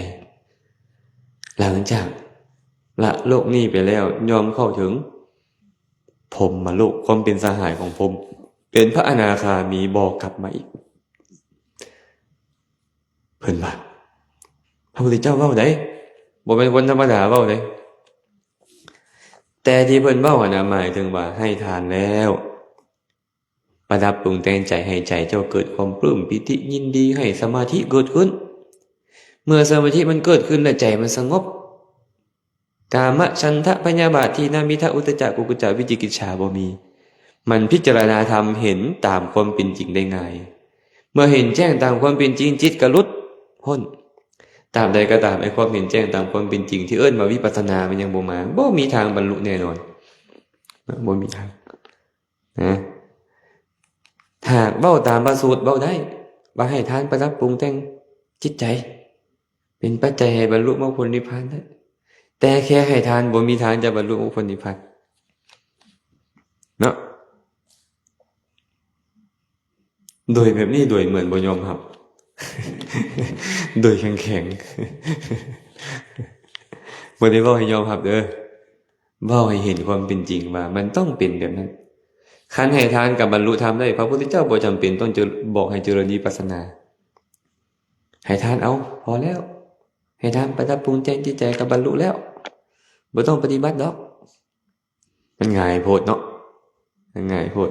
หลังจากละโลกนี้ไปแล้วยอมเข้าถึงพรหมโลกความเป็นสหายของพรหมเป็นพระอนาคามีบ่กลับมาอีกเพิ่นว่าพระพุทธเจ้าเว้าได้บ่เป็นคนธรรมดาเว้าได้แต่ที่เพิ่นเว้าน่ะหมายถึงว่าให้ทานแล้วประดับปรุงแต่งใจให้ใจเจ้าเกิดความปลื้มปิติยินดีให้สมาธิเกิดขึ้นเมื่อสมาธิมันเกิดขึ้นและใจมันสงบกามฉันทะพยาบาททีนามิทะอุตจักกุกุจจวิจิกิจฉาบ่มีมันพิจารณาธรรมเห็นตามความเป็นจริงได้ง่ายเมื่อเห็นแจ้งตามความเป็นจริงจิตก็หลุดพ้นตามใดก็ตามไอ้ความเห็นแจ้งตามความเป็นจริงที่เอิ้นว่าวิปัสสนามันยังบ่มาบ่มีทางบรรลุแน่นอนบ่มีทางนะหากเว้าตามพระสูตรเว้าได้ว่าให้ทานประดับปรุงแต่งจิตใจเป็นปัจจัยให้บรรลุมรรคผลนิพพานได้แต่แค่ให้ทานบ่มีทางจะบรรลุมรรคผลนิพพานเนาะโดยแบบนี้โดยเหมือนบ่ยอมรับ โดยแข็งๆบ่ได้เว้าให้ยอมรับเด้อเว้าให้เห็นความเป็นจริงว่ามันต้องเป็นแบบนั้นคันให้ทานกับบรรลุธรรมได้พระพุทธเจ้าบ่จำเป็นต้องบอกให้เจริญวิปัสสนาให้ทานเอาพอแล้วให้ทานประดับปรุงใจจิตใจกับบรรลุแล้วบ่ต้องปฏิบัติดอกมันง่ายโพดเนาะมันง่ายโพด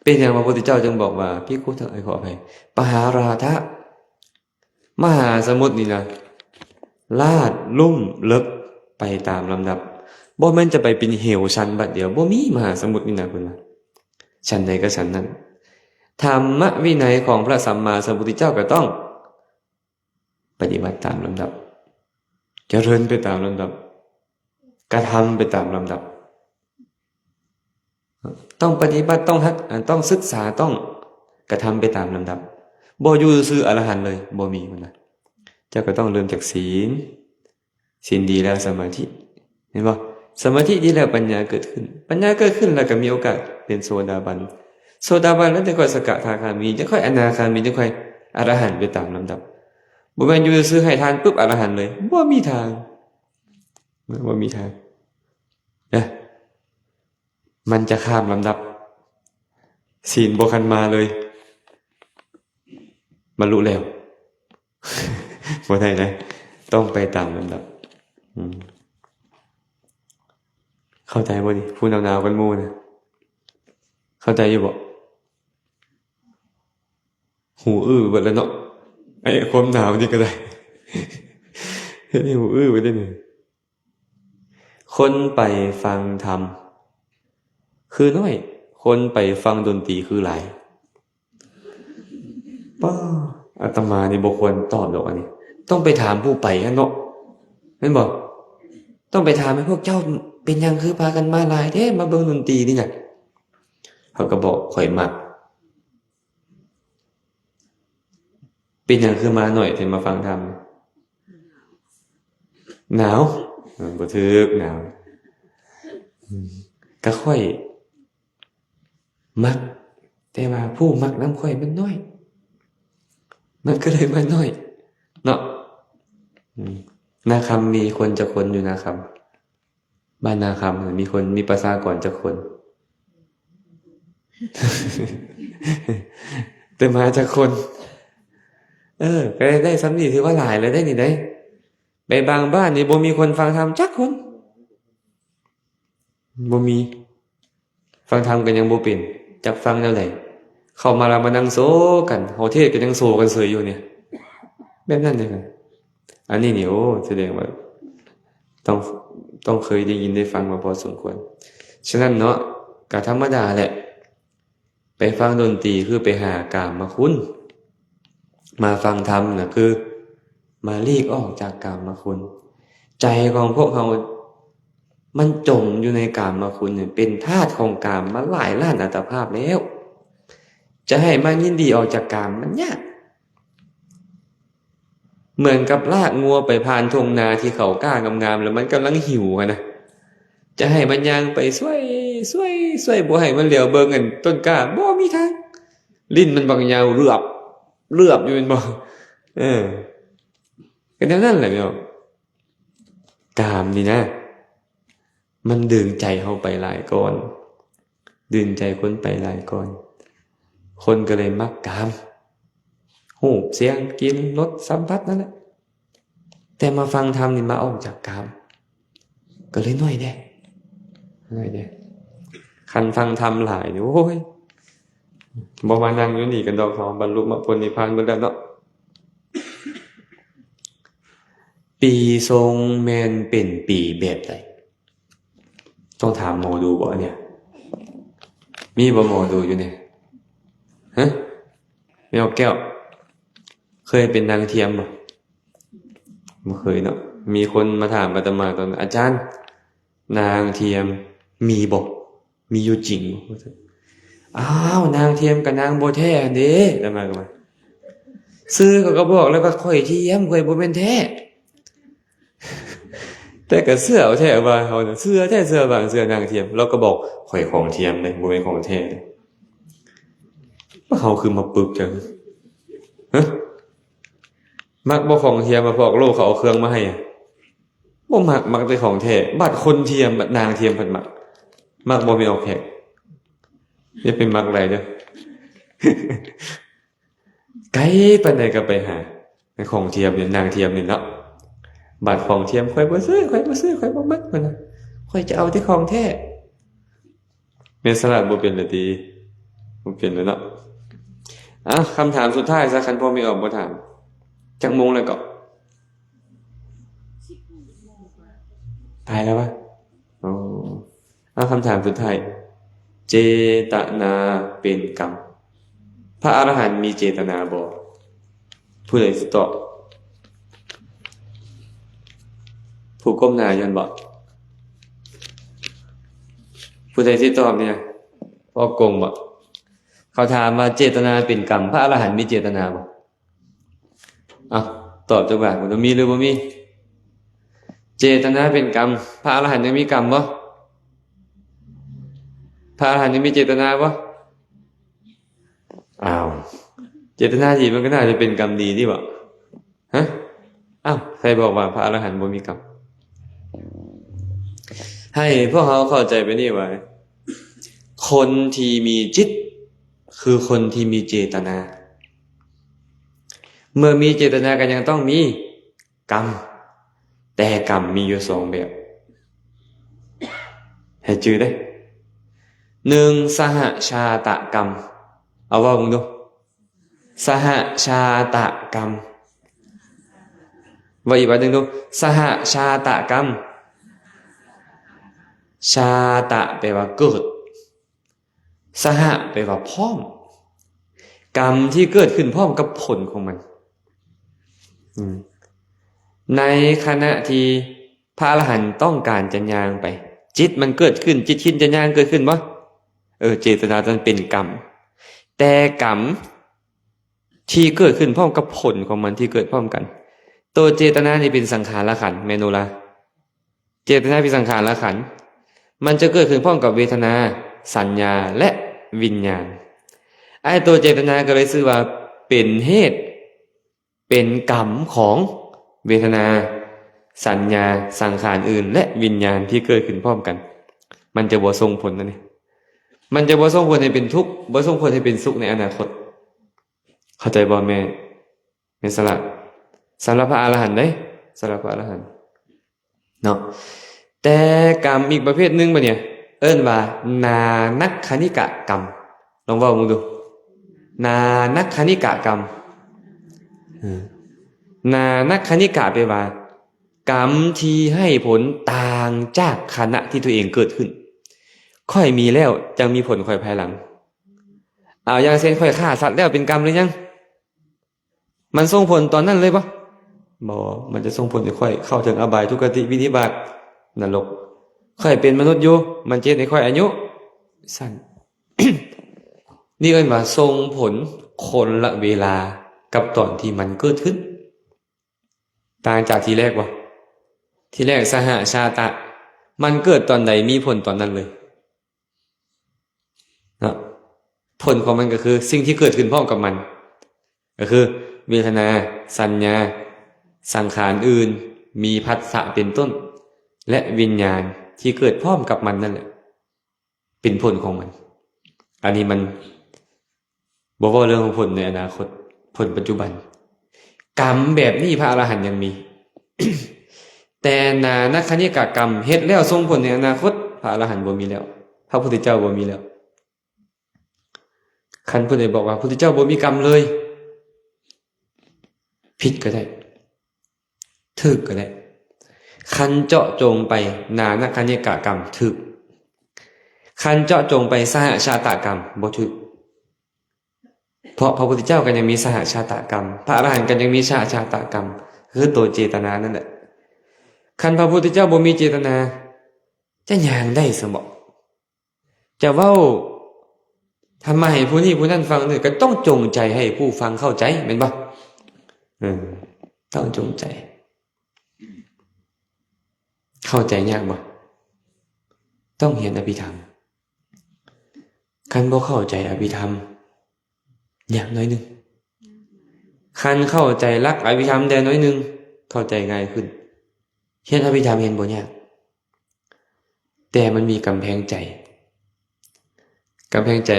เป็นอย่างพระพุทธเจ้าจึงบอกว่าภิกขุทั้งหลายขออภัยปหาราทะมหาสมุทรนี่นะลาดลุ่มลึกไปตามลำดับบ่แม่นจะไปเป็นเหวชันบัดเดียวบ่มีมหาสมุทรนี่นะคุณว่าชั้นใดก็ชั้นนั้นธรรมวินัยของพระสัมมาสัมพุทธเจ้าก็ต้องปฏิบัติตามลำดับเจริญไปตามลำดับกระทำไปตามลำดับต้องปฏิบัติต้องศึกษาต้องกระทำไปตามลำดับบ่อยู่ซื่ออรหันต์เลยบ่มีมันนะเจ้าก็ต้องเริ่มจากศีลดีแล้วสมาธิ ห็นบ่สมาธิดีแล้วปัญญาเกิดขึ้นปัญญาเกิดขึ้นแล้วก็มีโอกาสเป็นโสดาบันแล้วจะค่อยสกทาคามีจะค่อยอนาคามีจะค่อยอรหันต์ไปตามลำดับบ่แม่นอยู่ซื่อให้ทานปุ๊บอรหันต์เลยบ่มีทางนะมันจะข้ามลำดับศีลบ่คันมาเลยบรรลุแล้ว บ่ได้นะต้องไปตามลำดับเข้าใจบ่นี่ผู้หนาวๆกันหมู่นะเข้าใจอยู่บ่หูอื้อเบิดแล้วเนาะไอ้ความหนาวนี่ก็ได้ เฮ็ดให้หูอื้อไปได้นี่คนไปฟังธรรมคือน้อยคนไปฟังดนตรีคือหลายป้าอาตมานี่บ่ควรตอบดอกอันนี้ต้องไปถามผู้ไปกันเนาะแม่นบ่ต้องไปถามให้พวกเจ้าเป็นหยังคือพากันมาหลายแท้มาเบิ่งดนตรีนี่น่ะเขาก็บอกข่อยมักเป็นหยังคือมาหน่อยถึงมาฟังธรรมหนาวบ่ถึกหนาวก็ค่อยมักแต่ว่าผู้มักน้ำค่อยมันน้อยมันก็เลยมาน้อยเนาะนาคำมีคนจะคนอยู่นาคำบ้านนาคำมีประชากรจะคน แต่มาจะคนก็ได้ซ้ำนี่ถือว่าหลายเลยได้นี่ได้ไปบางบ้านนี่บ่มีคนฟังธรรมจักคนบ่มีฟังธรรมกันยังบ่เป็นจักฟังแนวไหนเข้ามาแล้วมานั่งโซกันเฮาเทศน์ก็ยังโซกันเสยอยู่เนี่ยแบบนั้นเลยกันอันนี้นี่โอ้แสดงว่าต้องเคยได้ยินได้ฟังมาพอสมควรฉะนั้นเนาะก็ธรรมดาแหละไปฟังดนตรีคือไปหากามคุณมาฟังธรรมน่ะคือมาลีกออกจากกามคุณใจของพวกเรามันจมอยู่ในกามคุณเนี่ยเป็นทาสของกามมาหลายล้านอัตภาพแล้วจะให้มันยินดีออกจากกามมันยากเหมือนกับลากงัวไปผ่านทุ่งนาที่เขาก้างามๆแล้วมันกำลังหิวกันนะจะให้มันย่างไปช่วยบ่ให้มันเหลียวเบิ่งกันต้นกล้าบ่มีทางลิ้นมันบางยาวเลือบอยู่เป็นบ่ก็นั่นแหละเนาะกามนี่นะมันดึงใจเฮาไปหลายก่อนดึงใจคนไปหลายก่อนคนก็เลยมักกามหูเสียงกินรสสัมผัสนั่นแหละแต่มาฟังธรรมนี่มาออกจากกามก็เลยน้อยแน่คันฟังธรรมหลายนี่โอ้ยบ่มานั่งอยู่นี่กันดอกเขาบรรลุมรรคผลนิพพานเบิดแล้วเนาะปีทรงแม่นเป็นปีแบบใดต้องถามหมอดูบ่เนี่ยมีบ่หมอดูอยู่เนี่ยฮะแมวแก้วเคยเป็นนางเทียมบ่บ่เคยเนาะมีคนมาถามอาตมาตอนอาจารย์นางเทียมมีบ่มีอยู่จริงบ่อ้าวนางเทียมกับนางบ่แท้เด้อาตมาก็ว่าซื้อก็บอกแล้วว่าข่อยเทียมข่อยบ่แม่นแท้แต่ก็เสื้อเอาแท้ว่าเฮาน่ะเสื้อบางเสื้อนางเทียมเราก็บอกข่อยของเทียมเด้บ่แม่นของแท้ว่าเฮาคือมาปึกจังฮะมักบ่ของเทียมมาพอกโลกเขาเอาเครื่องมาให้บ่มักแต่ของแท้บัดคนเทียมบัดนางเทียมเพิ่นมักบ่มีออกแขกอย่าไปมักหลายเด้อ ไกลปานใดก็ไปหาในของเทียมเนี่ยนางเทียมนี่เนาะบัดของเทียมข่อยบ่ซื้อข่อยบ่มักมันน่ะข่อยจะเอาที่ของแท้แม่นสลัดบ่เป็นละติบ่เป็นแล้วเนาะคำถามสุดท้ายซะคันพ่อมีออกบ่ถามจักโมงแล้วก็ตายแล้ววะคำถามสุดท้ายเจตนาเป็นกรรมพระอรหันต์มีเจตนาบ่ผู้ใดสิตอบผู้ก้มหน้าย้อนบ่ผู้ใดสิตอบเนี่ยพ่อกงบ่เขาถามว่าเจตนาเป็นกรรมพระอรหันต์มีเจตนาบ่ตอบจักบาทบ่มีหรือบ่มี เจตนาเป็นกรรมพระอรหันต์ยังมีกรรมบ่พระอรหันต์ยังมีเจตนาบ่อ้าวเจตนาดีมันก็น่าจะเป็นกรรมดีที่บ่ฮะอ้าวใครบอกว่าพระอรหันต์บ่มีกรรมให้พวกเขาเข้าใจไปนี่ว่าคนที่มีจิตคือคนที่มีเจตนาเมื่อมีเจตนากันยังต้องมีกรรมแต่กรรมมีอยู่2แบบให้จื่อได้1สหชาตกรรมเอาว่ามึงดูสหชาตกรรมว่าอีกว่านึงดูสหชาตกรรมชาตะแปลว่าเกิดสหะแปลว่าพร้อมกรรมที่เกิดขึ้นพร้อมกับผลของมันในขณะที่พระอรหันต์ต้องการจะย่างไปจิตมันเกิดขึ้นจิตคิดจะย่างเกิดขึ้นบ่เจตนานั้นเป็นกรรมแต่กรรมที่เกิดขึ้นพร้อมกับผลของมันที่เกิดพร้อมกันตัวเจตนานี่เป็นสังขารขันธ์แมโนลาเจตนาเป็นสังขารขันธ์มันจะเกิดขึ้นพร้อมกับเวทนาสัญญาและวิญญาณไอ้ตัวเจตนาก็เลยชื่อว่าเป็นเหตุเป็นกรรมของเวทนาสัญญาสังขารอื่นและวิญญาณที่เกิดขึ้นพร้อมกันมันจะบ่ส่งผลนั่นเองมันจะบ่ส่งผลให้เป็นทุกข์บ่ส่งผลให้เป็นสุขในอนาคตเข้าใจบ่แม่สลัดสำหรับพระอรหันต์เด้สำหรับพระอรหันต์เนาะแต่กรรมอีกประเภทหนึงบ่เนี่ยเอิ้นว่านานักขณิกะกรรมลองเว้ามึงดูนานักขณิกะกรรมนานักขณิกะแปลว่ากรรมที่ให้ผลต่างจากขณะที่ตัวเองเกิดขึ้นค่อยมีแล้วจังมีผลค่อยภายหลังอย่างเช่นค่อยฆ่าสัตว์แล้วเป็นกรรมหรือยังมันส่งผลตอนนั้นเลยปะบ่มันจะส่งผลให้ค่อยเข้าถึงอบายทุกขติวินิบาตนรกค่อยเป็นมนุษย์อยู่มันเจ็ดให้ค่อยอายุสั้น นี่เอิ้นว่าส่งผลคนละเวลากับตอนที่มันเกิดขึ้นต่างจากทีแรกวะทีแรกสหชาตะมันเกิดตอนใดมีผลตอนนั้นเลยนะผลของมันก็คือสิ่งที่เกิดขึ้นพร้อมกับมันก็คือเวทนาสัญญาสังขารอื่นมีผัสสะเป็นต้นและวิญญาณที่เกิดพร้อมกับมันนั่นแหละเป็นผลของมันอันนี้มันบ่ว่าเรื่องของผลในอนาคตผลปัจจุบันกรรมแบบนี้พระอรหันต์ยังมี แต่นานักขณิกะกรรมเฮ็ดแล้วส่งผลในอนาคตพระอรหันต์บ่มีแล้วพระพุทธเจ้าบ่มีแล้วคันผู้ใดบอกว่าพระพุทธเจ้าบ่มีกรรมเลยผิดก็ได้ถูกก็ได้คันเจาะจงไปนานักขณิกะกรรมถูกคันเจาะจงไปสหชาตกรรมบ่ถูกเพราะพระพุทธเจ้าก็ยังมีสหชาตกรรมพระอรหันต์ก็ยังมีสหชาตกรรมคือตัวเจตนานั่นแหละคันพระพุทธเจ้าบ่มีเจตนาจะย่างได้ซะบ่จะเว้าทำไมให้ผู้นี้ผู้นั้นฟังเนี่ยก็ต้องจงใจให้ผู้ฟังเข้าใจแม่นบ่ต้องจงใจเข้าใจยากบ่ต้องเรียนอภิธรรมคันบ่เข้าใจอภิธรรมยากน้อยนึงคันเข้าใจหลักอภิธรรมได้น้อยนึงเข้าใจง่ายขึ้นเรียนอภิธรรมเรียนบ่ยากแต่มันมีกำแพงใจ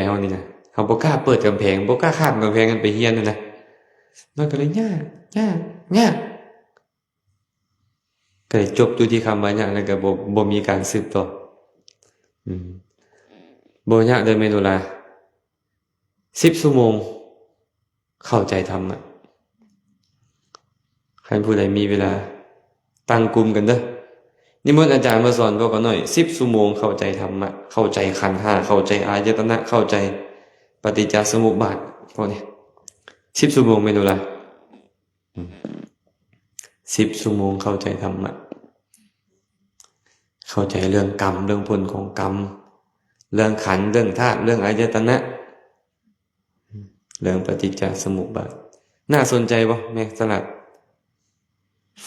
เฮานี่นะเฮาบ่กล้าเปิดกำแพงบ่กล้าข้ามกำแพงกันไปเรียนนั่นน่ะมันก็เลยยากก็เลยจบอยู่ที่คำว่ายากแล้วก็บ่มีการสืบต่อบ่ยากเด้อแม่นุลา10 ชั่วโมงเข้าใจธรรมะใครผู้ใดมีเวลาตั้งกลุ่มกันเด้อนิมนต์อาจารย์มาสอนพวกกันหน่อย10 ชั่วโมงเข้าใจธรรมะเข้าใจขันธ์5เข้าใจอายตนะเข้าใจปฏิจจสมุปบาทพวกนี้10 ชั่วโมงแม่นุลา10 ชั่วโมงเข้าใจธรรมะเข้าใจเรื่องกรรมเรื่องผลของกรรมเรื่องขันธ์เรื่องธาตุเรื่องอายตนะเรื่องปฏิจจสมุปบาทน่าสนใจบ่แม่สลัด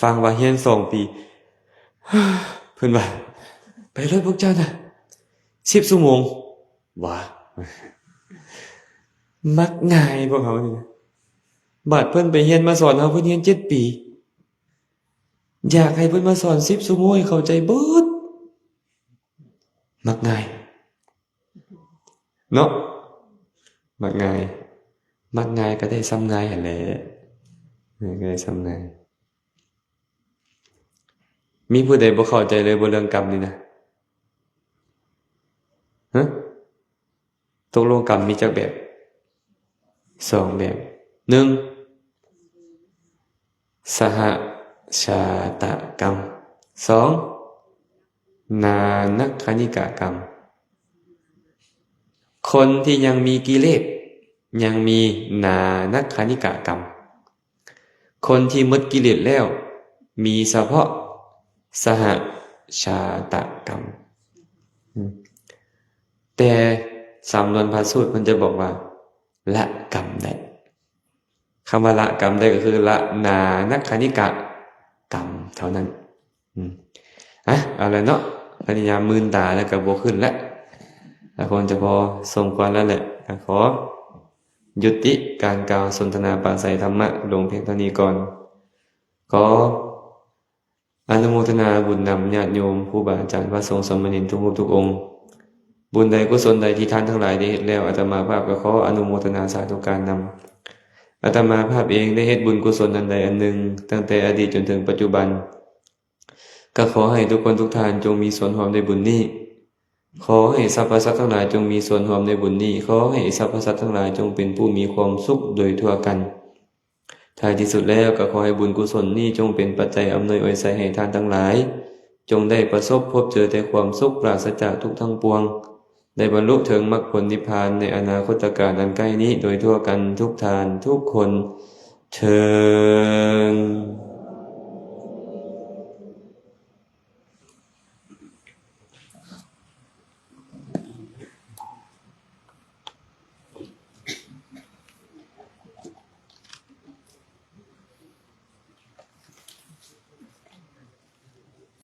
ฟังว่าเรียน2 ปี เพิ่นว่าไปเลยพวกเจ้าน่ะ10ชั่วโมงว่ามักง่ายพวกเขานี่นะบาดเพิ่นไปเรียนมาสอนเฮาเพิ่นเรียน7 ปีอยากให้เพิ่นมาสอน10ชั่วโมงให้เข้าใจเบิดมักง่ายเนาะมักง่ายก็ได้ซ้ำง่ายหั่นแหละก็ได้ซ้ำง่ายมีผู้ใดบ่เข้าใจเลยบ่เรื่องกรรมนี่นะฮะตกลงกรรมมีจักแบบ2แบบ1สหชาตกรรม2นานักขณิกกรรมคนที่ยังมีกิเลสยังมีนานักขณิกกรรมคนที่หมดกิเลสแล้วมีเฉพาะสหชาตกรรมแต่สำนวนพระสูตรมันจะบอกว่าละกรรมได้คำว่าละกรรมได้ก็คือละนานักขณิกกรรมเท่านั้นเอาละเนาะพยายามมืนตาแล้วก็บ่ขึ้นแล้วคนจะพอสมควรแล้วแหละขอยุติการกล่าวสนทนาปราศัยธรรมะลงเพียงเท่านี้ก่อนขออนุโมทนาบุญนำญาติโยมครูบาอาจารย์พระสงฆ์สามเณรทุกรูปทุกองค์บุญใดกุศลใดที่ท่านทั้งหลายได้เฮ็ดแล้วอาตมาภาพก็ขออนุโมทนาสาธุการนำอาตมาภาพเองได้เฮ็ดบุญกุศลอันใดอันหนึ่งตั้งแต่อดีตจนถึงปัจจุบันก็ขอให้ทุกคนทุกท่านจงมีส่วนร่วมในบุญนี้ขอให้สรรพสัตว์ทั้งหลายจงมีส่วนร่วมในบุญนี้ขอให้สรรพสัตว์ทั้งหลายจงเป็นผู้มีความสุขโดยทั่วกันท้ายที่สุดแล้วก็ขอให้บุญกุศลนี้จงเป็นปัจจัยอำนวยอวยชัยให้ท่านทั้งหลายจงได้ประสบพบเจอแต่ความสุขปราศจากทุกข์ทั้งปวงได้บรรลุถึงมรรคผลนิพพานในอนาคตการอันใกล้นี้โดยทั่วกันทุกทานทุกคนเทอญ